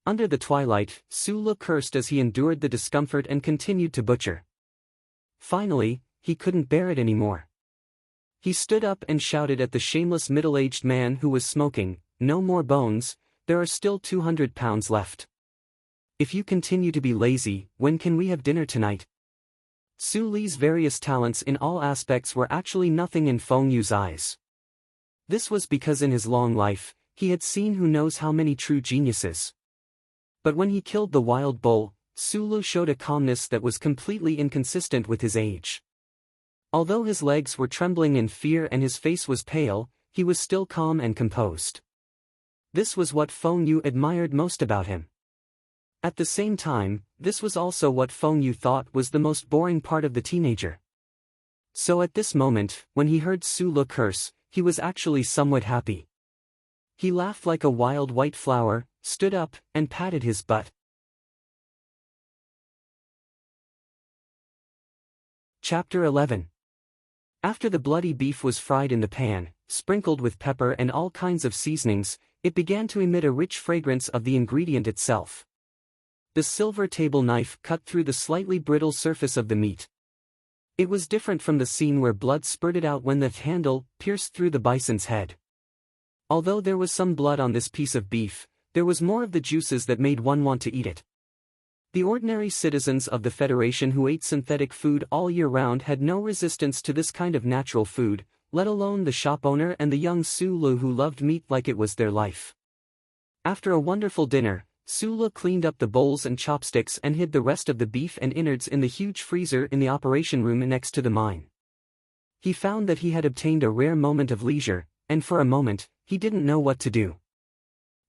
Under the twilight, Sulu cursed as he endured the discomfort and continued to butcher. Finally, he couldn't bear it anymore. He stood up and shouted at the shameless middle-aged man who was smoking, "No more bones, there are still 200 pounds left. If you continue to be lazy, when can we have dinner tonight?" Su Li's various talents in all aspects were actually nothing in Feng Yu's eyes. This was because in his long life, he had seen who knows how many true geniuses. But when he killed the wild bull, Sulu showed a calmness that was completely inconsistent with his age. Although his legs were trembling in fear and his face was pale, he was still calm and composed. This was what Feng Yu admired most about him. At the same time, this was also what Feng Yu thought was the most boring part of the teenager. So at this moment, when he heard Sulu curse, he was actually somewhat happy. He laughed like a wild white flower, stood up, and patted his butt. Chapter 11. After the bloody beef was fried in the pan, sprinkled with pepper and all kinds of seasonings, it began to emit a rich fragrance of the ingredient itself. The silver table knife cut through the slightly brittle surface of the meat. It was different from the scene where blood spurted out when the handle pierced through the bison's head. Although there was some blood on this piece of beef, there was more of the juices that made one want to eat it. The ordinary citizens of the Federation who ate synthetic food all year round had no resistance to this kind of natural food, let alone the shop owner and the young Sulu who loved meat like it was their life. After a wonderful dinner, Sulu cleaned up the bowls and chopsticks and hid the rest of the beef and innards in the huge freezer in the operation room next to the mine. He found that he had obtained a rare moment of leisure, and for a moment, he didn't know what to do.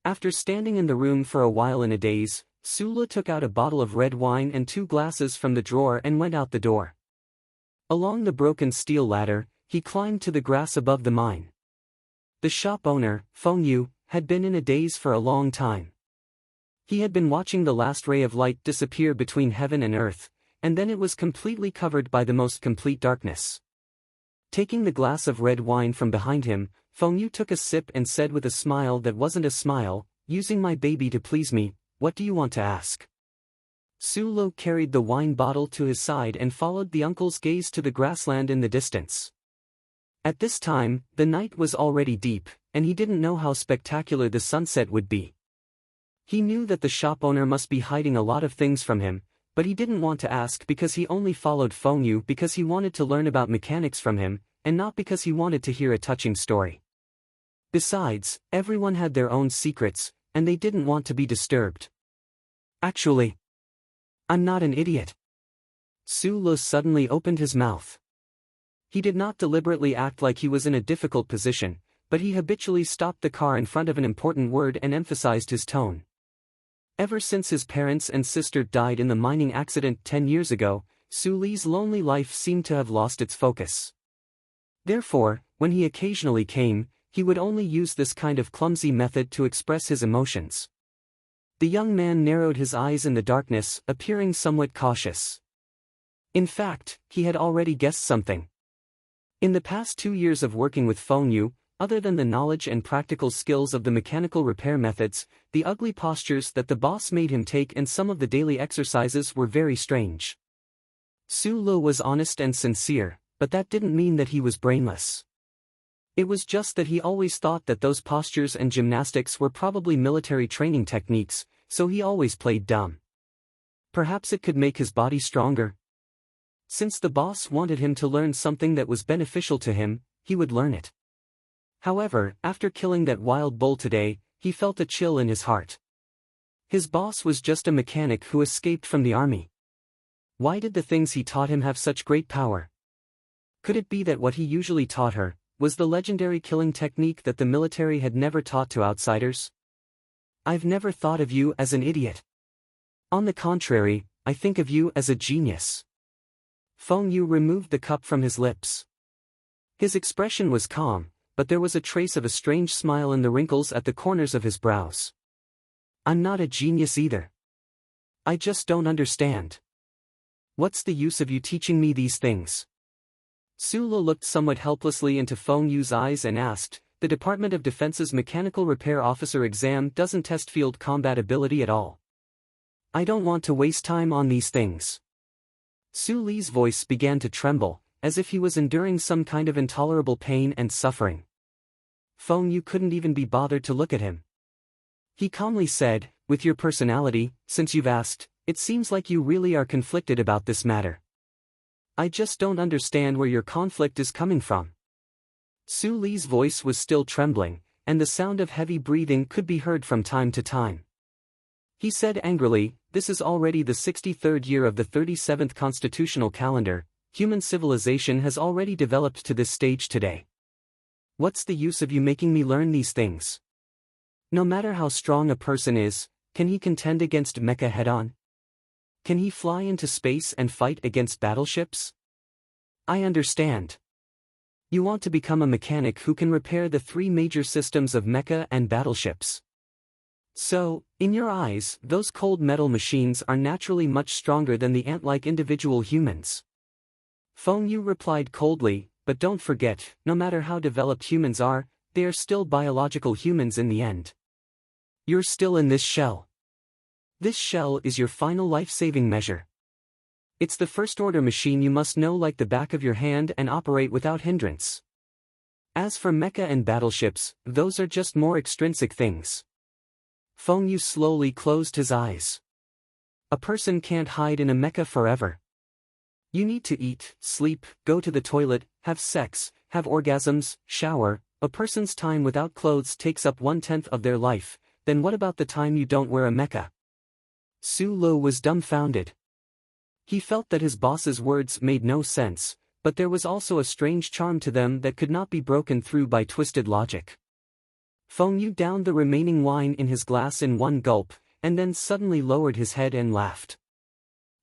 After standing in the room for a while in a daze, Sulu took out a bottle of red wine and 2 glasses from the drawer and went out the door. Along the broken steel ladder, he climbed to the grass above the mine. The shop owner, Feng Yu, had been in a daze for a long time. He had been watching the last ray of light disappear between heaven and earth, and then it was completely covered by the most complete darkness. Taking the glass of red wine from behind him, Feng Yu took a sip and said with a smile that wasn't a smile, "Using my baby to please me, what do you want to ask?" Sulu carried the wine bottle to his side and followed the uncle's gaze to the grassland in the distance. At this time, the night was already deep, and he didn't know how spectacular the sunset would be. He knew that the shop owner must be hiding a lot of things from him, but he didn't want to ask because he only followed Feng Yu because he wanted to learn about mechanics from him, and not because he wanted to hear a touching story. Besides, everyone had their own secrets, and they didn't want to be disturbed. "Actually, I'm not an idiot." Sulu suddenly opened his mouth. He did not deliberately act like he was in a difficult position, but he habitually stopped the car in front of an important word and emphasized his tone. Ever since his parents and sister died in the mining accident 10 years ago, Suli's lonely life seemed to have lost its focus. Therefore, when he occasionally came, he would only use this kind of clumsy method to express his emotions. The young man narrowed his eyes in the darkness, appearing somewhat cautious. In fact, he had already guessed something. In the past 2 years of working with Feng Yu, other than the knowledge and practical skills of the mechanical repair methods, the ugly postures that the boss made him take and some of the daily exercises were very strange. Sulu was honest and sincere, but that didn't mean that he was brainless. It was just that he always thought that those postures and gymnastics were probably military training techniques, so he always played dumb. Perhaps it could make his body stronger. Since the boss wanted him to learn something that was beneficial to him, he would learn it. However, after killing that wild bull today, he felt a chill in his heart. His boss was just a mechanic who escaped from the army. Why did the things he taught him have such great power? Could it be that what he usually taught her was the legendary killing technique that the military had never taught to outsiders? "I've never thought of you as an idiot. On the contrary, I think of you as a genius." Feng Yu removed the cup from his lips. His expression was calm, but there was a trace of a strange smile in the wrinkles at the corners of his brows. "I'm not a genius either. I just don't understand. What's the use of you teaching me these things? Sulu looked somewhat helplessly into Feng Yu's eyes and asked, "The Department of Defense's Mechanical Repair Officer exam doesn't test field combat ability at all. I don't want to waste time on these things." Su Li's voice began to tremble, as if he was enduring some kind of intolerable pain and suffering. Feng Yu couldn't even be bothered to look at him. He calmly said, "With your personality, since you've asked, it seems like you really are conflicted about this matter. I just don't understand where your conflict is coming from." Su Li's voice was still trembling, and the sound of heavy breathing could be heard from time to time. He said angrily, "This is already the 63rd year of the 37th constitutional calendar. Human civilization has already developed to this stage today. What's the use of you making me learn these things? No matter how strong a person is, can he contend against mecha head-on? Can he fly into space and fight against battleships? I understand. You want to become a mechanic who can repair the three major systems of mecha and battleships. So, in your eyes, those cold metal machines are naturally much stronger than the ant-like individual humans." Feng Yu replied coldly, "But don't forget, no matter how developed humans are, they are still biological humans in the end. You're still in this shell. This shell is your final life-saving measure. It's the first-order machine you must know like the back of your hand and operate without hindrance. As for mecha and battleships, those are just more extrinsic things." Feng Yu slowly closed his eyes. A person can't hide in a mecha forever. You need to eat, sleep, go to the toilet, have sex, have orgasms, shower. A person's time without clothes takes up 1/10 of their life, then what about the time you don't wear a mecha? Su Lu was dumbfounded. He felt that his boss's words made no sense, but there was also a strange charm to them that could not be broken through by twisted logic. Feng Yu downed the remaining wine in his glass in one gulp, and then suddenly lowered his head and laughed.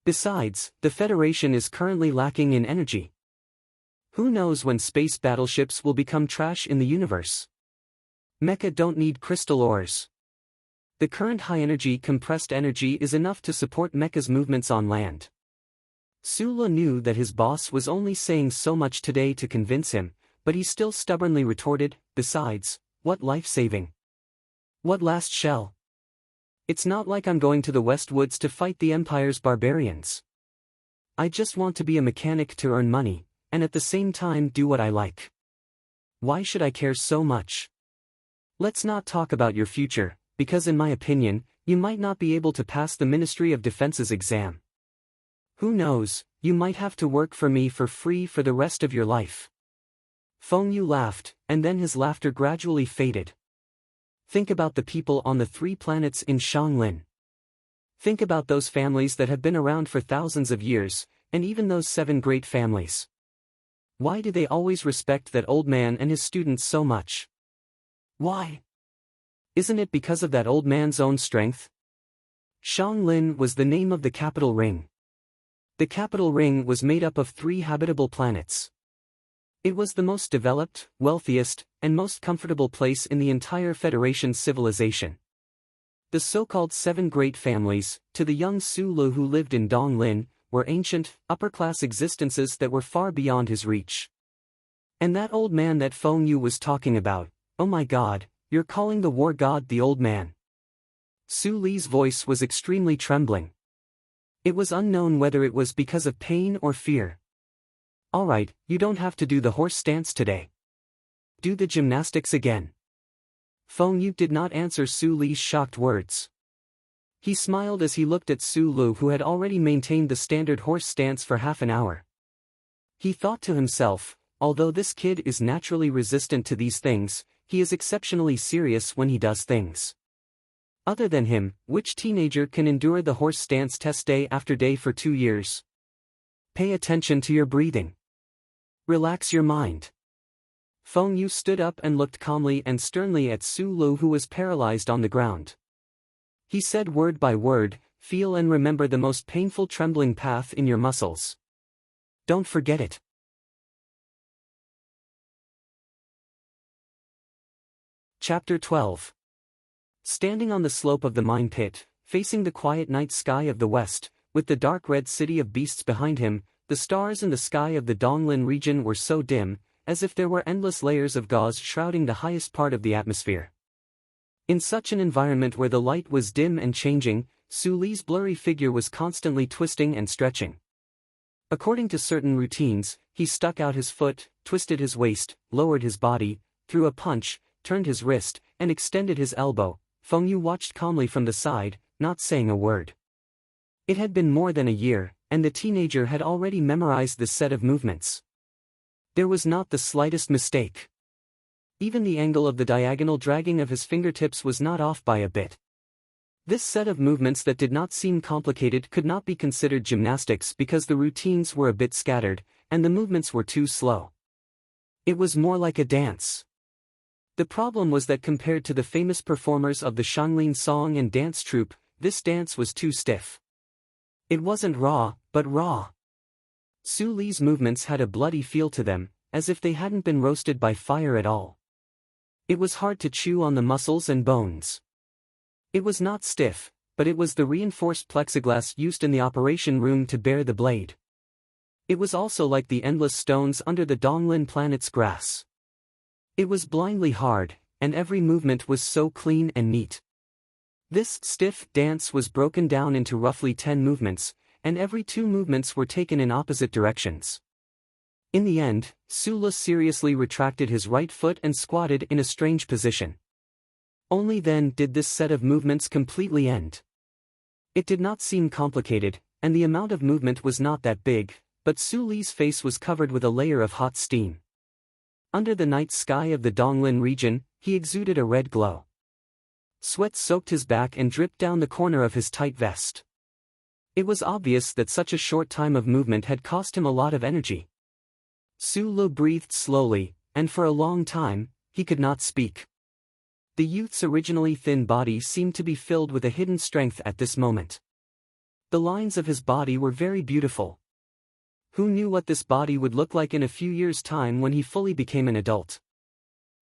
"Besides, the Federation is currently lacking in energy. Who knows when space battleships will become trash in the universe? Mecha don't need crystal ores. The current high-energy compressed energy is enough to support mecha's movements on land." Sula knew that his boss was only saying so much today to convince him, but he still stubbornly retorted, "Besides, what life-saving? What last shell? It's not like I'm going to the West Woods to fight the Empire's barbarians. I just want to be a mechanic to earn money, and at the same time do what I like. Why should I care so much? Let's not talk about your future, because in my opinion, you might not be able to pass the Ministry of Defense's exam. Who knows, you might have to work for me for free for the rest of your life." Feng Yu laughed, and then his laughter gradually faded. "Think about the people on the 3 planets in Shanglin. Think about those families that have been around for thousands of years, and even those 7 great families. Why do they always respect that old man and his students so much? Why? Isn't it because of that old man's own strength?" Shanglin was the name of the capital ring. The capital ring was made up of 3 habitable planets. It was the most developed, wealthiest, and most comfortable place in the entire Federation's civilization. The so-called 7 great families, to the young Su Lu who lived in Donglin, were ancient, upper-class existences that were far beyond his reach. And that old man that Feng Yu was talking about, oh my god, you're calling the war god the old man. Su Li's voice was extremely trembling. It was unknown whether it was because of pain or fear. "Alright, you don't have to do the horse stance today. Do the gymnastics again." Feng Yu did not answer Su Li's shocked words. He smiled as he looked at Su Lu who had already maintained the standard horse stance for half an hour. He thought to himself, although this kid is naturally resistant to these things, he is exceptionally serious when he does things. Other than him, which teenager can endure the horse stance test day after day for 2 years? Pay attention to your breathing. Relax your mind. Feng Yu stood up and looked calmly and sternly at Su Lu who was paralyzed on the ground. He said word by word, "Feel and remember the most painful trembling path in your muscles. Don't forget it." Chapter 12. Standing on the slope of the mine pit, facing the quiet night sky of the west, with the dark red city of beasts behind him, the stars in the sky of the Donglin region were so dim, as if there were endless layers of gauze shrouding the highest part of the atmosphere. In such an environment where the light was dim and changing, Su Li's blurry figure was constantly twisting and stretching. According to certain routines, he stuck out his foot, twisted his waist, lowered his body, threw a punch, turned his wrist, and extended his elbow. Feng Yu watched calmly from the side, not saying a word. It had been more than a year, and the teenager had already memorized this set of movements. There was not the slightest mistake. Even the angle of the diagonal dragging of his fingertips was not off by a bit. This set of movements that did not seem complicated could not be considered gymnastics because the routines were a bit scattered, and the movements were too slow. It was more like a dance. The problem was that compared to the famous performers of the Shanglin song and dance troupe, this dance was too stiff. It wasn't raw, but raw. Su Li's movements had a bloody feel to them, as if they hadn't been roasted by fire at all. It was hard to chew on the muscles and bones. It was not stiff, but it was the reinforced plexiglass used in the operation room to bear the blade. It was also like the endless stones under the Donglin planet's grass. It was blindly hard, and every movement was so clean and neat. This stiff dance was broken down into roughly 10 movements, and every 2 movements were taken in opposite directions. In the end, Su Li seriously retracted his right foot and squatted in a strange position. Only then did this set of movements completely end. It did not seem complicated, and the amount of movement was not that big, but Su Li's face was covered with a layer of hot steam. Under the night sky of the Donglin region, he exuded a red glow. Sweat soaked his back and dripped down the corner of his tight vest. It was obvious that such a short time of movement had cost him a lot of energy. Su Li breathed slowly, and for a long time, he could not speak. The youth's originally thin body seemed to be filled with a hidden strength at this moment. The lines of his body were very beautiful. Who knew what this body would look like in a few years' time when he fully became an adult?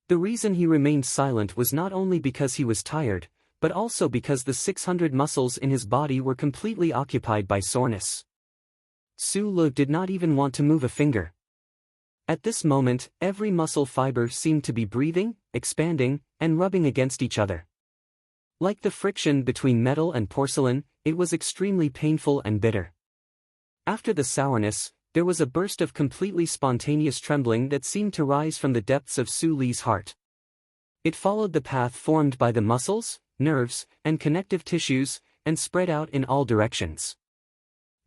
The reason he remained silent was not only because he was tired, but also because the 600 muscles in his body were completely occupied by soreness. Su Li did not even want to move a finger. At this moment, every muscle fiber seemed to be breathing, expanding, and rubbing against each other. Like the friction between metal and porcelain, it was extremely painful and bitter. After the sourness, there was a burst of completely spontaneous trembling that seemed to rise from the depths of Su Li's heart. It followed the path formed by the muscles, nerves, and connective tissues, and spread out in all directions.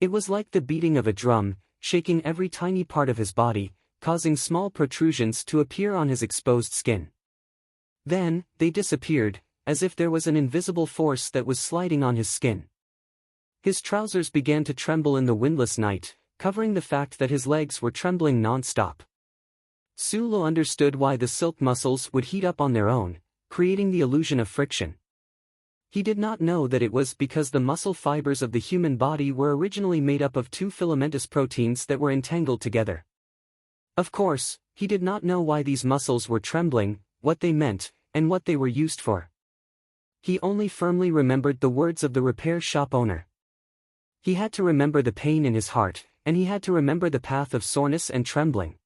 It was like the beating of a drum, shaking every tiny part of his body, causing small protrusions to appear on his exposed skin. Then, they disappeared, as if there was an invisible force that was sliding on his skin. His trousers began to tremble in the windless night, covering the fact that his legs were trembling non-stop. Su Li understood why the silk muscles would heat up on their own, creating the illusion of friction. He did not know that it was because the muscle fibers of the human body were originally made up of 2 filamentous proteins that were entangled together. Of course, he did not know why these muscles were trembling, what they meant, and what they were used for. He only firmly remembered the words of the repair shop owner. He had to remember the pain in his heart, and he had to remember the path of soreness and trembling.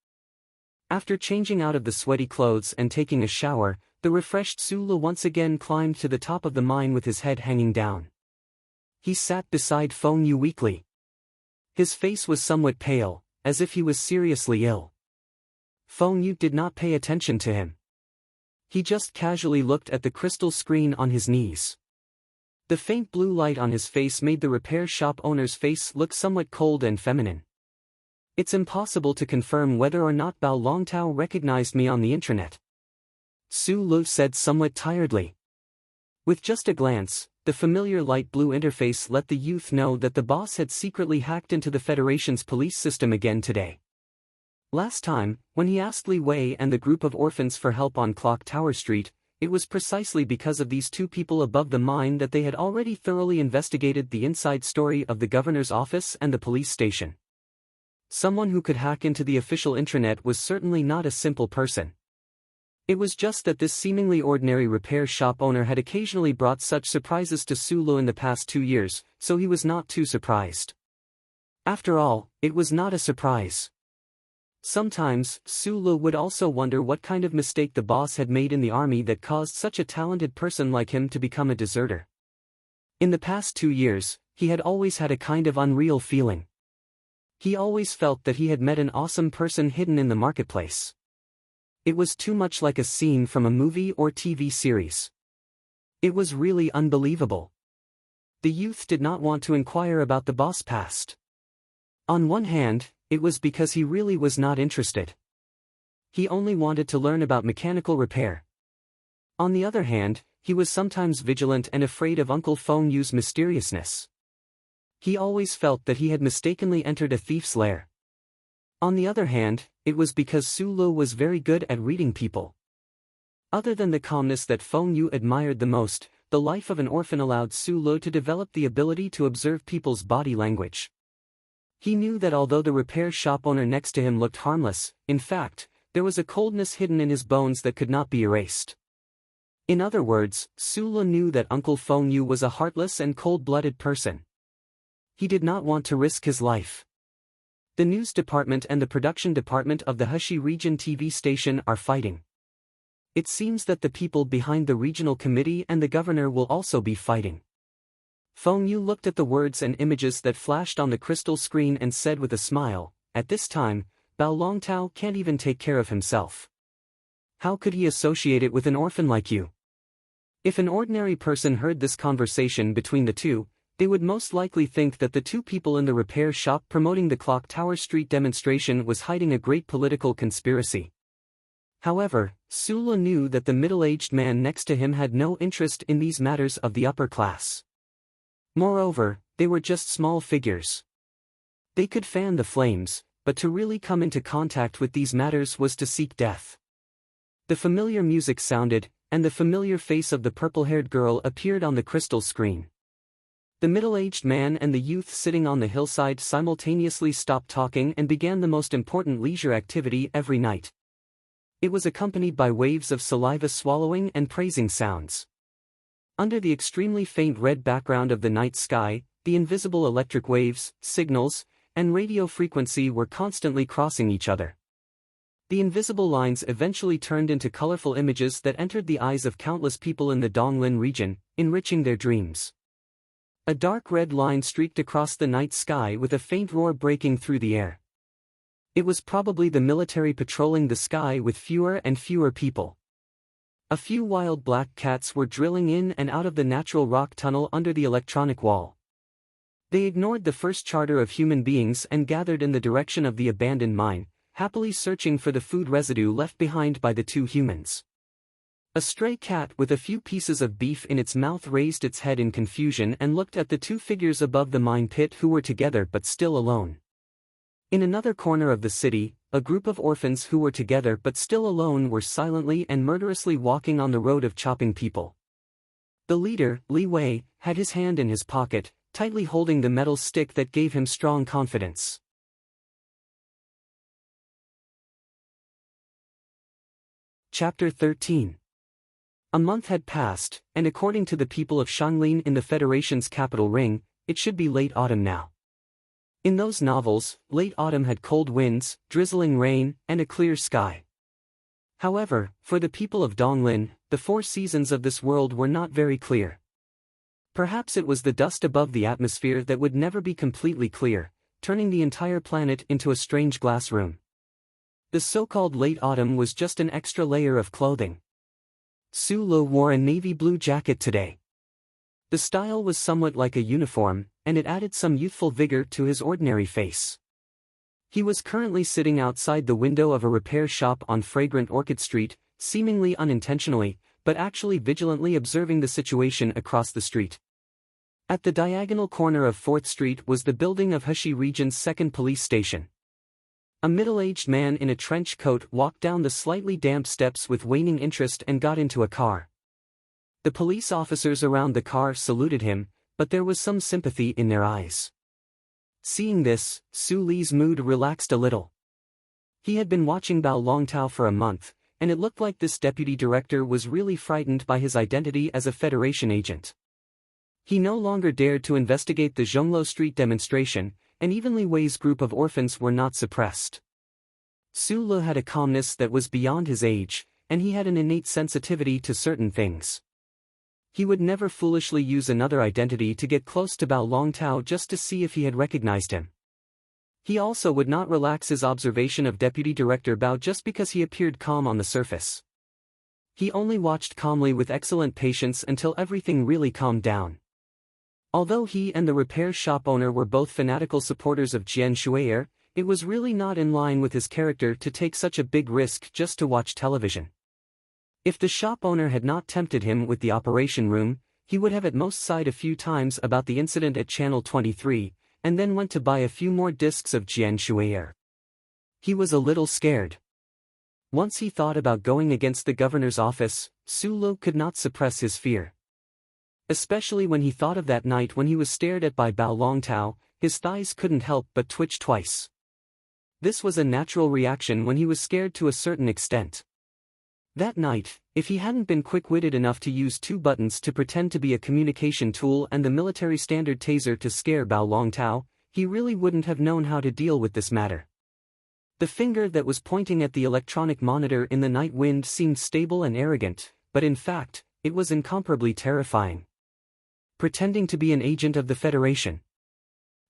After changing out of the sweaty clothes and taking a shower, the refreshed Su Li once again climbed to the top of the mine with his head hanging down. He sat beside Feng Yu weakly. His face was somewhat pale, as if he was seriously ill. Feng Yu did not pay attention to him. He just casually looked at the crystal screen on his knees. The faint blue light on his face made the repair shop owner's face look somewhat cold and feminine. It's impossible to confirm whether or not Bao Longtao recognized me on the intranet, Su Li said somewhat tiredly. With just a glance, the familiar light blue interface let the youth know that the boss had secretly hacked into the Federation's police system again today. Last time, when he asked Li Wei and the group of orphans for help on Clock Tower Street, it was precisely because of these 2 people above the mine that they had already thoroughly investigated the inside story of the governor's office and the police station. Someone who could hack into the official intranet was certainly not a simple person. It was just that this seemingly ordinary repair shop owner had occasionally brought such surprises to Su Li in the past 2 years, so he was not too surprised. After all, it was not a surprise. Sometimes, Su Lu would also wonder what kind of mistake the boss had made in the army that caused such a talented person like him to become a deserter. In the past 2 years, he had always had a kind of unreal feeling. He always felt that he had met an awesome person hidden in the marketplace. It was too much like a scene from a movie or TV series. It was really unbelievable. The youth did not want to inquire about the boss past. On one hand, it was because he really was not interested. He only wanted to learn about mechanical repair. On the other hand, he was sometimes vigilant and afraid of Uncle Feng Yu's mysteriousness. He always felt that he had mistakenly entered a thief's lair. On the other hand, it was because Su Lu was very good at reading people. Other than the calmness that Feng Yu admired the most, the life of an orphan allowed Su Lu to develop the ability to observe people's body language. He knew that although the repair shop owner next to him looked harmless, in fact, there was a coldness hidden in his bones that could not be erased. In other words, Su Lu knew that Uncle Feng Yu was a heartless and cold-blooded person. He did not want to risk his life. The news department and the production department of the Heshi Region TV station are fighting. It seems that the people behind the regional committee and the governor will also be fighting. Feng Yu looked at the words and images that flashed on the crystal screen and said with a smile, "At this time, Bao Longtao can't even take care of himself. How could he associate it with an orphan like you?" If an ordinary person heard this conversation between the two, they would most likely think that the two people in the repair shop promoting the Clock Tower Street demonstration was hiding a great political conspiracy. However, Su Lu knew that the middle-aged man next to him had no interest in these matters of the upper class. Moreover, they were just small figures. They could fan the flames, but to really come into contact with these matters was to seek death. The familiar music sounded, and the familiar face of the purple-haired girl appeared on the crystal screen. The middle-aged man and the youth sitting on the hillside simultaneously stopped talking and began the most important leisure activity every night. It was accompanied by waves of saliva swallowing and praising sounds. Under the extremely faint red background of the night sky, the invisible electric waves, signals, and radio frequency were constantly crossing each other. The invisible lines eventually turned into colorful images that entered the eyes of countless people in the Donglin region, enriching their dreams. A dark red line streaked across the night sky with a faint roar breaking through the air. It was probably the military patrolling the sky with fewer and fewer people. A few wild black cats were drilling in and out of the natural rock tunnel under the electronic wall. They ignored the first charter of human beings and gathered in the direction of the abandoned mine, happily searching for the food residue left behind by the two humans. A stray cat with a few pieces of beef in its mouth raised its head in confusion and looked at the two figures above the mine pit who were together but still alone. In another corner of the city, a group of orphans who were together but still alone were silently and murderously walking on the road of chopping people. The leader, Li Wei, had his hand in his pocket, tightly holding the metal stick that gave him strong confidence. Chapter 13. A month had passed, and according to the people of Shanglin in the Federation's capital ring, it should be late autumn now. In those novels, late autumn had cold winds, drizzling rain, and a clear sky. However, for the people of Donglin, the 4 seasons of this world were not very clear. Perhaps it was the dust above the atmosphere that would never be completely clear, turning the entire planet into a strange glass room. The so-called late autumn was just an extra layer of clothing. Su Lu wore a navy blue jacket today. The style was somewhat like a uniform, and it added some youthful vigor to his ordinary face. He was currently sitting outside the window of a repair shop on Fragrant Orchid Street, seemingly unintentionally, but actually vigilantly observing the situation across the street. At the diagonal corner of 4th Street was the building of Heshi Region's 2nd police station. A middle-aged man in a trench coat walked down the slightly damp steps with waning interest and got into a car. The police officers around the car saluted him, but there was some sympathy in their eyes. Seeing this, Su Li's mood relaxed a little. He had been watching Bao Longtao for a month, and it looked like this deputy director was really frightened by his identity as a Federation agent. He no longer dared to investigate the Zhonglo Street demonstration, and even Li Wei's group of orphans were not suppressed. Su Le had a calmness that was beyond his age, and he had an innate sensitivity to certain things. He would never foolishly use another identity to get close to Bao Longtao just to see if he had recognized him. He also would not relax his observation of Deputy Director Bao just because he appeared calm on the surface. He only watched calmly with excellent patience until everything really calmed down. Although he and the repair shop owner were both fanatical supporters of Jian Shui'er, it was really not in line with his character to take such a big risk just to watch television. If the shop owner had not tempted him with the operation room, he would have at most sighed a few times about the incident at Channel 23, and then went to buy a few more discs of Jian Shui'er. He was a little scared. Once he thought about going against the governor's office, Su Le could not suppress his fear. Especially when he thought of that night when he was stared at by Bao Longtao, his thighs couldn't help but twitch twice. This was a natural reaction when he was scared to a certain extent. That night, if he hadn't been quick-witted enough to use 2 buttons to pretend to be a communication tool and the military standard taser to scare Bao Longtao, he really wouldn't have known how to deal with this matter. The finger that was pointing at the electronic monitor in the night wind seemed stable and arrogant, but in fact, it was incomparably terrifying. Pretending to be an agent of the Federation.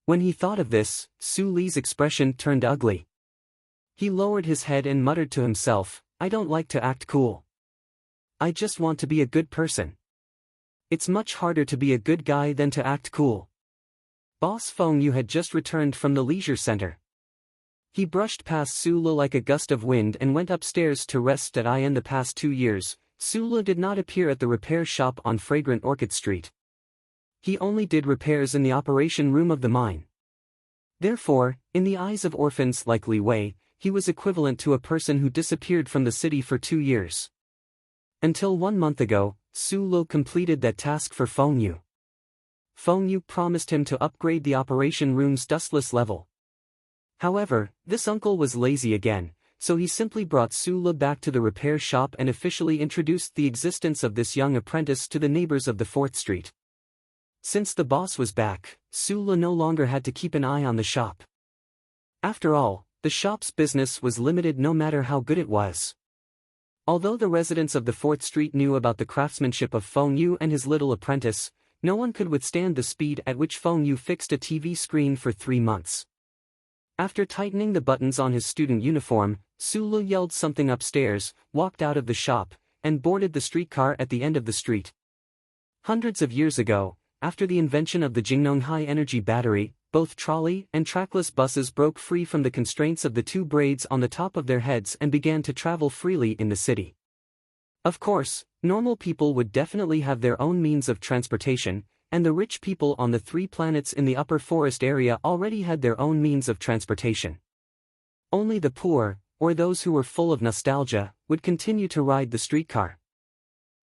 When he thought of this, Su Le's expression turned ugly. He lowered his head and muttered to himself, "I don't like to act cool. I just want to be a good person. It's much harder to be a good guy than to act cool." Boss Feng Yu had just returned from the leisure center. He brushed past Su Le like a gust of wind and went upstairs to rest at In the past 2 years. Su Le did not appear at the repair shop on Fragrant Orchid Street. He only did repairs in the operation room of the mine. Therefore, in the eyes of orphans like Li Wei, he was equivalent to a person who disappeared from the city for 2 years. Until 1 month ago, Su Le completed that task for Feng Yu. Feng Yu promised him to upgrade the operation room's dustless level. However, this uncle was lazy again, so he simply brought Su Le back to the repair shop and officially introduced the existence of this young apprentice to the neighbors of the 4th Street. Since the boss was back, Su Le no longer had to keep an eye on the shop. After all, the shop's business was limited no matter how good it was. Although the residents of the 4th Street knew about the craftsmanship of Feng Yu and his little apprentice, no one could withstand the speed at which Feng Yu fixed a TV screen for 3 months. After tightening the buttons on his student uniform, Su Le yelled something upstairs, walked out of the shop, and boarded the streetcar at the end of the street. Hundreds of years ago, after the invention of the Jingnong high-energy battery, both trolley and trackless buses broke free from the constraints of the 2 braids on the top of their heads and began to travel freely in the city. Of course, normal people would definitely have their own means of transportation, and the rich people on the 3 planets in the upper forest area already had their own means of transportation. Only the poor, or those who were full of nostalgia, would continue to ride the streetcar.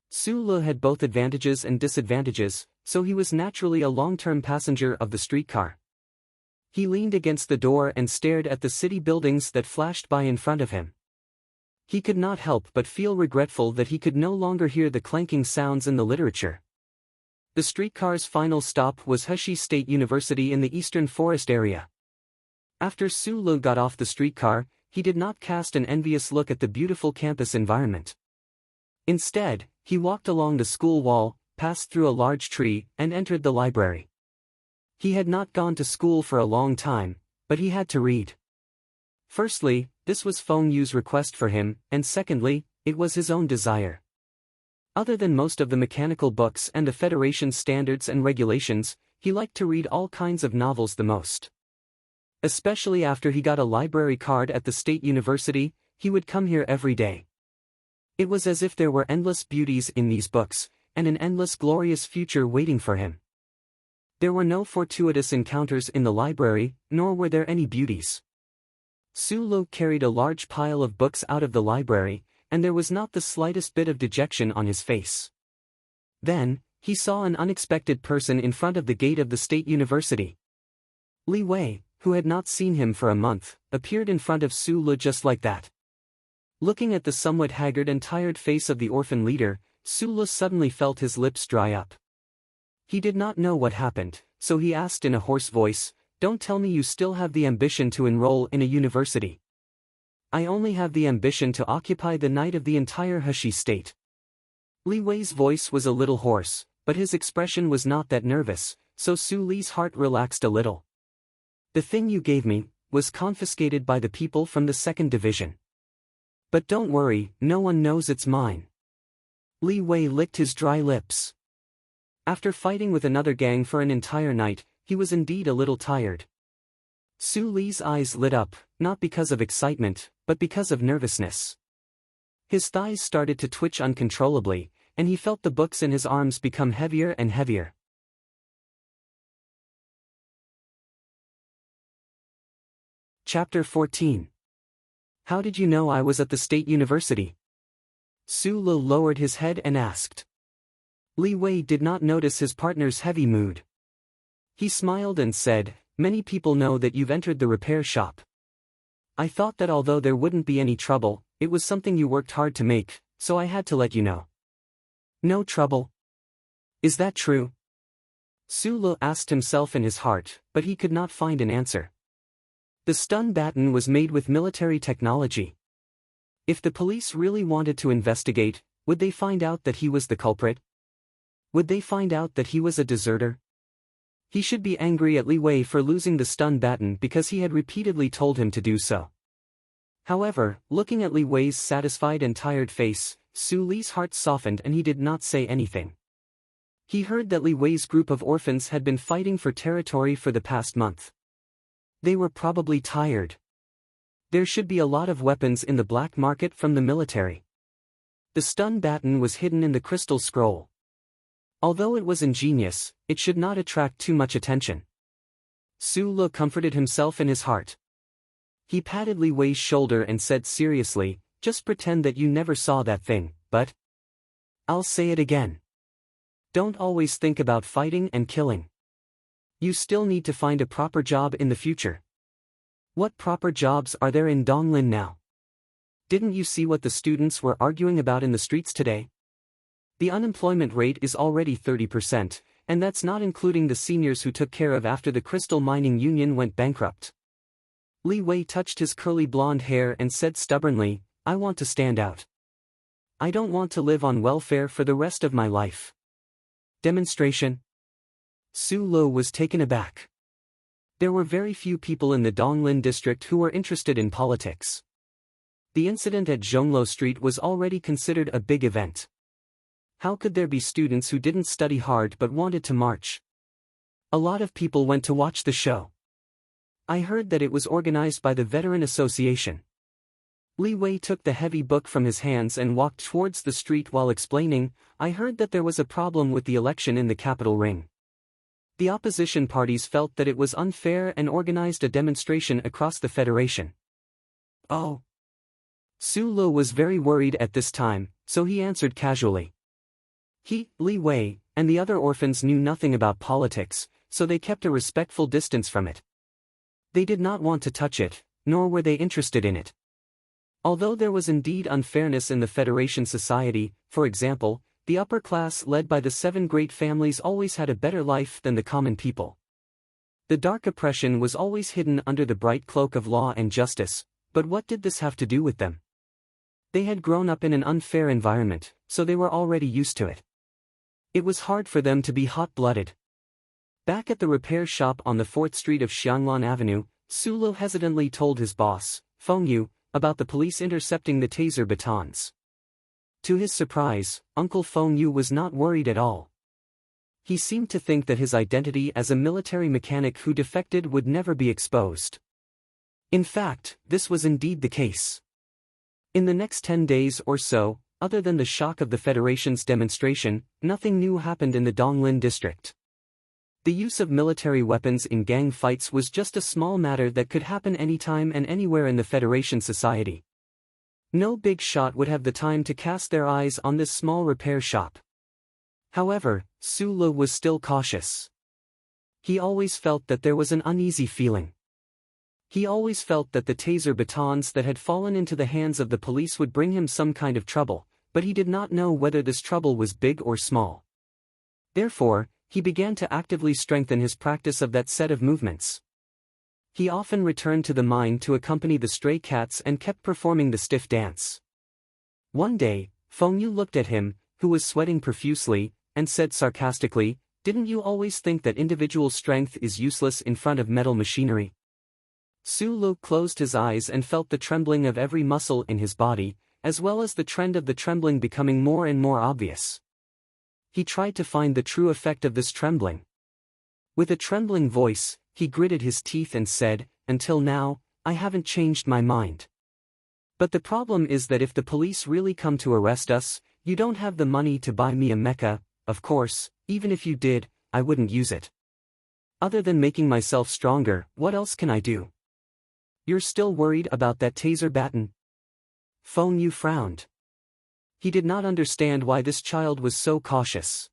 Su Le had both advantages and disadvantages, so he was naturally a long-term passenger of the streetcar. He leaned against the door and stared at the city buildings that flashed by in front of him. He could not help but feel regretful that he could no longer hear the clanking sounds in the literature. The streetcar's final stop was Heshi State University in the eastern forest area. After Su Le got off the streetcar, he did not cast an envious look at the beautiful campus environment. Instead, he walked along the school wall, passed through a large tree, and entered the library. He had not gone to school for a long time, but he had to read. Firstly, this was Feng Yu's request for him, and secondly, it was his own desire. Other than most of the mechanical books and the Federation's standards and regulations, he liked to read all kinds of novels the most. Especially after he got a library card at the State University, he would come here every day. It was as if there were endless beauties in these books, and an endless glorious future waiting for him. There were no fortuitous encounters in the library, nor were there any beauties. Su Le carried a large pile of books out of the library, and there was not the slightest bit of dejection on his face. Then, he saw an unexpected person in front of the gate of the State University. Li Wei, who had not seen him for a month, appeared in front of Su Le just like that. Looking at the somewhat haggard and tired face of the orphan leader, Su Le suddenly felt his lips dry up. He did not know what happened, so he asked in a hoarse voice, Don't tell me you still have the ambition to enroll in a university. I only have the ambition to occupy the night of the entire Heshi state. Li Wei's voice was a little hoarse, but his expression was not that nervous, so Su Li's heart relaxed a little. The thing you gave me was confiscated by the people from the second division. But don't worry, no one knows it's mine. Li Wei licked his dry lips. After fighting with another gang for an entire night, he was indeed a little tired. Su Li's eyes lit up, not because of excitement, but because of nervousness. His thighs started to twitch uncontrollably, and he felt the books in his arms become heavier and heavier. Chapter 14. How did you know I was at the State University? Su Li lowered his head and asked. Li Wei did not notice his partner's heavy mood. He smiled and said, "Many people know that you've entered the repair shop. I thought that although there wouldn't be any trouble, it was something you worked hard to make, so I had to let you know." No trouble? Is that true? Su Li asked himself in his heart, but he could not find an answer. The stun baton was made with military technology. If the police really wanted to investigate, would they find out that he was the culprit? Would they find out that he was a deserter? He should be angry at Li Wei for losing the stun baton because he had repeatedly told him to do so. However, looking at Li Wei's satisfied and tired face, Su Li's heart softened and he did not say anything. He heard that Li Wei's group of orphans had been fighting for territory for the past month. They were probably tired. There should be a lot of weapons in the black market from the military. The stun baton was hidden in the crystal scroll. Although it was ingenious, it should not attract too much attention. Su Li comforted himself in his heart. He patted Li Wei's shoulder and said seriously, "Just pretend that you never saw that thing, but I'll say it again. Don't always think about fighting and killing. You still need to find a proper job in the future." What proper jobs are there in Donglin now? Didn't you see what the students were arguing about in the streets today? The unemployment rate is already 30%, and that's not including the seniors who took care of after the Crystal Mining Union went bankrupt. Li Wei touched his curly blonde hair and said stubbornly, "I want to stand out. I don't want to live on welfare for the rest of my life." Demonstration? Su Li was taken aback. There were very few people in the Donglin district who were interested in politics. The incident at Zhonglo Street was already considered a big event. How could there be students who didn't study hard but wanted to march? A lot of people went to watch the show. I heard that it was organized by the Veteran Association. Li Wei took the heavy book from his hands and walked towards the street while explaining, "I heard that there was a problem with the election in the capital ring. The opposition parties felt that it was unfair and organized a demonstration across the federation." Oh. Su Li was very worried at this time, so he answered casually. He, Li Wei, and the other orphans knew nothing about politics, so they kept a respectful distance from it. They did not want to touch it, nor were they interested in it. Although there was indeed unfairness in the Federation society, for example, the upper class led by the 7 great families always had a better life than the common people. The dark oppression was always hidden under the bright cloak of law and justice, but what did this have to do with them? They had grown up in an unfair environment, so they were already used to it. It was hard for them to be hot-blooded. Back at the repair shop on the 4th Street of Xianglan Avenue, Su Li hesitantly told his boss, Feng Yu, about the police intercepting the taser batons. To his surprise, Uncle Feng Yu was not worried at all. He seemed to think that his identity as a military mechanic who defected would never be exposed. In fact, this was indeed the case. In the next 10 days or so, other than the shock of the Federation's demonstration, nothing new happened in the Donglin district. The use of military weapons in gang fights was just a small matter that could happen anytime and anywhere in the Federation society. No big shot would have the time to cast their eyes on this small repair shop. However, Su Li was still cautious. He always felt that there was an uneasy feeling. He always felt that the taser batons that had fallen into the hands of the police would bring him some kind of trouble, but he did not know whether this trouble was big or small. Therefore, he began to actively strengthen his practice of that set of movements. He often returned to the mine to accompany the stray cats and kept performing the stiff dance. One day, Feng Yu looked at him, who was sweating profusely, and said sarcastically, "Didn't you always think that individual strength is useless in front of metal machinery?" Su Lu closed his eyes and felt the trembling of every muscle in his body, as well as the trend of the trembling becoming more and more obvious. He tried to find the true effect of this trembling. With a trembling voice, he gritted his teeth and said, "Until now, I haven't changed my mind. But the problem is that if the police really come to arrest us, you don't have the money to buy me a mecha. Of course, even if you did, I wouldn't use it. Other than making myself stronger, what else can I do?" "You're still worried about that taser baton?" Feng Yu frowned. He did not understand why this child was so cautious.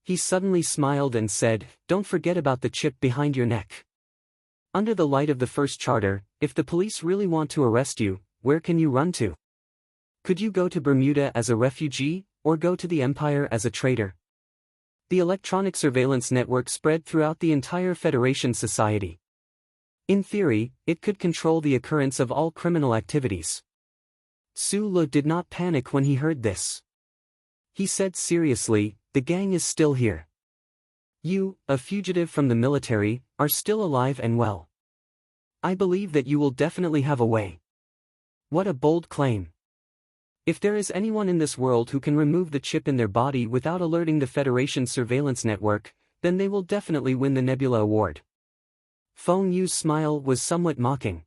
He suddenly smiled and said, "Don't forget about the chip behind your neck. Under the light of the first charter, if the police really want to arrest you, where can you run to? Could you go to Bermuda as a refugee, or go to the Empire as a traitor?" The electronic surveillance network spread throughout the entire Federation society. In theory, it could control the occurrence of all criminal activities. Su Lu did not panic when he heard this. He said seriously, "The gang is still here. You, a fugitive from the military, are still alive and well. I believe that you will definitely have a way." What a bold claim. If there is anyone in this world who can remove the chip in their body without alerting the Federation surveillance network, then they will definitely win the Nebula Award. Feng Yu's smile was somewhat mocking.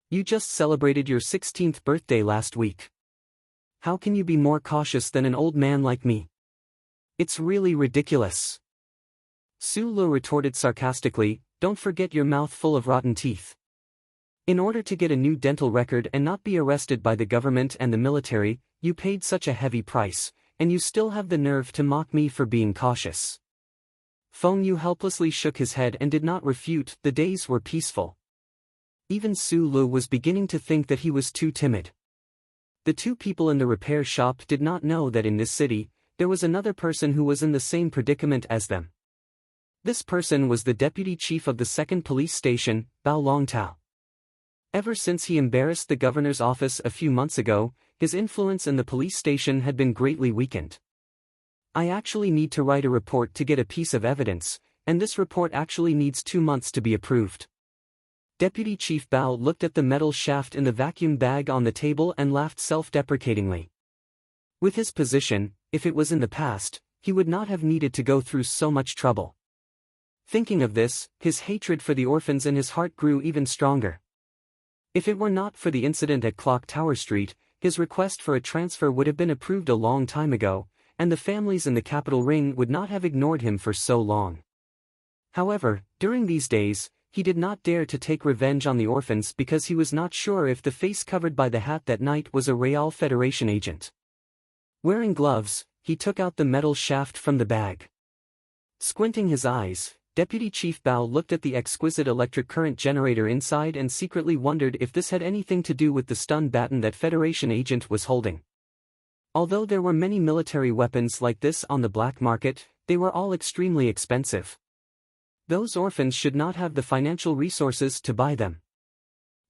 "You just celebrated your 16th birthday last week. How can you be more cautious than an old man like me? It's really ridiculous." Su Lu retorted sarcastically, "Don't forget your mouth full of rotten teeth. In order to get a new dental record and not be arrested by the government and the military, you paid such a heavy price, and you still have the nerve to mock me for being cautious." Feng Yu helplessly shook his head and did not refute. The days were peaceful. Even Su Lu was beginning to think that he was too timid. The two people in the repair shop did not know that in this city, there was another person who was in the same predicament as them. This person was the deputy chief of the second police station, Bao Longtao. Ever since he embarrassed the governor's office a few months ago, his influence in the police station had been greatly weakened. "I actually need to write a report to get a piece of evidence, and this report actually needs 2 months to be approved." Deputy Chief Bao looked at the metal shaft in the vacuum bag on the table and laughed self-deprecatingly. With his position, if it was in the past, he would not have needed to go through so much trouble. Thinking of this, his hatred for the orphans in his heart grew even stronger. If it were not for the incident at Clock Tower Street, his request for a transfer would have been approved a long time ago, and the families in the capital ring would not have ignored him for so long. However, during these days, he did not dare to take revenge on the orphans because he was not sure if the face covered by the hat that night was a Real Federation agent. Wearing gloves, he took out the metal shaft from the bag. Squinting his eyes, Deputy Chief Bao looked at the exquisite electric current generator inside and secretly wondered if this had anything to do with the stun baton that Federation agent was holding. Although there were many military weapons like this on the black market, they were all extremely expensive. Those orphans should not have the financial resources to buy them.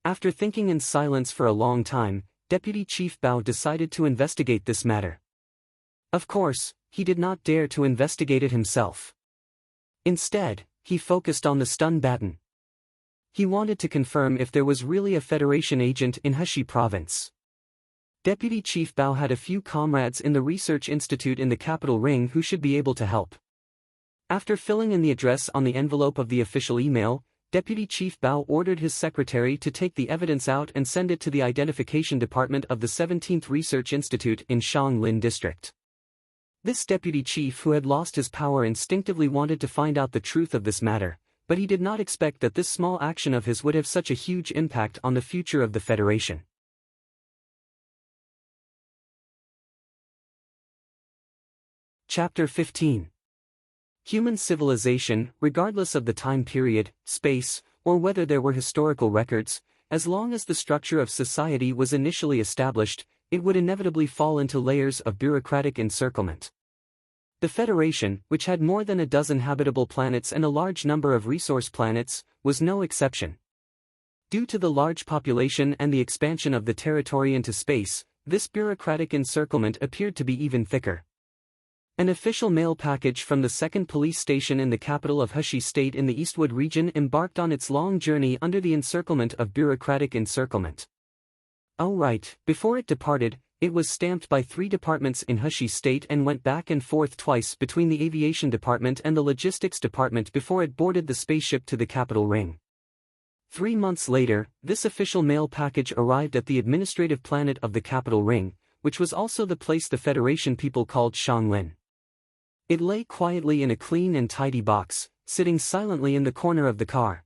After thinking in silence for a long time, Deputy Chief Bao decided to investigate this matter. Of course, he did not dare to investigate it himself. Instead, he focused on the stun baton. He wanted to confirm if there was really a Federation agent in Heshi province. Deputy Chief Bao had a few comrades in the research institute in the capital ring who should be able to help. After filling in the address on the envelope of the official email, Deputy Chief Bao ordered his secretary to take the evidence out and send it to the identification department of the 17th Research Institute in Shanglin District. This deputy chief who had lost his power instinctively wanted to find out the truth of this matter, but he did not expect that this small action of his would have such a huge impact on the future of the Federation. Chapter 15. Human civilization, regardless of the time period, space, or whether there were historical records, as long as the structure of society was initially established, it would inevitably fall into layers of bureaucratic encirclement. The Federation, which had more than a dozen habitable planets and a large number of resource planets, was no exception. Due to the large population and the expansion of the territory into space, this bureaucratic encirclement appeared to be even thicker. An official mail package from the second police station in the capital of Hushi State in the Eastwood region embarked on its long journey under the encirclement of bureaucratic encirclement. Oh right, before it departed, it was stamped by 3 departments in Hushi State and went back and forth twice between the Aviation Department and the Logistics Department before it boarded the spaceship to the capital ring. 3 months later, this official mail package arrived at the administrative planet of the capital ring, which was also the place the Federation people called Shanglin. It lay quietly in a clean and tidy box, sitting silently in the corner of the car.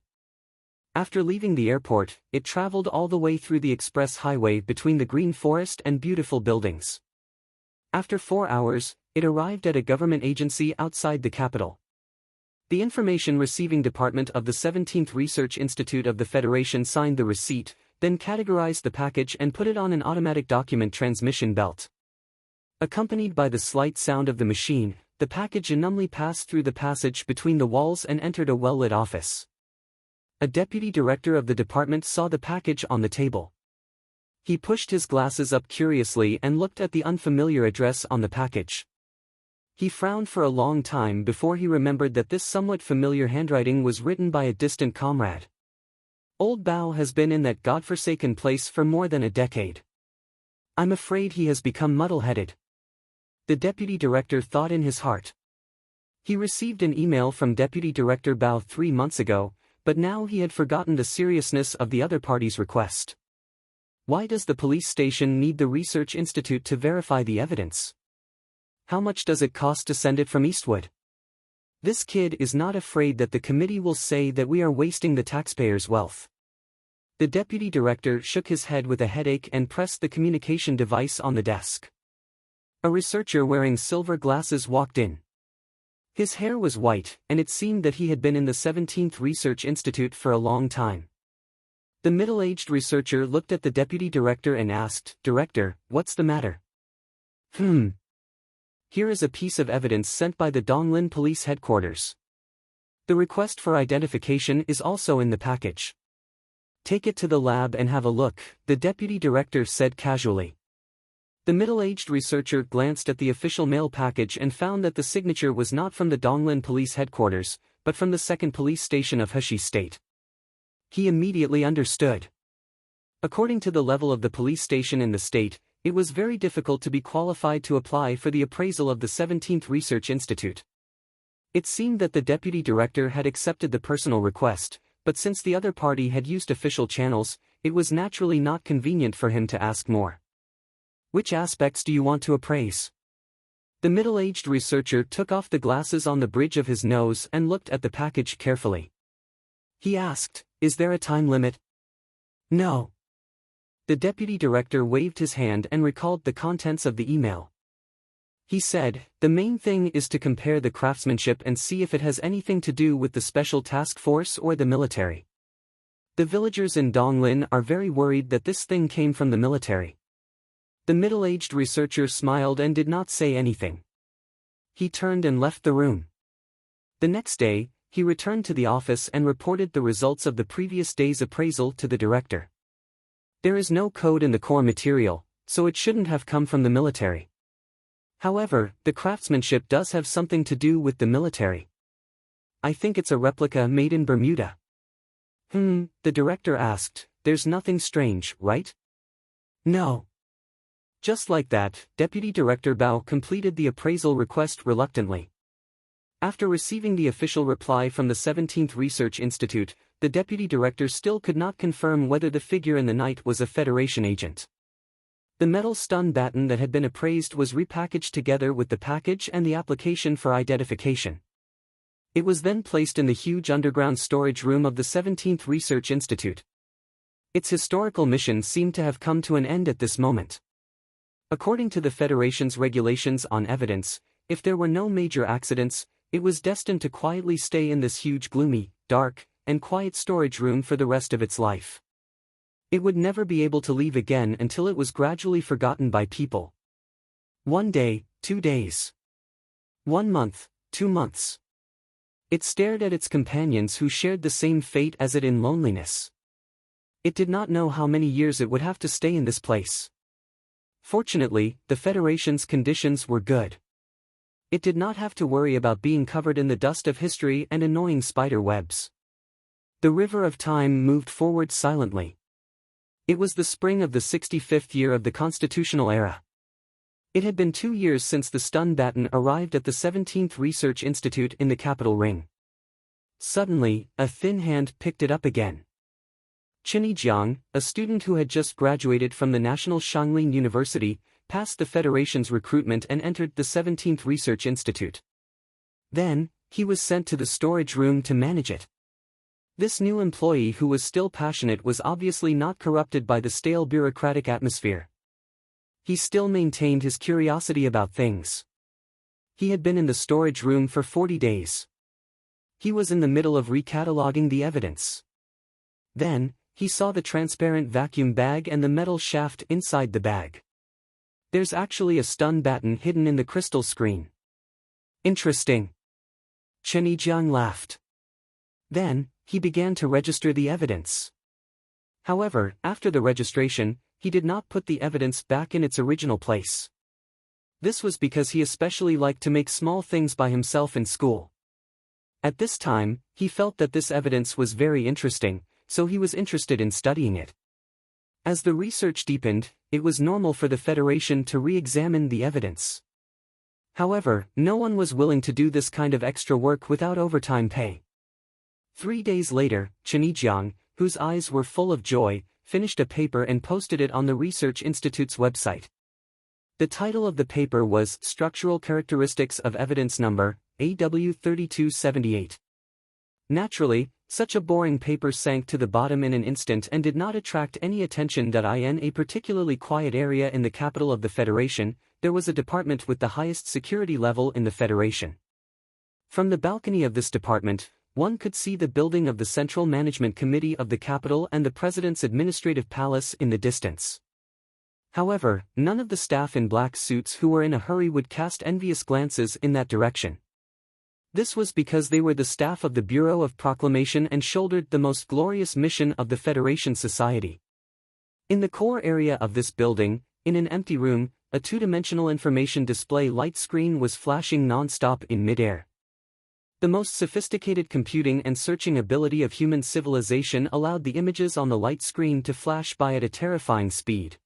After leaving the airport, it traveled all the way through the express highway between the green forest and beautiful buildings. After 4 hours, it arrived at a government agency outside the capital. The Information Receiving Department of the 17th Research Institute of the Federation signed the receipt, then categorized the package and put it on an automatic document transmission belt. Accompanied by the slight sound of the machine, the package numbly passed through the passage between the walls and entered a well-lit office. A deputy director of the department saw the package on the table. He pushed his glasses up curiously and looked at the unfamiliar address on the package. He frowned for a long time before he remembered that this somewhat familiar handwriting was written by a distant comrade. Old Bao has been in that godforsaken place for more than a decade. I'm afraid he has become muddle-headed. The deputy director thought in his heart. He received an email from Deputy Director Bao 3 months ago, but now he had forgotten the seriousness of the other party's request. Why does the police station need the research institute to verify the evidence? How much does it cost to send it from Eastwood? This kid is not afraid that the committee will say that we are wasting the taxpayers' wealth. The deputy director shook his head with a headache and pressed the communication device on the desk. A researcher wearing silver glasses walked in. His hair was white, and it seemed that he had been in the 17th Research Institute for a long time. The middle-aged researcher looked at the deputy director and asked, "Director, what's the matter?" Here is a piece of evidence sent by the Donglin Police Headquarters. The request for identification is also in the package. Take it to the lab and have a look, the deputy director said casually. The middle-aged researcher glanced at the official mail package and found that the signature was not from the Donglin Police Headquarters, but from the second police station of Hushi State. He immediately understood. According to the level of the police station in the state, it was very difficult to be qualified to apply for the appraisal of the 17th Research Institute. It seemed that the deputy director had accepted the personal request, but since the other party had used official channels, it was naturally not convenient for him to ask more. Which aspects do you want to appraise? The middle-aged researcher took off the glasses on the bridge of his nose and looked at the package carefully. He asked, "Is there a time limit?" "No." The deputy director waved his hand and recalled the contents of the email. He said, "The main thing is to compare the craftsmanship and see if it has anything to do with the special task force or the military. The villagers in Donglin are very worried that this thing came from the military." The middle-aged researcher smiled and did not say anything. He turned and left the room. The next day, he returned to the office and reported the results of the previous day's appraisal to the director. There is no code in the core material, so it shouldn't have come from the military. However, the craftsmanship does have something to do with the military. I think it's a replica made in Bermuda. The director asked, "There's nothing strange, right?" "No." Just like that, Deputy Director Bao completed the appraisal request reluctantly. After receiving the official reply from the 17th Research Institute, the Deputy Director still could not confirm whether the figure in the night was a Federation agent. The metal stun baton that had been appraised was repackaged together with the package and the application for identification. It was then placed in the huge underground storage room of the 17th Research Institute. Its historical mission seemed to have come to an end at this moment. According to the Federation's regulations on evidence, if there were no major accidents, it was destined to quietly stay in this huge gloomy, dark, and quiet storage room for the rest of its life. It would never be able to leave again until it was gradually forgotten by people. 1 day, 2 days. 1 month, 2 months. It stared at its companions who shared the same fate as it in loneliness. It did not know how many years it would have to stay in this place. Fortunately, the Federation's conditions were good. It did not have to worry about being covered in the dust of history and annoying spider webs. The river of time moved forward silently. It was the spring of the 65th year of the constitutional era. It had been 2 years since the stun baton arrived at the 17th Research Institute in the capital ring. Suddenly, a thin hand picked it up again. Jiang, a student who had just graduated from the National Shanglin University, passed the Federation's recruitment and entered the 17th Research Institute. Then, he was sent to the storage room to manage it. This new employee who was still passionate was obviously not corrupted by the stale bureaucratic atmosphere. He still maintained his curiosity about things. He had been in the storage room for 40 days. He was in the middle of recataloguing the evidence. Then, he saw the transparent vacuum bag and the metal shaft inside the bag. There's actually a stun baton hidden in the crystal screen. Interesting. Jiang laughed. Then, he began to register the evidence. However, after the registration, he did not put the evidence back in its original place. This was because he especially liked to make small things by himself in school. At this time, he felt that this evidence was very interesting, so he was interested in studying it. As the research deepened, it was normal for the Federation to re-examine the evidence. However, no one was willing to do this kind of extra work without overtime pay. 3 days later, Jiang, whose eyes were full of joy, finished a paper and posted it on the Research Institute's website. The title of the paper was Structural Characteristics of Evidence Number, AW3278. Naturally, such a boring paper sank to the bottom in an instant and did not attract any attention. In a particularly quiet area in the capital of the Federation, there was a department with the highest security level in the Federation. From the balcony of this department, one could see the building of the Central Management Committee of the capital and the President's administrative palace in the distance. However, none of the staff in black suits who were in a hurry would cast envious glances in that direction. This was because they were the staff of the Bureau of Proclamation and shouldered the most glorious mission of the Federation Society. In the core area of this building, in an empty room, a two-dimensional information display light screen was flashing non-stop in mid-air. The most sophisticated computing and searching ability of human civilization allowed the images on the light screen to flash by at a terrifying speed.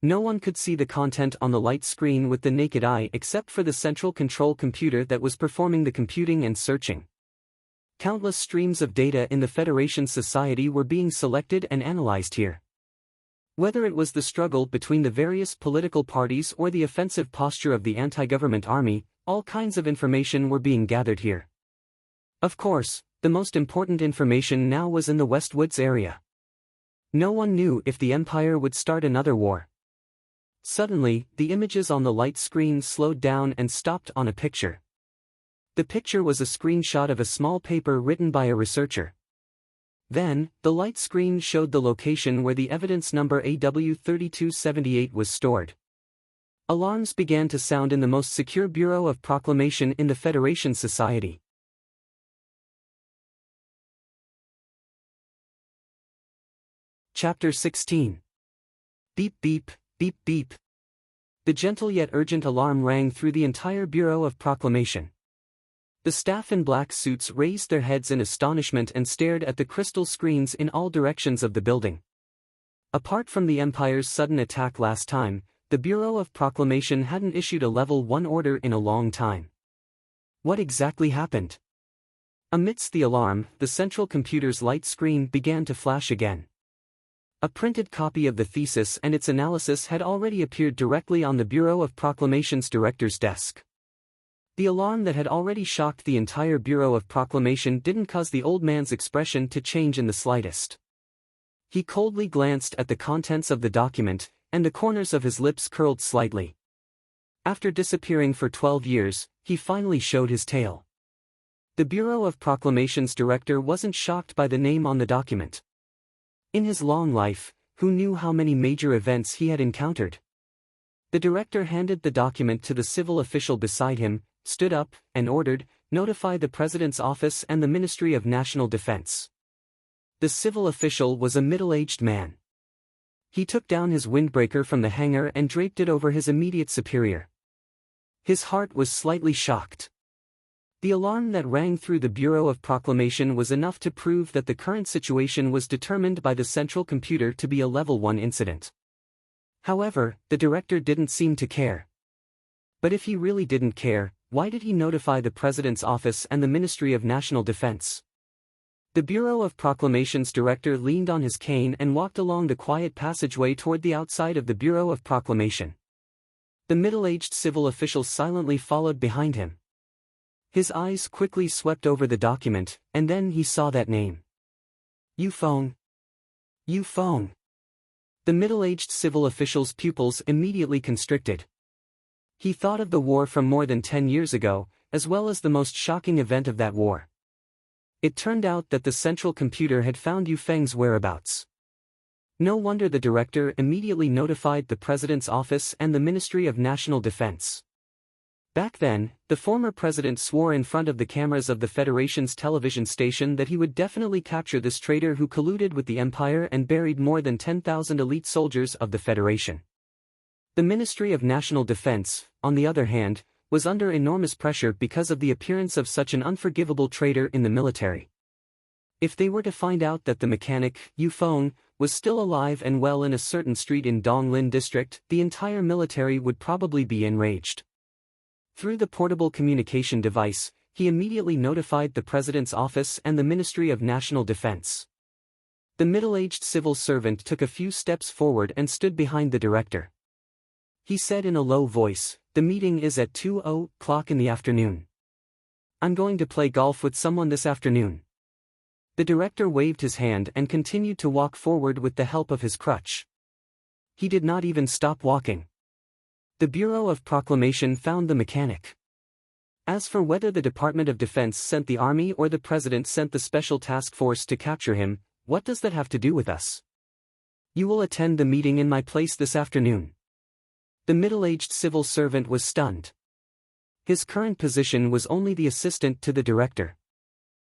No one could see the content on the light screen with the naked eye except for the central control computer that was performing the computing and searching. Countless streams of data in the Federation Society were being selected and analyzed here. Whether it was the struggle between the various political parties or the offensive posture of the anti-government army, all kinds of information were being gathered here. Of course, the most important information now was in the Westwoods area. No one knew if the Empire would start another war. Suddenly, the images on the light screen slowed down and stopped on a picture. The picture was a screenshot of a small paper written by a researcher. Then, the light screen showed the location where the evidence number AW3278 was stored. Alarms began to sound in the most secure Bureau of Proclamation in the Federation Society. Chapter 16. Beep beep, beep beep. The gentle yet urgent alarm rang through the entire Bureau of Proclamation. The staff in black suits raised their heads in astonishment and stared at the crystal screens in all directions of the building. Apart from the Empire's sudden attack last time, the Bureau of Proclamation hadn't issued a Level 1 order in a long time. What exactly happened? Amidst the alarm, the central computer's light screen began to flash again. A printed copy of the thesis and its analysis had already appeared directly on the Bureau of Proclamation's director's desk. The alarm that had already shocked the entire Bureau of Proclamation didn't cause the old man's expression to change in the slightest. He coldly glanced at the contents of the document, and the corners of his lips curled slightly. After disappearing for 12 years, he finally showed his tail. The Bureau of Proclamation's director wasn't shocked by the name on the document. In his long life, who knew how many major events he had encountered? The director handed the document to the civil official beside him, stood up, and ordered, "Notify the President's office and the Ministry of National Defense." The civil official was a middle-aged man. He took down his windbreaker from the hanger and draped it over his immediate superior. His heart was slightly shocked. The alarm that rang through the Bureau of Proclamation was enough to prove that the current situation was determined by the central computer to be a Level 1 incident. However, the director didn't seem to care. But if he really didn't care, why did he notify the President's office and the Ministry of National Defense? The Bureau of Proclamation's director leaned on his cane and walked along the quiet passageway toward the outside of the Bureau of Proclamation. The middle-aged civil official silently followed behind him. His eyes quickly swept over the document, and then he saw that name. Phone. Phone. The middle-aged civil official's pupils immediately constricted. He thought of the war from more than 10 years ago, as well as the most shocking event of that war. It turned out that the central computer had found Yufeng's whereabouts. No wonder the director immediately notified the President's office and the Ministry of National Defense. Back then, the former president swore in front of the cameras of the Federation's television station that he would definitely capture this traitor who colluded with the Empire and buried more than 10,000 elite soldiers of the Federation. The Ministry of National Defense, on the other hand, was under enormous pressure because of the appearance of such an unforgivable traitor in the military. If they were to find out that the mechanic, Yufeng, was still alive and well in a certain street in Donglin district, the entire military would probably be enraged. Through the portable communication device, he immediately notified the President's office and the Ministry of National Defense. The middle-aged civil servant took a few steps forward and stood behind the director. He said in a low voice, "The meeting is at 2:00 in the afternoon. I'm going to play golf with someone this afternoon." The director waved his hand and continued to walk forward with the help of his crutch. He did not even stop walking. The Bureau of Proclamation found the mechanic. As for whether the Department of Defense sent the army or the President sent the special task force to capture him, what does that have to do with us? You will attend the meeting in my place this afternoon. The middle-aged civil servant was stunned. His current position was only the assistant to the director.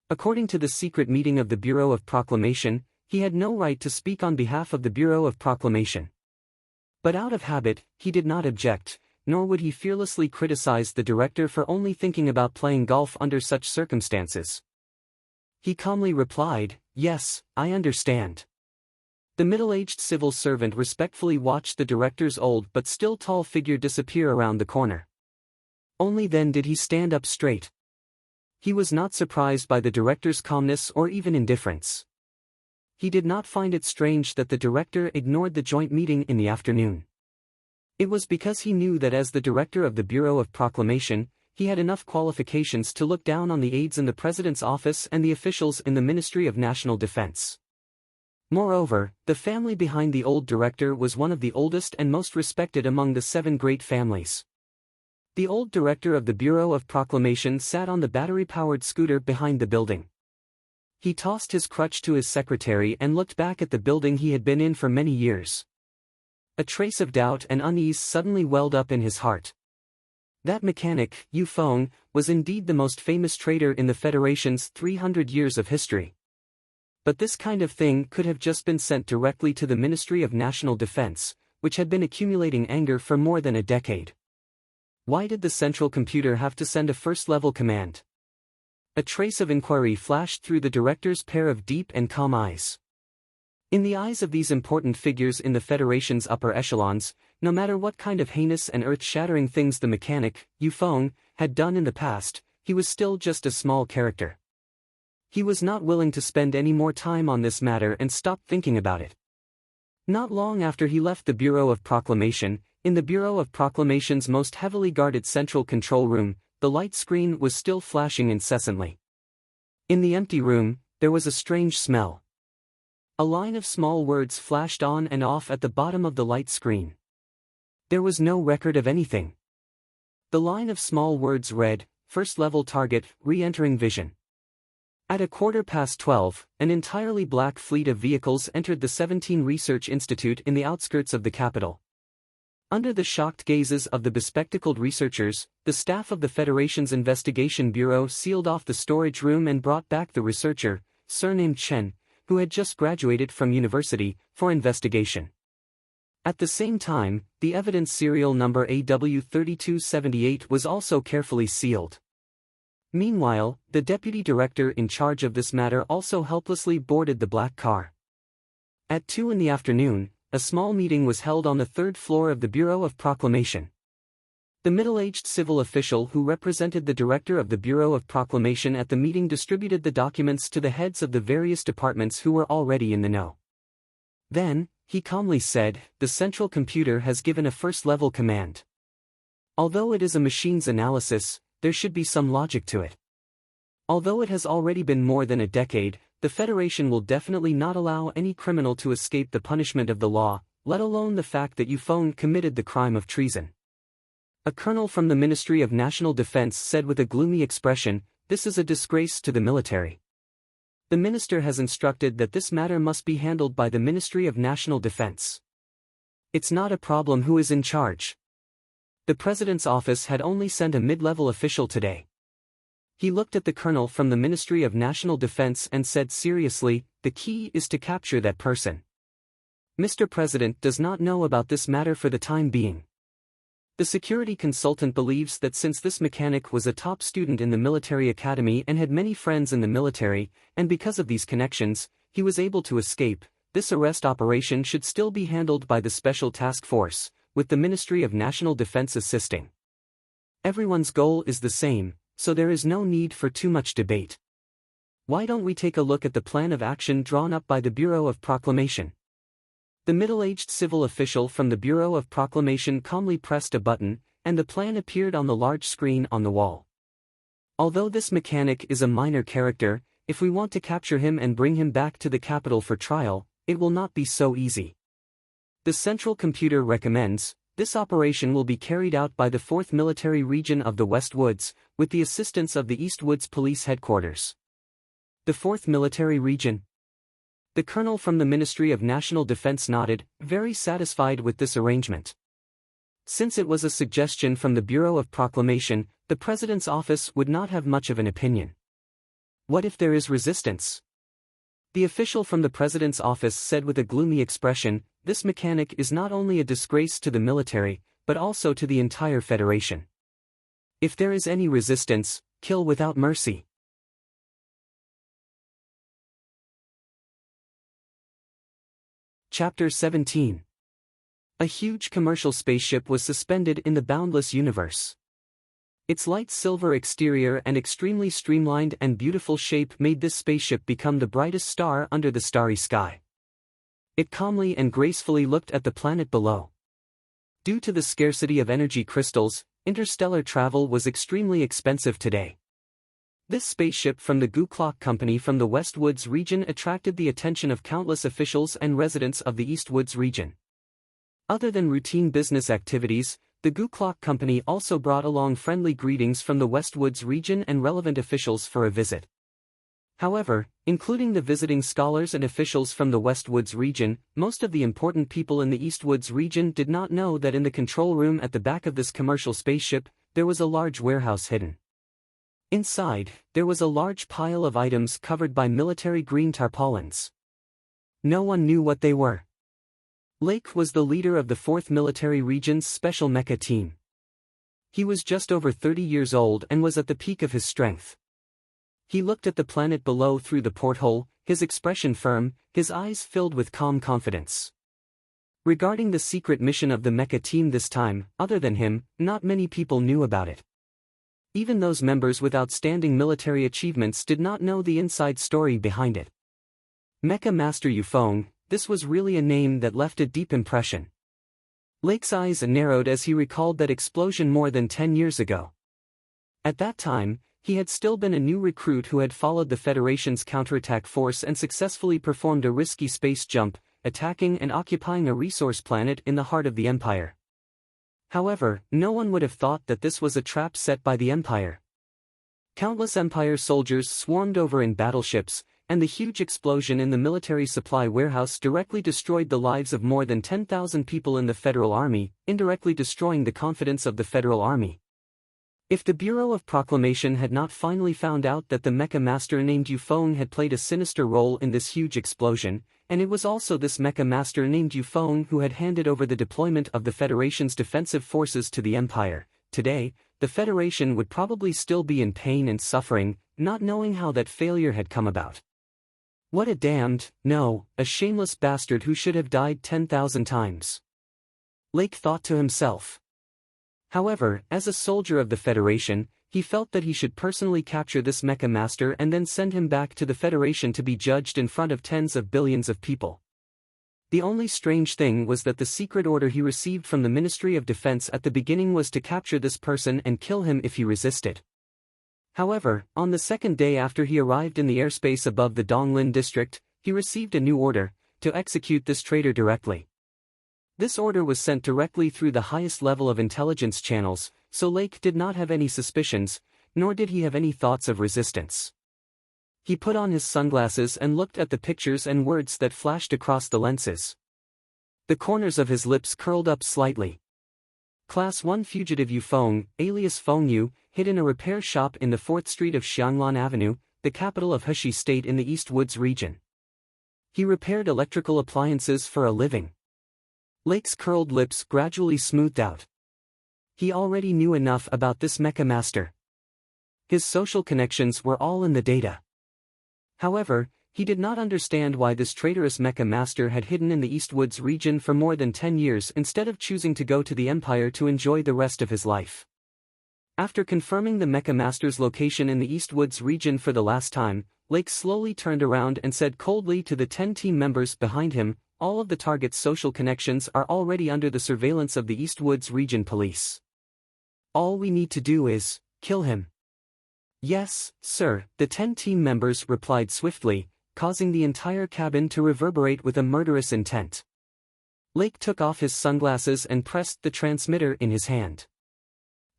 According to the secret meeting of the Bureau of Proclamation, he had no right to speak on behalf of the Bureau of Proclamation. But out of habit, he did not object, nor would he fearlessly criticize the director for only thinking about playing golf under such circumstances. He calmly replied, "Yes, I understand." The middle-aged civil servant respectfully watched the director's old but still tall figure disappear around the corner. Only then did he stand up straight. He was not surprised by the director's calmness or even indifference. He did not find it strange that the director ignored the joint meeting in the afternoon. It was because he knew that as the director of the Bureau of Proclamation, he had enough qualifications to look down on the aides in the President's office and the officials in the Ministry of National Defense. Moreover, the family behind the old director was one of the oldest and most respected among the 7 great families. The old director of the Bureau of Proclamation sat on the battery-powered scooter behind the building. He tossed his crutch to his secretary and looked back at the building he had been in for many years. A trace of doubt and unease suddenly welled up in his heart. That mechanic, Yufeng, was indeed the most famous traitor in the Federation's 300 years of history. But this kind of thing could have just been sent directly to the Ministry of National Defense, which had been accumulating anger for more than a decade. Why did the central computer have to send a first-level command? A trace of inquiry flashed through the director's pair of deep and calm eyes. In the eyes of these important figures in the Federation's upper echelons, no matter what kind of heinous and earth-shattering things the mechanic, Yufeng, had done in the past, he was still just a small character. He was not willing to spend any more time on this matter and stopped thinking about it. Not long after he left the Bureau of Proclamation, in the Bureau of Proclamation's most heavily guarded central control room, the light screen was still flashing incessantly. In the empty room, there was a strange smell. A line of small words flashed on and off at the bottom of the light screen. There was no record of anything. The line of small words read, "First-level target, re-entering vision." At 12:15, an entirely black fleet of vehicles entered the 17 Research Institute in the outskirts of the capital. Under the shocked gazes of the bespectacled researchers, the staff of the Federation's Investigation Bureau sealed off the storage room and brought back the researcher, surnamed Chen, who had just graduated from university, for investigation. At the same time, the evidence serial number AW3278 was also carefully sealed. Meanwhile, the deputy director in charge of this matter also helplessly boarded the black car. At 2 in the afternoon, a small meeting was held on the third floor of the Bureau of Proclamation. The middle-aged civil official who represented the director of the Bureau of Proclamation at the meeting distributed the documents to the heads of the various departments who were already in the know. Then, he calmly said, "The central computer has given a first-level command. Although it is a machine's analysis, there should be some logic to it. Although it has already been more than a decade, the Federation will definitely not allow any criminal to escape the punishment of the law, let alone the fact that Yufeng committed the crime of treason." A colonel from the Ministry of National Defense said with a gloomy expression, "This is a disgrace to the military. The minister has instructed that this matter must be handled by the Ministry of National Defense. It's not a problem who is in charge. The president's office had only sent a mid-level official today." He looked at the colonel from the Ministry of National Defense and said seriously, "The key is to capture that person. Mr. President does not know about this matter for the time being. The security consultant believes that since this mechanic was a top student in the military academy and had many friends in the military, and because of these connections, he was able to escape, this arrest operation should still be handled by the Special Task Force, with the Ministry of National Defense assisting. Everyone's goal is the same, so there is no need for too much debate. Why don't we take a look at the plan of action drawn up by the Bureau of Proclamation?" The middle-aged civil official from the Bureau of Proclamation calmly pressed a button, and the plan appeared on the large screen on the wall. Although this mechanic is a minor character, if we want to capture him and bring him back to the capital for trial, it will not be so easy. The central computer recommends, this operation will be carried out by the 4th Military Region of the West Woods, with the assistance of the East Woods Police Headquarters. The 4th Military Region? The colonel from the Ministry of National Defense nodded, very satisfied with this arrangement. Since it was a suggestion from the Bureau of Proclamation, the President's office would not have much of an opinion. What if there is resistance? The official from the President's office said with a gloomy expression, "This mechanic is not only a disgrace to the military, but also to the entire Federation. If there is any resistance, kill without mercy." Chapter 17. A huge commercial spaceship was suspended in the boundless universe. Its light silver exterior and extremely streamlined and beautiful shape made this spaceship become the brightest star under the starry sky. It calmly and gracefully looked at the planet below. Due to the scarcity of energy crystals, interstellar travel was extremely expensive today. This spaceship from the Gu Clock Company from the West Woods region attracted the attention of countless officials and residents of the East Woods region. Other than routine business activities, the Gu Clock Company also brought along friendly greetings from the West Woods region and relevant officials for a visit. However, including the visiting scholars and officials from the West Woods region, most of the important people in the East Woods region did not know that in the control room at the back of this commercial spaceship, there was a large warehouse hidden. Inside, there was a large pile of items covered by military green tarpaulins. No one knew what they were. Lake was the leader of the 4th Military Region's Special Mecha Team. He was just over 30 years old and was at the peak of his strength. He looked at the planet below through the porthole, his expression firm, his eyes filled with calm confidence. Regarding the secret mission of the Mecha Team this time, other than him, not many people knew about it. Even those members with outstanding military achievements did not know the inside story behind it. Mecha Master Yufeng, this was really a name that left a deep impression. Lake's eyes narrowed as he recalled that explosion more than 10 years ago. At that time, he had still been a new recruit who had followed the Federation's counterattack force and successfully performed a risky space jump, attacking and occupying a resource planet in the heart of the Empire. However, no one would have thought that this was a trap set by the Empire. Countless Empire soldiers swarmed over in battleships, and the huge explosion in the military supply warehouse directly destroyed the lives of more than 10,000 people in the Federal Army, indirectly destroying the confidence of the Federal Army. If the Bureau of Proclamation had not finally found out that the mecha master named Yufeng had played a sinister role in this huge explosion, and it was also this mecha master named Yufeng who had handed over the deployment of the Federation's defensive forces to the Empire, today, the Federation would probably still be in pain and suffering, not knowing how that failure had come about. What a damned, no, a shameless bastard who should have died 10,000 times. Lake thought to himself. However, as a soldier of the Federation, he felt that he should personally capture this mecha master and then send him back to the Federation to be judged in front of tens of billions of people. The only strange thing was that the secret order he received from the Ministry of Defense at the beginning was to capture this person and kill him if he resisted. However, on the second day after he arrived in the airspace above the Donglin district, he received a new order, to execute this traitor directly. This order was sent directly through the highest level of intelligence channels, so Lake did not have any suspicions, nor did he have any thoughts of resistance. He put on his sunglasses and looked at the pictures and words that flashed across the lenses. The corners of his lips curled up slightly. Class 1 fugitive Yufeng, alias Feng Yu, hid in a repair shop in the 4th Street of Xianglan Avenue, the capital of Heshi State in the East Woods region. He repaired electrical appliances for a living. Lake's curled lips gradually smoothed out. He already knew enough about this mecha master. His social connections were all in the data. However, he did not understand why this traitorous mecha master had hidden in the East Woods region for more than 10 years instead of choosing to go to the Empire to enjoy the rest of his life. After confirming the mecha master's location in the East Woods region for the last time, Lake slowly turned around and said coldly to the 10 team members behind him, "All of the target's social connections are already under the surveillance of the East Woods region police. All we need to do is kill him." "Yes, sir," the 10 team members replied swiftly, causing the entire cabin to reverberate with a murderous intent. Lake took off his sunglasses and pressed the transmitter in his hand.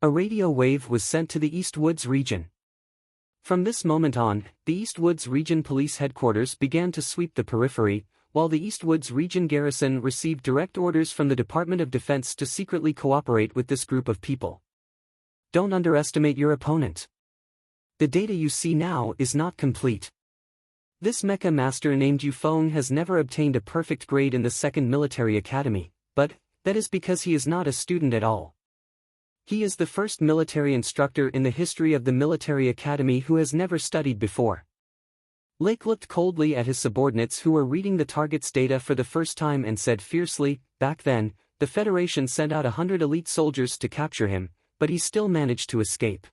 A radio wave was sent to the East Woods region. From this moment on, the East Woods region police headquarters began to sweep the periphery, while the East Woods region garrison received direct orders from the Department of Defense to secretly cooperate with this group of people. Don't underestimate your opponent. The data you see now is not complete. This mecha master named Yufeng has never obtained a perfect grade in the 2nd Military Academy, but that is because he is not a student at all. He is the first military instructor in the history of the military academy who has never studied before. Lake looked coldly at his subordinates who were reading the target's data for the first time and said fiercely, "Back then, the Federation sent out 100 elite soldiers to capture him, but he still managed to escape.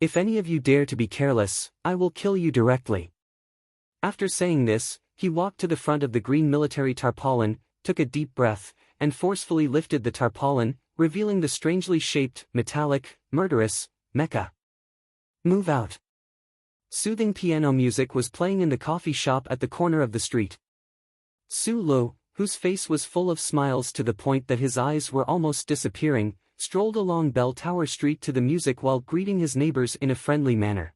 If any of you dare to be careless, I will kill you directly." After saying this, he walked to the front of the green military tarpaulin, took a deep breath, and forcefully lifted the tarpaulin, revealing the strangely shaped, metallic, murderous mecha. "Move out." Soothing piano music was playing in the coffee shop at the corner of the street. Su Lu, whose face was full of smiles to the point that his eyes were almost disappearing, strolled along Bell Tower Street to the music while greeting his neighbors in a friendly manner.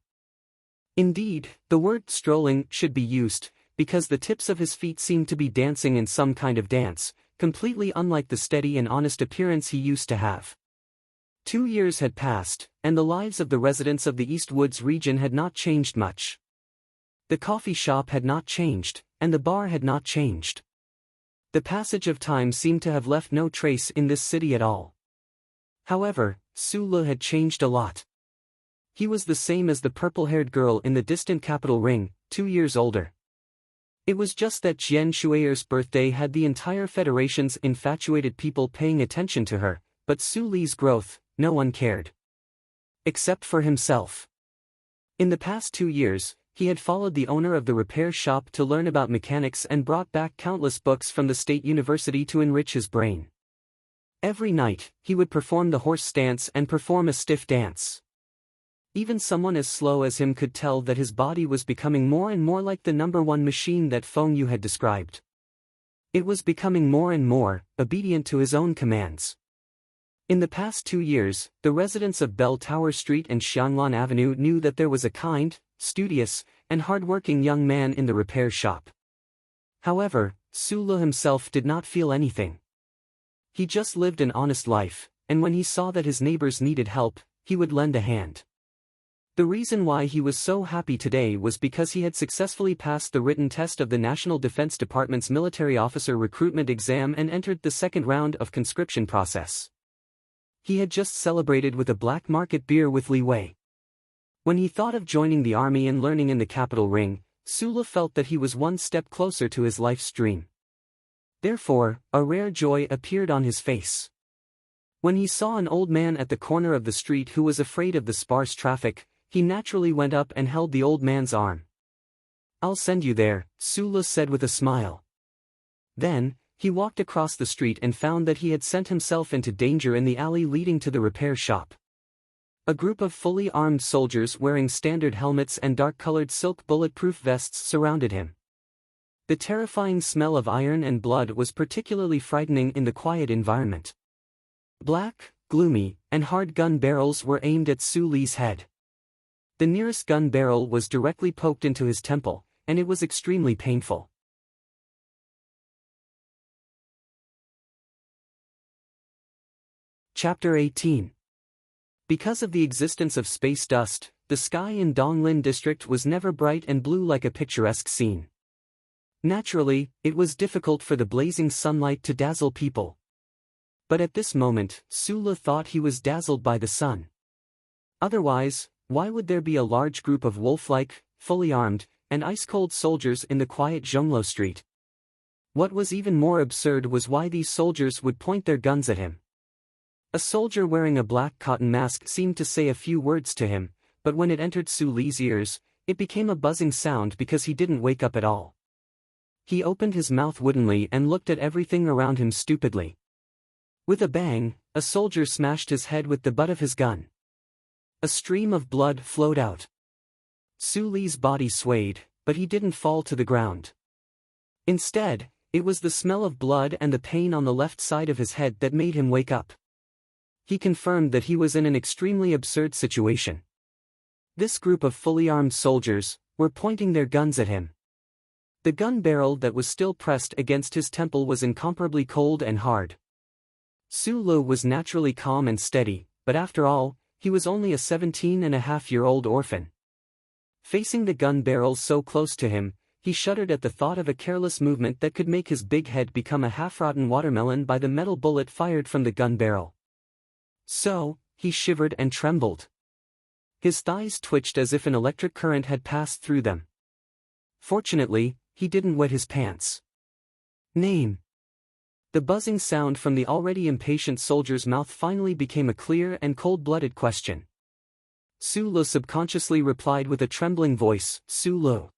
Indeed, the word strolling should be used, because the tips of his feet seemed to be dancing in some kind of dance, completely unlike the steady and honest appearance he used to have. 2 years had passed, and the lives of the residents of the East Woods region had not changed much. The coffee shop had not changed, and the bar had not changed. The passage of time seemed to have left no trace in this city at all. However, Su Le had changed a lot. He was the same as the purple-haired girl in the distant capital ring, 2 years older. It was just that Jian Shui'er's birthday had the entire Federation's infatuated people paying attention to her, but Su Li's growth, no one cared. Except for himself. In the past 2 years, he had followed the owner of the repair shop to learn about mechanics and brought back countless books from the State University to enrich his brain. Every night, he would perform the horse stance and perform a stiff dance. Even someone as slow as him could tell that his body was becoming more and more like the #1 machine that Feng Yu had described. It was becoming more and more obedient to his own commands. In the past 2 years, the residents of Bell Tower Street and Xianglan Avenue knew that there was a kind, studious, and hard-working young man in the repair shop. However, Sulu himself did not feel anything. He just lived an honest life, and when he saw that his neighbors needed help, he would lend a hand. The reason why he was so happy today was because he had successfully passed the written test of the National Defense Department's military officer recruitment exam and entered the second round of conscription process. He had just celebrated with a black market beer with Li Wei. When he thought of joining the army and learning in the capital ring, Sulu felt that he was one step closer to his life's dream. Therefore, a rare joy appeared on his face. When he saw an old man at the corner of the street who was afraid of the sparse traffic, he naturally went up and held the old man's arm. "I'll send you there," Sulu said with a smile. Then, he walked across the street and found that he had sent himself into danger in the alley leading to the repair shop. A group of fully armed soldiers wearing standard helmets and dark-colored silk bulletproof vests surrounded him. The terrifying smell of iron and blood was particularly frightening in the quiet environment. Black, gloomy, and hard gun barrels were aimed at Su Li's head. The nearest gun barrel was directly poked into his temple, and it was extremely painful. Chapter 18. Because of the existence of space dust, the sky in Donglin district was never bright and blue like a picturesque scene. Naturally, it was difficult for the blazing sunlight to dazzle people. But at this moment, Sulu thought he was dazzled by the sun. Otherwise, why would there be a large group of wolf-like, fully armed, and ice-cold soldiers in the quiet Zhonglo street? What was even more absurd was why these soldiers would point their guns at him. A soldier wearing a black cotton mask seemed to say a few words to him, but when it entered Su Li's ears, it became a buzzing sound because he didn't wake up at all. He opened his mouth woodenly and looked at everything around him stupidly. With a bang, a soldier smashed his head with the butt of his gun. A stream of blood flowed out. Su Li's body swayed, but he didn't fall to the ground. Instead, it was the smell of blood and the pain on the left side of his head that made him wake up. He confirmed that he was in an extremely absurd situation. This group of fully armed soldiers were pointing their guns at him. The gun barrel that was still pressed against his temple was incomparably cold and hard. Sulu was naturally calm and steady, but after all, he was only a 17-and-a-half-year-old orphan. Facing the gun barrel so close to him, he shuddered at the thought of a careless movement that could make his big head become a half-rotten watermelon by the metal bullet fired from the gun barrel. So, he shivered and trembled. His thighs twitched as if an electric current had passed through them. Fortunately, he didn't wet his pants. "Name." The buzzing sound from the already impatient soldier's mouth finally became a clear and cold-blooded question. Sulu subconsciously replied with a trembling voice, "Sulu."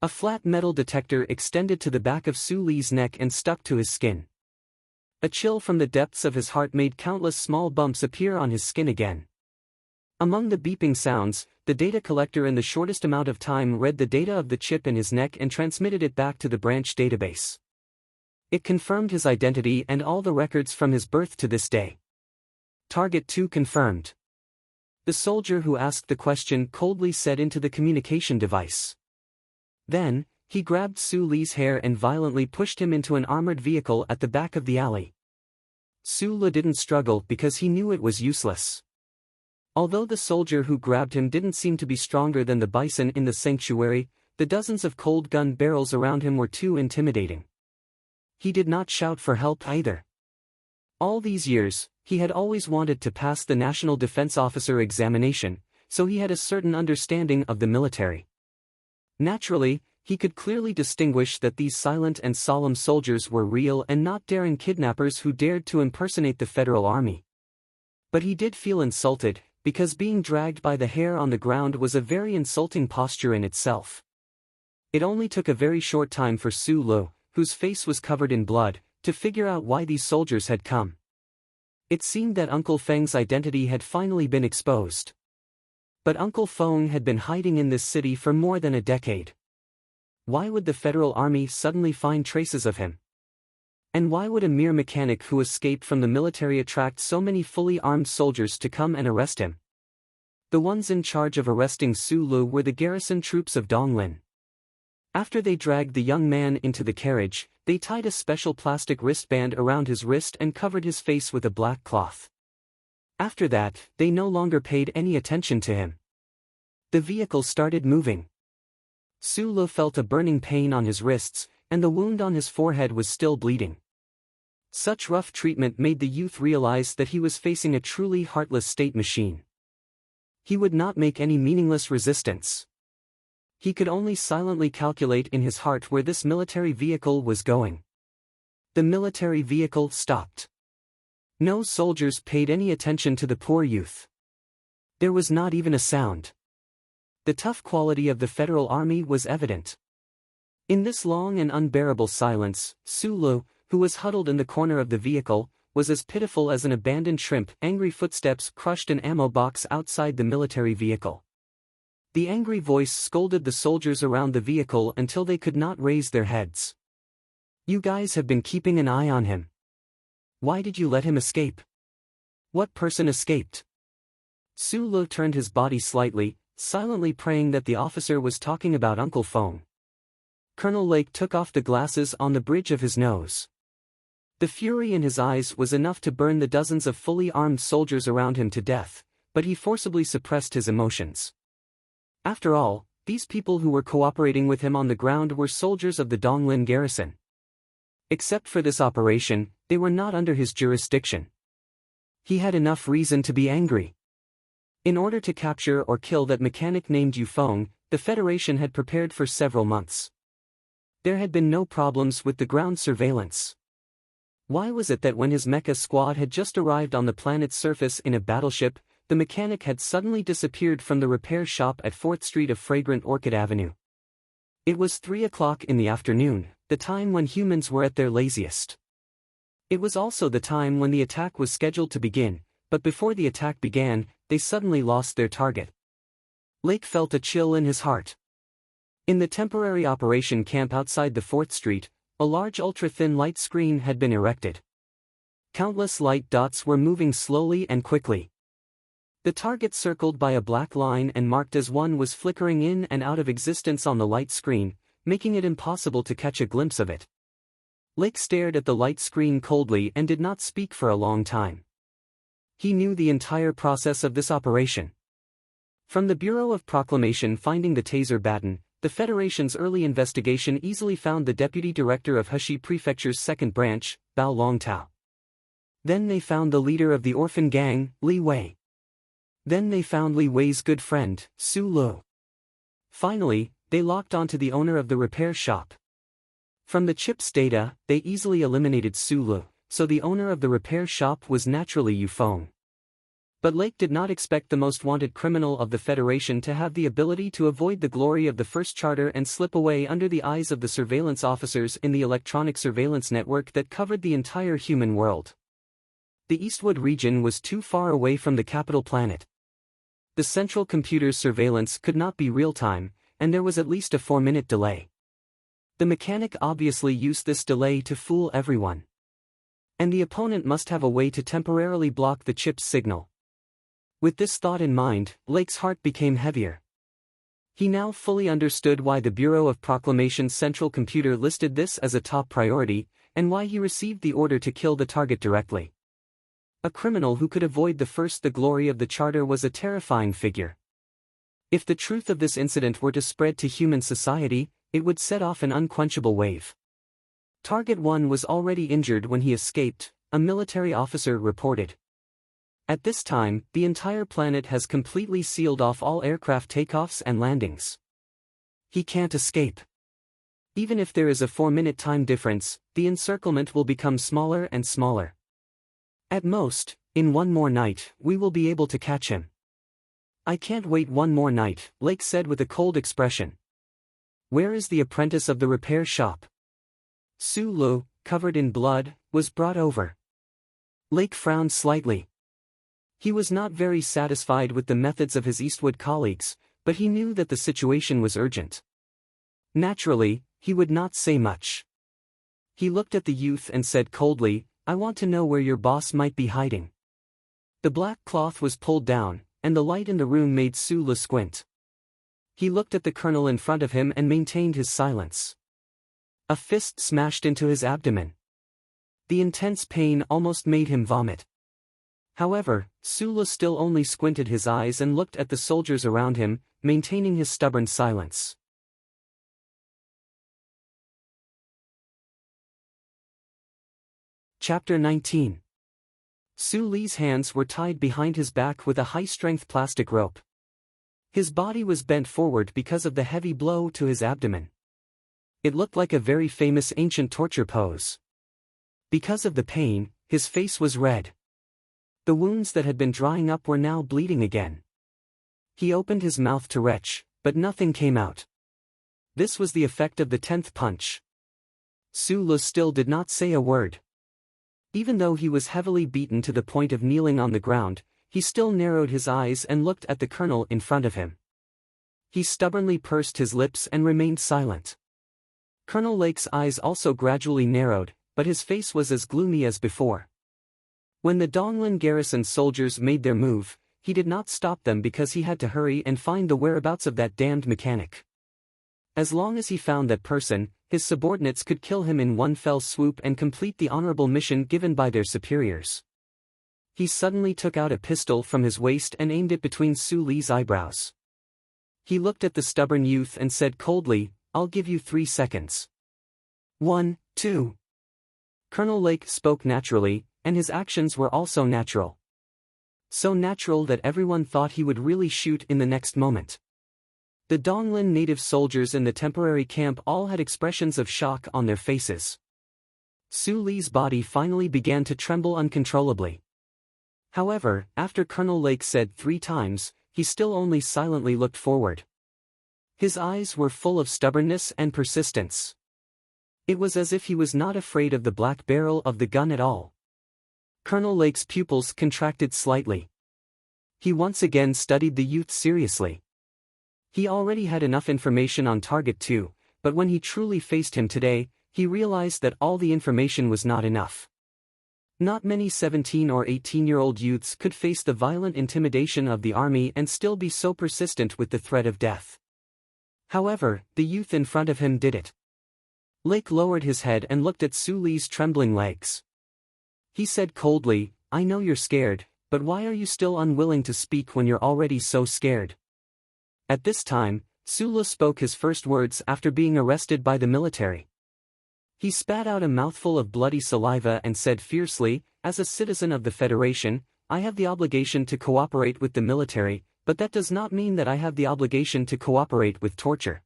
A flat metal detector extended to the back of Su Li's neck and stuck to his skin. A chill from the depths of his heart made countless small bumps appear on his skin again. Among the beeping sounds, the data collector in the shortest amount of time read the data of the chip in his neck and transmitted it back to the branch database. It confirmed his identity and all the records from his birth to this day. Target 2 confirmed. The soldier who asked the question coldly said into the communication device. Then, he grabbed Su Li's hair and violently pushed him into an armored vehicle at the back of the alley. Sulu didn't struggle because he knew it was useless. Although the soldier who grabbed him didn't seem to be stronger than the bison in the sanctuary, the dozens of cold gun barrels around him were too intimidating. He did not shout for help either. All these years, he had always wanted to pass the National Defense Officer examination, so he had a certain understanding of the military. Naturally, he could clearly distinguish that these silent and solemn soldiers were real and not daring kidnappers who dared to impersonate the Federal Army. But he did feel insulted, because being dragged by the hair on the ground was a very insulting posture in itself. It only took a very short time for Sulu, whose face was covered in blood, to figure out why these soldiers had come. It seemed that Uncle Feng's identity had finally been exposed. But Uncle Feng had been hiding in this city for more than a decade. Why would the Federal Army suddenly find traces of him? And why would a mere mechanic who escaped from the military attract so many fully armed soldiers to come and arrest him? The ones in charge of arresting Su Lu were the garrison troops of Donglin. After they dragged the young man into the carriage, they tied a special plastic wristband around his wrist and covered his face with a black cloth. After that, they no longer paid any attention to him. The vehicle started moving. Su Lu felt a burning pain on his wrists, and the wound on his forehead was still bleeding. Such rough treatment made the youth realize that he was facing a truly heartless state machine. He would not make any meaningless resistance. He could only silently calculate in his heart where this military vehicle was going. The military vehicle stopped. No soldiers paid any attention to the poor youth. There was not even a sound. The tough quality of the Federal Army was evident. In this long and unbearable silence, Su Lu, who was huddled in the corner of the vehicle, was as pitiful as an abandoned shrimp. Angry footsteps crushed an ammo box outside the military vehicle. The angry voice scolded the soldiers around the vehicle until they could not raise their heads. "You guys have been keeping an eye on him. Why did you let him escape? What person escaped?" Su Lu turned his body slightly, silently praying that the officer was talking about Uncle Feng. Colonel Lake took off the glasses on the bridge of his nose. The fury in his eyes was enough to burn the dozens of fully armed soldiers around him to death, but he forcibly suppressed his emotions. After all, these people who were cooperating with him on the ground were soldiers of the Donglin garrison. Except for this operation, they were not under his jurisdiction. He had enough reason to be angry. In order to capture or kill that mechanic named Yufeng, the Federation had prepared for several months. There had been no problems with the ground surveillance. Why was it that when his mecha squad had just arrived on the planet's surface in a battleship, the mechanic had suddenly disappeared from the repair shop at 4th Street of Fragrant Orchid Avenue? It was 3 o'clock in the afternoon, the time when humans were at their laziest. It was also the time when the attack was scheduled to begin, but before the attack began, they suddenly lost their target. Lake felt a chill in his heart. In the temporary operation camp outside the 4th Street, a large ultra-thin light screen had been erected. Countless light dots were moving slowly and quickly. The target circled by a black line and marked as 1 was flickering in and out of existence on the light screen, making it impossible to catch a glimpse of it. Lake stared at the light screen coldly and did not speak for a long time. He knew the entire process of this operation. From the Bureau of Proclamation finding the taser baton, the Federation's early investigation easily found the deputy director of Heshi Prefecture's 2nd branch, Bao Longtao. Then they found the leader of the orphan gang, Li Wei. Then they found Li Wei's good friend, Su Lu. Finally, they locked onto the owner of the repair shop. From the chip's data, they easily eliminated Su Lu, so the owner of the repair shop was naturally Yufeng. But Lake did not expect the most wanted criminal of the Federation to have the ability to avoid the glory of the first charter and slip away under the eyes of the surveillance officers in the electronic surveillance network that covered the entire human world. The Eastwood region was too far away from the capital planet. The central computer's surveillance could not be real-time, and there was at least a 4-minute delay. The mechanic obviously used this delay to fool everyone. And the opponent must have a way to temporarily block the chip's signal. With this thought in mind, Lake's heart became heavier. He now fully understood why the Bureau of Proclamation's central computer listed this as a top priority, and why he received the order to kill the target directly. A criminal who could avoid the glory of the charter was a terrifying figure. If the truth of this incident were to spread to human society, it would set off an unquenchable wave. Target 1 was already injured when he escaped, a military officer reported. At this time, the entire planet has completely sealed off all aircraft takeoffs and landings. He can't escape. Even if there is a 4-minute time difference, the encirclement will become smaller and smaller. At most, in one more night, we will be able to catch him. I can't wait one more night, Lake said with a cold expression. Where is the apprentice of the repair shop? Su Lu, covered in blood, was brought over. Lake frowned slightly. He was not very satisfied with the methods of his Eastwood colleagues, but he knew that the situation was urgent. Naturally, he would not say much. He looked at the youth and said coldly, I want to know where your boss might be hiding. The black cloth was pulled down, and the light in the room made Su Lu squint. He looked at the colonel in front of him and maintained his silence. A fist smashed into his abdomen. The intense pain almost made him vomit. However, Su Lu still only squinted his eyes and looked at the soldiers around him, maintaining his stubborn silence. Chapter 19. Su Li's hands were tied behind his back with a high-strength plastic rope. His body was bent forward because of the heavy blow to his abdomen. It looked like a very famous ancient torture pose. Because of the pain, his face was red. The wounds that had been drying up were now bleeding again. He opened his mouth to retch, but nothing came out. This was the effect of the 10th punch. Su Lu still did not say a word. Even though he was heavily beaten to the point of kneeling on the ground, he still narrowed his eyes and looked at the colonel in front of him. He stubbornly pursed his lips and remained silent. Colonel Lake's eyes also gradually narrowed, but his face was as gloomy as before. When the Donglin garrison soldiers made their move, he did not stop them because he had to hurry and find the whereabouts of that damned mechanic. As long as he found that person, his subordinates could kill him in one fell swoop and complete the honorable mission given by their superiors. He suddenly took out a pistol from his waist and aimed it between Su Li's eyebrows. He looked at the stubborn youth and said coldly, "I'll give you 3 seconds. 1, 2. Colonel Lake spoke naturally, and his actions were also natural. So natural that everyone thought he would really shoot in the next moment. The Donglin native soldiers in the temporary camp all had expressions of shock on their faces. Su Li's body finally began to tremble uncontrollably. However, after Colonel Lake said 3 times, he still only silently looked forward. His eyes were full of stubbornness and persistence. It was as if he was not afraid of the black barrel of the gun at all. Colonel Lake's pupils contracted slightly. He once again studied the youth seriously. He already had enough information on Target 2, but when he truly faced him today, he realized that all the information was not enough. Not many 17 or 18-year-old youths could face the violent intimidation of the army and still be so persistent with the threat of death. However, the youth in front of him did it. Lake lowered his head and looked at Su Li's trembling legs. He said coldly, "I know you're scared, but why are you still unwilling to speak when you're already so scared?" At this time, Su Lu spoke his first words after being arrested by the military. He spat out a mouthful of bloody saliva and said fiercely, "As a citizen of the Federation, I have the obligation to cooperate with the military, but that does not mean that I have the obligation to cooperate with torture."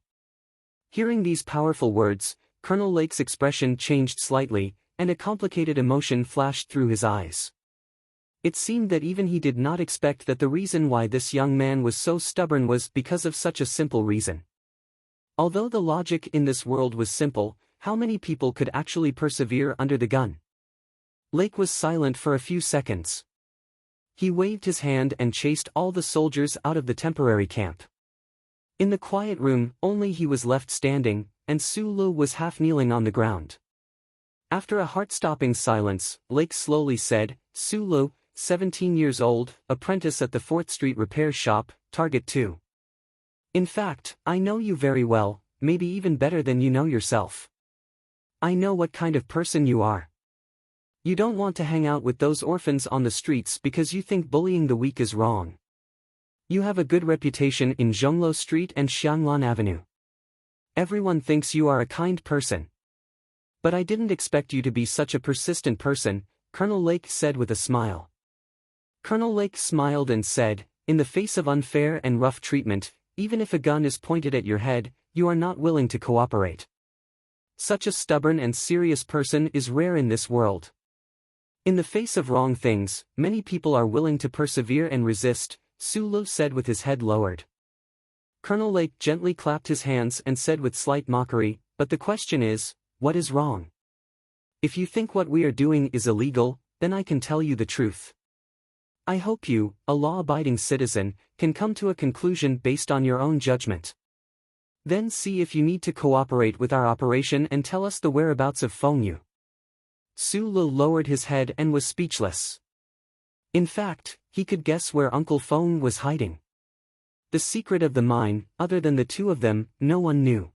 Hearing these powerful words, Colonel Lake's expression changed slightly, and a complicated emotion flashed through his eyes. It seemed that even he did not expect that the reason why this young man was so stubborn was because of such a simple reason. Although the logic in this world was simple, how many people could actually persevere under the gun? Lake was silent for a few seconds. He waved his hand and chased all the soldiers out of the temporary camp. In the quiet room, only he was left standing, and Su Lu was half kneeling on the ground. After a heart-stopping silence, Lake slowly said, "Su Lu, 17 years old, apprentice at the 4th Street repair shop, Target 2. In fact, I know you very well, maybe even better than you know yourself. I know what kind of person you are. You don't want to hang out with those orphans on the streets because you think bullying the weak is wrong. You have a good reputation in Zhonglo Street and Xianglan Avenue. Everyone thinks you are a kind person. But I didn't expect you to be such a persistent person," Colonel Lake said with a smile. Colonel Lake smiled and said, "In the face of unfair and rough treatment, even if a gun is pointed at your head, you are not willing to cooperate. Such a stubborn and serious person is rare in this world. In the face of wrong things, many people are willing to persevere and resist," Su Lu said with his head lowered. Colonel Lake gently clapped his hands and said with slight mockery, "But the question is, what is wrong? If you think what we are doing is illegal, then I can tell you the truth. I hope you, a law-abiding citizen, can come to a conclusion based on your own judgment. Then see if you need to cooperate with our operation and tell us the whereabouts of Fengyu." Su Lu lowered his head and was speechless. In fact, he could guess where Uncle Feng was hiding. The secret of the mine, other than the two of them, no one knew.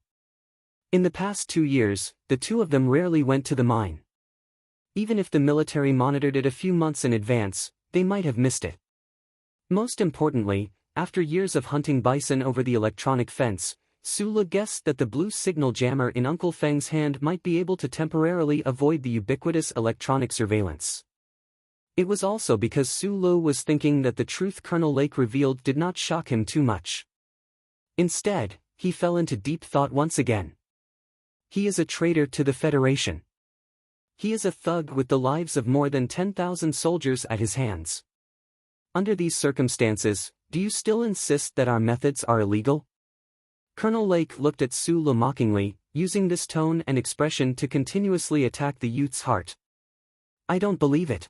In the past 2 years, the two of them rarely went to the mine. Even if the military monitored it a few months in advance, they might have missed it. Most importantly, after years of hunting bison over the electronic fence, Sula guessed that the blue signal jammer in Uncle Feng's hand might be able to temporarily avoid the ubiquitous electronic surveillance. It was also because Sula was thinking that the truth Colonel Lake revealed did not shock him too much. Instead, he fell into deep thought once again. He is a traitor to the Federation. He is a thug with the lives of more than 10,000 soldiers at his hands. Under these circumstances, do you still insist that our methods are illegal? Colonel Lake looked at Sula mockingly, using this tone and expression to continuously attack the youth's heart. I don't believe it.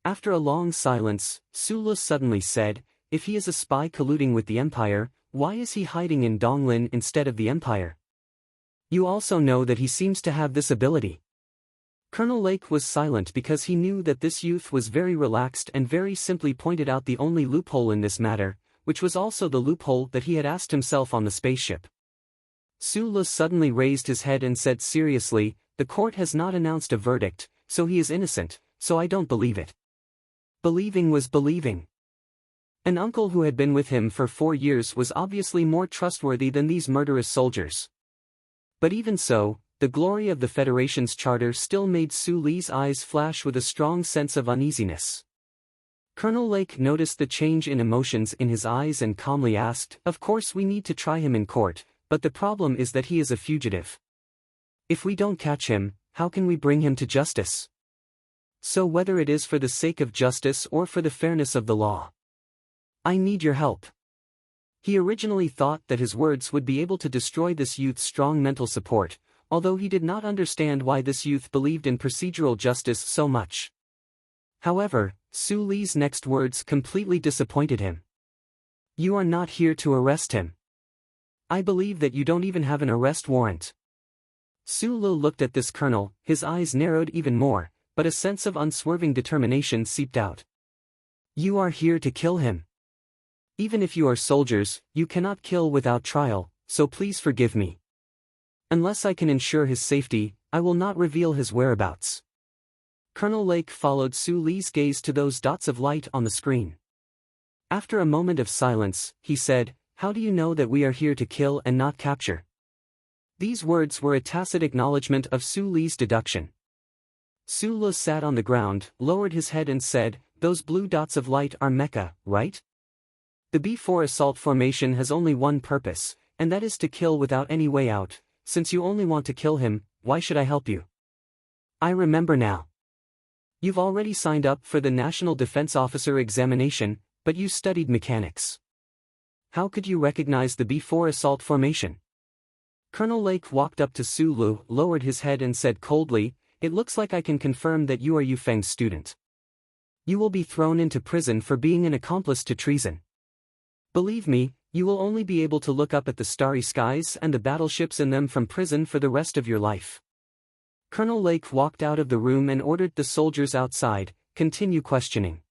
After a long silence, Sula suddenly said, if he is a spy colluding with the Empire, why is he hiding in Donglin instead of the Empire? You also know that he seems to have this ability. Colonel Lake was silent because he knew that this youth was very relaxed and very simply pointed out the only loophole in this matter, which was also the loophole that he had asked himself on the spaceship. Sula suddenly raised his head and said seriously, the court has not announced a verdict, so he is innocent, so I don't believe it. Believing was believing. An uncle who had been with him for 4 years was obviously more trustworthy than these murderous soldiers. But even so, the glory of the Federation's charter still made Suli's eyes flash with a strong sense of uneasiness. Colonel Lake noticed the change in emotions in his eyes and calmly asked, of course we need to try him in court, but the problem is that he is a fugitive. If we don't catch him, how can we bring him to justice? So whether it is for the sake of justice or for the fairness of the law, I need your help. He originally thought that his words would be able to destroy this youth's strong mental support, although he did not understand why this youth believed in procedural justice so much. However, Suli's next words completely disappointed him. You are not here to arrest him. I believe that you don't even have an arrest warrant. Sulu looked at this colonel, his eyes narrowed even more, but a sense of unswerving determination seeped out. You are here to kill him. Even if you are soldiers, you cannot kill without trial, so please forgive me. Unless I can ensure his safety, I will not reveal his whereabouts. Colonel Lake followed Suli's gaze to those dots of light on the screen. After a moment of silence, he said, how do you know that we are here to kill and not capture? These words were a tacit acknowledgement of Suli's deduction. Sulu sat on the ground, lowered his head and said, those blue dots of light are mecha, right? The B4 assault formation has only one purpose, and that is to kill without any way out. Since you only want to kill him, why should I help you? I remember now. You've already signed up for the National Defense Officer examination, but you studied mechanics. How could you recognize the B4 assault formation? Colonel Lake walked up to Sulu, lowered his head and said coldly, it looks like I can confirm that you are Yu Feng's student. You will be thrown into prison for being an accomplice to treason. Believe me, you will only be able to look up at the starry skies and the battleships in them from prison for the rest of your life. Colonel Lake walked out of the room and ordered the soldiers outside, continue questioning.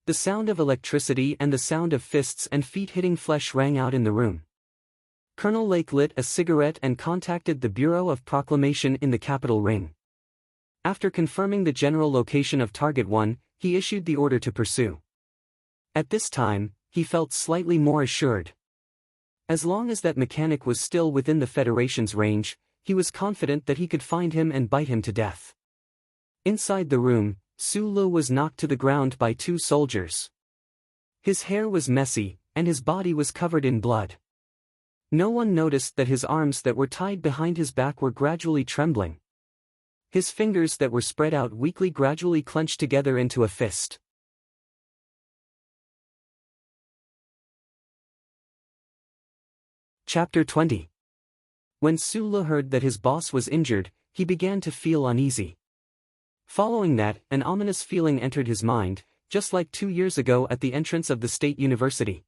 The sound of electricity and the sound of fists and feet hitting flesh rang out in the room. Colonel Lake lit a cigarette and contacted the Bureau of Proclamation in the Capitol Ring. After confirming the general location of Target 1, he issued the order to pursue. At this time, he felt slightly more assured. As long as that mechanic was still within the Federation's range, he was confident that he could find him and bite him to death. Inside the room, Sulu was knocked to the ground by 2 soldiers. His hair was messy, and his body was covered in blood. No one noticed that his arms that were tied behind his back were gradually trembling. His fingers that were spread out weakly gradually clenched together into a fist. Chapter 20. When Sulu heard that his boss was injured, he began to feel uneasy. Following that, an ominous feeling entered his mind, just like 2 years ago at the entrance of the State University.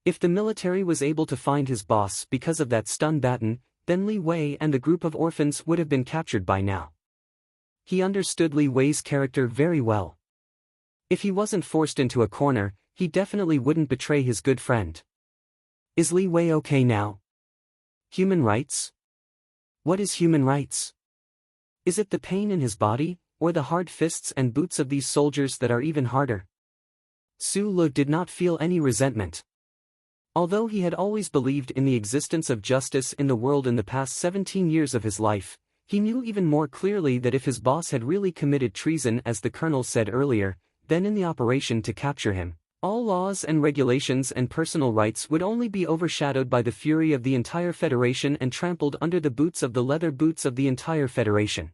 If the military was able to find his boss because of that stun baton, then Li Wei and the group of orphans would have been captured by now. He understood Li Wei's character very well. If he wasn't forced into a corner, he definitely wouldn't betray his good friend. Is Li Wei okay now? Human rights? What is human rights? Is it the pain in his body, or the hard fists and boots of these soldiers that are even harder? Su Lu did not feel any resentment. Although he had always believed in the existence of justice in the world in the past 17 years of his life, he knew even more clearly that if his boss had really committed treason, as the colonel said earlier, then in the operation to capture him, all laws and regulations and personal rights would only be overshadowed by the fury of the entire Federation and trampled under the boots of the leather boots of the entire Federation.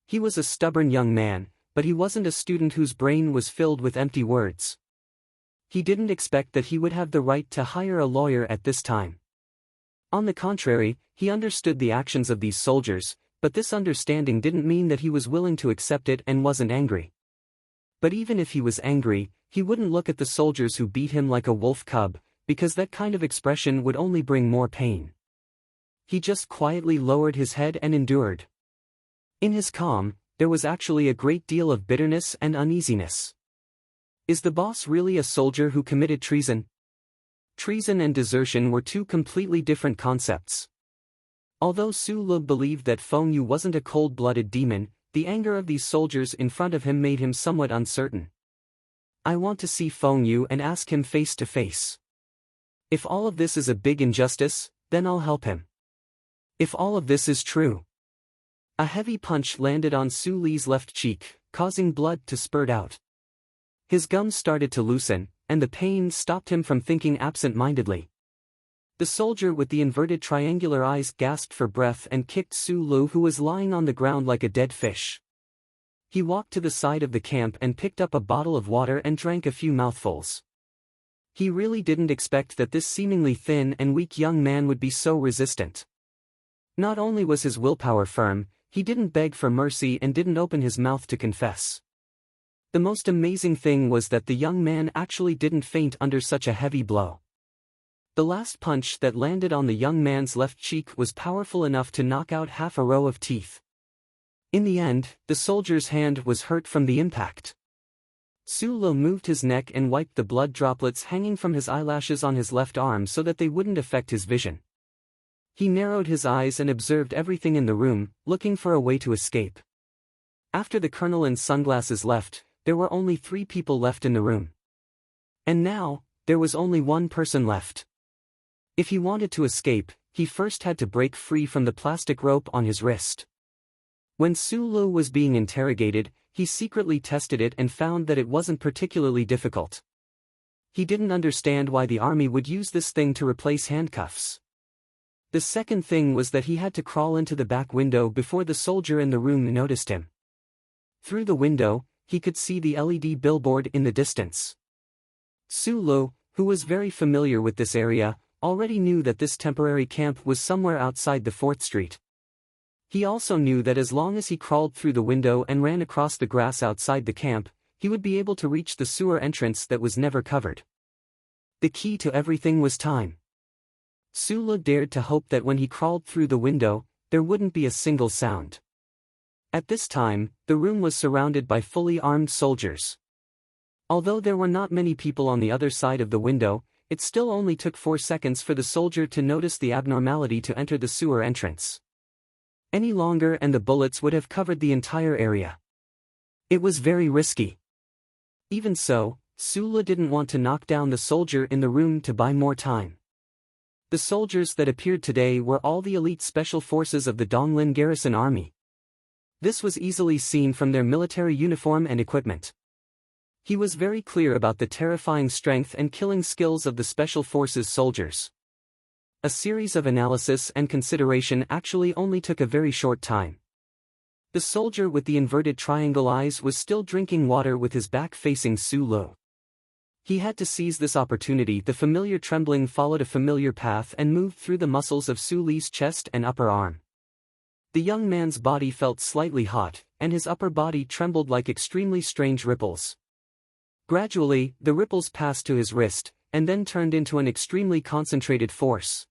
He was a stubborn young man, but he wasn't a student whose brain was filled with empty words. He didn't expect that he would have the right to hire a lawyer at this time. On the contrary, he understood the actions of these soldiers, but this understanding didn't mean that he was willing to accept it and wasn't angry. But even if he was angry, he wouldn't look at the soldiers who beat him like a wolf cub, because that kind of expression would only bring more pain. He just quietly lowered his head and endured. In his calm, there was actually a great deal of bitterness and uneasiness. Is the boss really a soldier who committed treason? Treason and desertion were two completely different concepts. Although Su Lu believed that Feng Yu wasn't a cold-blooded demon, the anger of these soldiers in front of him made him somewhat uncertain. I want to see Feng Yu and ask him face to face. If all of this is a big injustice, then I'll help him. If all of this is true. A heavy punch landed on Su Li's left cheek, causing blood to spurt out. His gums started to loosen, and the pain stopped him from thinking absent-mindedly. The soldier with the inverted triangular eyes gasped for breath and kicked Su Lu, who was lying on the ground like a dead fish. He walked to the side of the camp and picked up a bottle of water and drank a few mouthfuls. He really didn't expect that this seemingly thin and weak young man would be so resistant. Not only was his willpower firm, he didn't beg for mercy and didn't open his mouth to confess. The most amazing thing was that the young man actually didn't faint under such a heavy blow. The last punch that landed on the young man's left cheek was powerful enough to knock out half a row of teeth. In the end, the soldier's hand was hurt from the impact. Su Lu moved his neck and wiped the blood droplets hanging from his eyelashes on his left arm so that they wouldn't affect his vision. He narrowed his eyes and observed everything in the room, looking for a way to escape. After the colonel and sunglasses left, there were only 3 people left in the room. And now, there was only one person left. If he wanted to escape, he first had to break free from the plastic rope on his wrist. When Su Lu was being interrogated, he secretly tested it and found that it wasn't particularly difficult. He didn't understand why the army would use this thing to replace handcuffs. The second thing was that he had to crawl into the back window before the soldier in the room noticed him. Through the window, he could see the LED billboard in the distance. Su Lu, who was very familiar with this area, already knew that this temporary camp was somewhere outside the 4th Street. He also knew that as long as he crawled through the window and ran across the grass outside the camp, he would be able to reach the sewer entrance that was never covered. The key to everything was time. Su Lu dared to hope that when he crawled through the window, there wouldn't be a single sound. At this time, the room was surrounded by fully armed soldiers. Although there were not many people on the other side of the window, it still only took 4 seconds for the soldier to notice the abnormality to enter the sewer entrance. Any longer and the bullets would have covered the entire area. It was very risky. Even so, Su Lu didn't want to knock down the soldier in the room to buy more time. The soldiers that appeared today were all the elite special forces of the Donglin Garrison Army. This was easily seen from their military uniform and equipment. He was very clear about the terrifying strength and killing skills of the Special Forces soldiers. A series of analysis and consideration actually only took a very short time. The soldier with the inverted triangle eyes was still drinking water with his back facing Su Lu. He had to seize this opportunity. The familiar trembling followed a familiar path and moved through the muscles of Su Li's chest and upper arm. The young man's body felt slightly hot, and his upper body trembled like extremely strange ripples. Gradually, the ripples passed to his wrist, and then turned into an extremely concentrated force.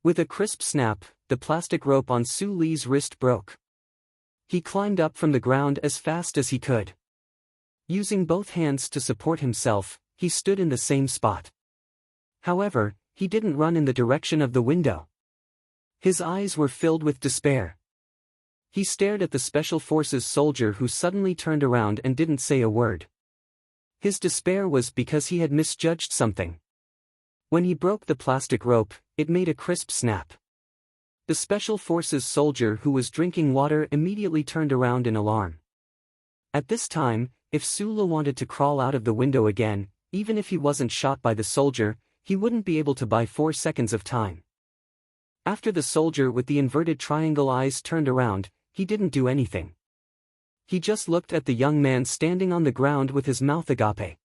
With a crisp snap, the plastic rope on Su Li's wrist broke. He climbed up from the ground as fast as he could. Using both hands to support himself, he stood in the same spot. However, he didn't run in the direction of the window. His eyes were filled with despair. He stared at the Special Forces soldier who suddenly turned around and didn't say a word. His despair was because he had misjudged something. When he broke the plastic rope, it made a crisp snap. The Special Forces soldier who was drinking water immediately turned around in alarm. At this time, if Sulu wanted to crawl out of the window again, even if he wasn't shot by the soldier, he wouldn't be able to buy 4 seconds of time. After the soldier with the inverted triangle eyes turned around, he didn't do anything. He just looked at the young man standing on the ground with his mouth agape.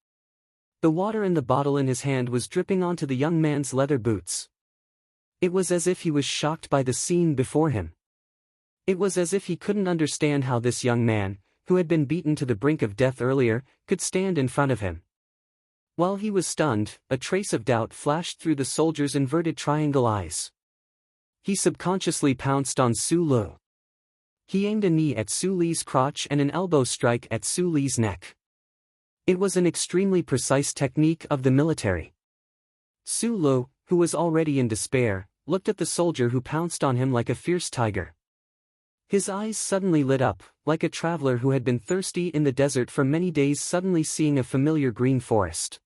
The water in the bottle in his hand was dripping onto the young man's leather boots. It was as if he was shocked by the scene before him. It was as if he couldn't understand how this young man, who had been beaten to the brink of death earlier, could stand in front of him. While he was stunned, a trace of doubt flashed through the soldier's inverted triangle eyes. He subconsciously pounced on Sulu. He aimed a knee at Suli's crotch and an elbow strike at Suli's neck. It was an extremely precise technique of the military. Sulu, who was already in despair, looked at the soldier who pounced on him like a fierce tiger. His eyes suddenly lit up, like a traveler who had been thirsty in the desert for many days suddenly seeing a familiar green forest.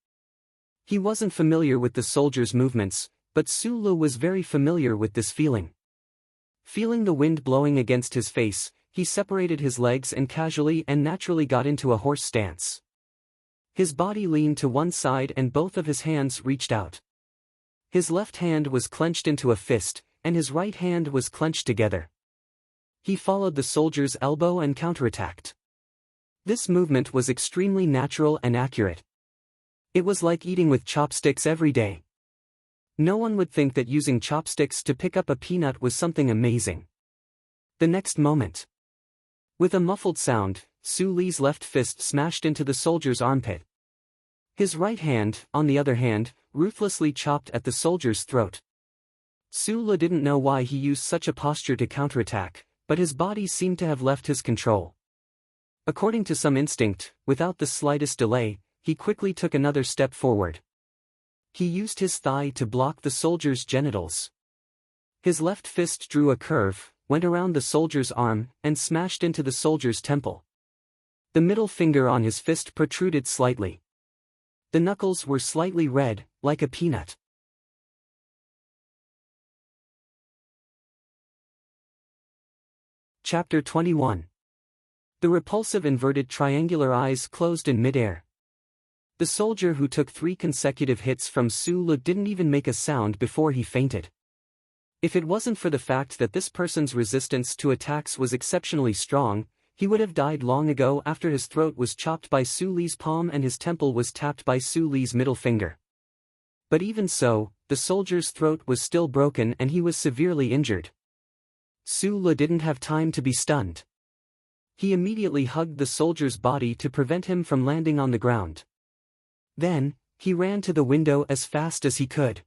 He wasn't familiar with the soldier's movements, but Sulu was very familiar with this feeling. Feeling the wind blowing against his face, he separated his legs and casually and naturally got into a horse stance. His body leaned to one side and both of his hands reached out. His left hand was clenched into a fist, and his right hand was clenched together. He followed the soldier's elbow and counterattacked. This movement was extremely natural and accurate. It was like eating with chopsticks every day. No one would think that using chopsticks to pick up a peanut was something amazing. The next moment, with a muffled sound, Suli's left fist smashed into the soldier's armpit. His right hand, on the other hand, ruthlessly chopped at the soldier's throat. Sulu didn't know why he used such a posture to counterattack, but his body seemed to have left his control. According to some instinct, without the slightest delay, he quickly took another step forward. He used his thigh to block the soldier's genitals. His left fist drew a curve, went around the soldier's arm, and smashed into the soldier's temple. The middle finger on his fist protruded slightly. The knuckles were slightly red, like a peanut. Chapter 21. The repulsive inverted triangular eyes closed in midair. The soldier who took 3 consecutive hits from Sulu didn't even make a sound before he fainted. If it wasn't for the fact that this person's resistance to attacks was exceptionally strong, he would have died long ago after his throat was chopped by Suli's palm and his temple was tapped by Suli's middle finger. But even so, the soldier's throat was still broken and he was severely injured. Sulu didn't have time to be stunned. He immediately hugged the soldier's body to prevent him from landing on the ground. Then, he ran to the window as fast as he could.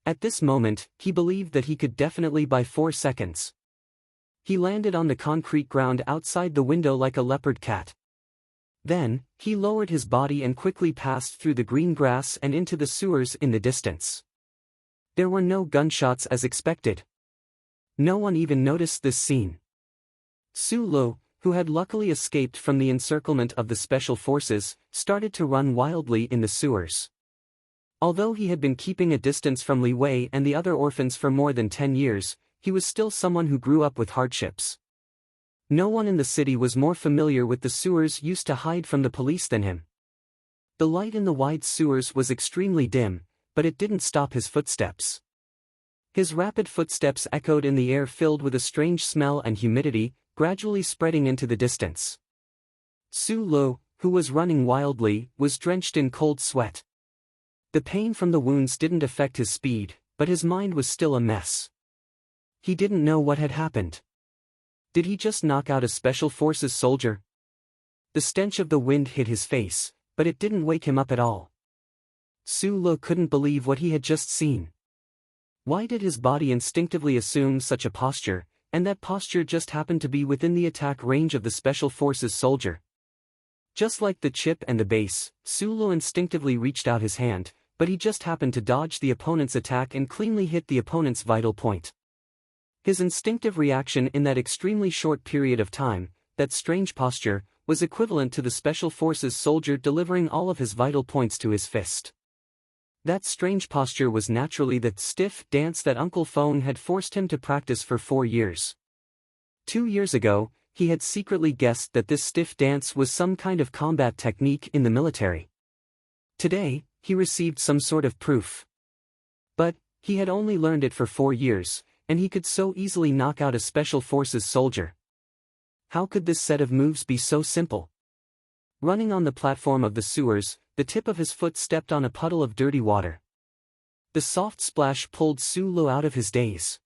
At this moment, he believed that he could definitely buy 4 seconds. He landed on the concrete ground outside the window like a leopard cat. Then, he lowered his body and quickly passed through the green grass and into the sewers in the distance. There were no gunshots as expected. No one even noticed this scene. Sulu, who had luckily escaped from the encirclement of the special forces, started to run wildly in the sewers. Although he had been keeping a distance from Li Wei and the other orphans for more than 10 years, he was still someone who grew up with hardships. No one in the city was more familiar with the sewers used to hide from the police than him. The light in the wide sewers was extremely dim, but it didn't stop his footsteps. His rapid footsteps echoed in the air filled with a strange smell and humidity, gradually spreading into the distance. Sulu, who was running wildly, was drenched in cold sweat. The pain from the wounds didn't affect his speed, but his mind was still a mess. He didn't know what had happened. Did he just knock out a special forces soldier? The stench of the wind hit his face, but it didn't wake him up at all. Sulu couldn't believe what he had just seen. Why did his body instinctively assume such a posture, and that posture just happened to be within the attack range of the special forces soldier? Just like the chip and the base, Sulu instinctively reached out his hand, but he just happened to dodge the opponent's attack and cleanly hit the opponent's vital point. His instinctive reaction in that extremely short period of time, that strange posture, was equivalent to the Special Forces soldier delivering all of his vital points to his fist. That strange posture was naturally the stiff dance that Uncle Fong had forced him to practice for 4 years. 2 years ago, he had secretly guessed that this stiff dance was some kind of combat technique in the military. Today, he received some sort of proof. But, he had only learned it for 4 years, and he could so easily knock out a Special Forces soldier. How could this set of moves be so simple? Running on the platform of the sewers, the tip of his foot stepped on a puddle of dirty water. The soft splash pulled Sulu out of his daze.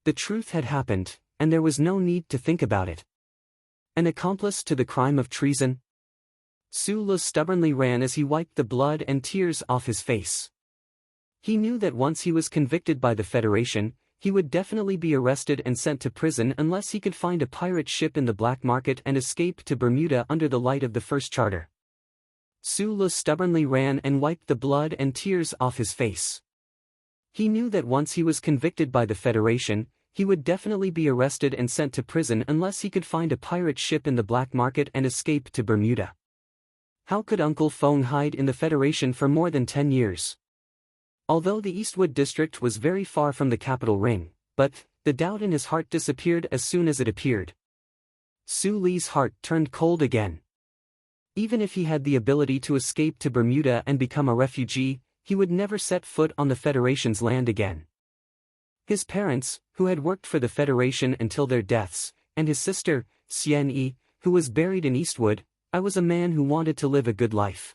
The truth had happened, and there was no need to think about it. An accomplice to the crime of treason? Sulu stubbornly ran as he wiped the blood and tears off his face. He knew that once he was convicted by the Federation, he would definitely be arrested and sent to prison unless he could find a pirate ship in the black market and escape to Bermuda under the light of the first charter. Sulu stubbornly ran and wiped the blood and tears off his face. He knew that once he was convicted by the Federation, he would definitely be arrested and sent to prison unless he could find a pirate ship in the black market and escape to Bermuda. How could Uncle Fong hide in the Federation for more than 10 years? Although the Eastwood district was very far from the capital ring, but the doubt in his heart disappeared as soon as it appeared. Suli's heart turned cold again. Even if he had the ability to escape to Bermuda and become a refugee, he would never set foot on the Federation's land again. His parents, who had worked for the Federation until their deaths, and his sister, Xian-Yi, who was buried in Eastwood. I was a man who wanted to live a good life.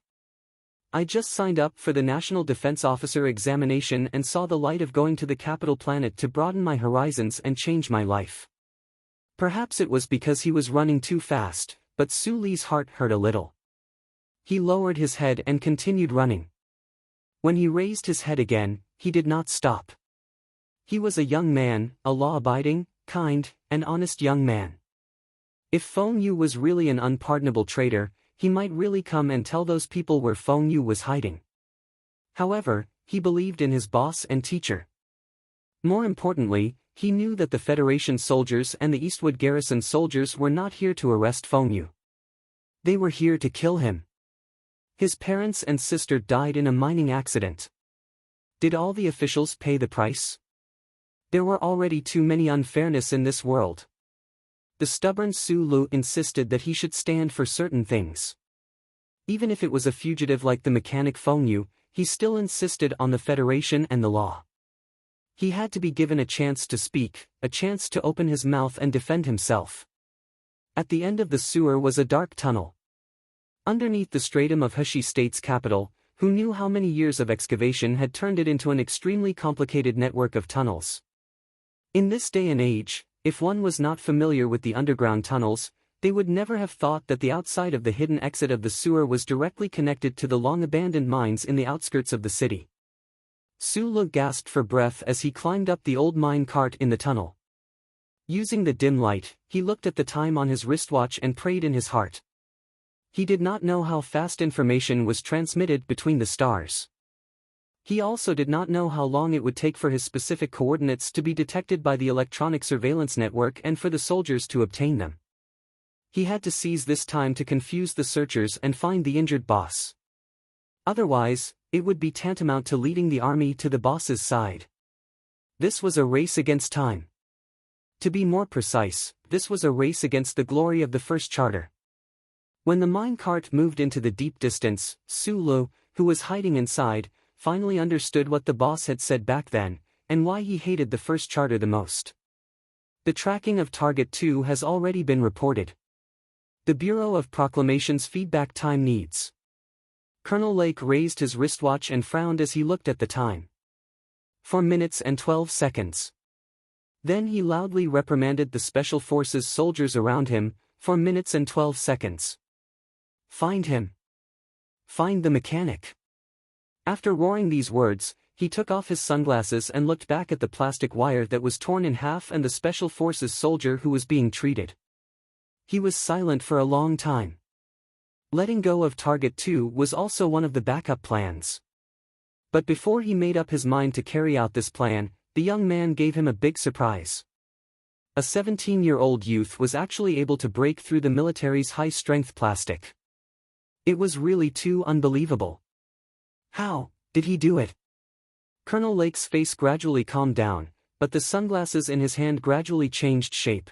I just signed up for the National Defense Officer examination and saw the light of going to the capital planet to broaden my horizons and change my life. Perhaps it was because he was running too fast, but Suli's heart hurt a little. He lowered his head and continued running. When he raised his head again, he did not stop. He was a young man, a law-abiding, kind, and honest young man. If Feng Yu was really an unpardonable traitor, he might really come and tell those people where Feng Yu was hiding. However, he believed in his boss and teacher. More importantly, he knew that the Federation soldiers and the Eastwood Garrison soldiers were not here to arrest Feng Yu. They were here to kill him. His parents and sister died in a mining accident. Did all the officials pay the price? There were already too many unfairness in this world. The stubborn Sulu insisted that he should stand for certain things. Even if it was a fugitive like the mechanic Feng Yu, he still insisted on the Federation and the law. He had to be given a chance to speak, a chance to open his mouth and defend himself. At the end of the sewer was a dark tunnel. Underneath the stratum of Heshi State's capital, who knew how many years of excavation had turned it into an extremely complicated network of tunnels. In this day and age, if one was not familiar with the underground tunnels, they would never have thought that the outside of the hidden exit of the sewer was directly connected to the long-abandoned mines in the outskirts of the city. Sulu gasped for breath as he climbed up the old mine cart in the tunnel. Using the dim light, he looked at the time on his wristwatch and prayed in his heart. He did not know how fast information was transmitted between the stars. He also did not know how long it would take for his specific coordinates to be detected by the electronic surveillance network and for the soldiers to obtain them. He had to seize this time to confuse the searchers and find the injured boss. Otherwise, it would be tantamount to leading the army to the boss's side. This was a race against time. To be more precise, this was a race against the glory of the first charter. When the minecart moved into the deep distance, Sulu, who was hiding inside, finally understood what the boss had said back then, and why he hated the first charter the most. The tracking of Target 2 has already been reported. The Bureau of Proclamation's feedback time needs. Colonel Lake raised his wristwatch and frowned as he looked at the time. 4 minutes and 12 seconds. Then he loudly reprimanded the Special Forces soldiers around him, 4 minutes and 12 seconds. Find him. Find the mechanic. After roaring these words, he took off his sunglasses and looked back at the plastic wire that was torn in half and the Special Forces soldier who was being treated. He was silent for a long time. Letting go of Target 2 was also one of the backup plans. But before he made up his mind to carry out this plan, the young man gave him a big surprise. A 17-year-old youth was actually able to break through the military's high-strength plastic. It was really too unbelievable. How did he do it? Colonel Lake's face gradually calmed down, but the sunglasses in his hand gradually changed shape.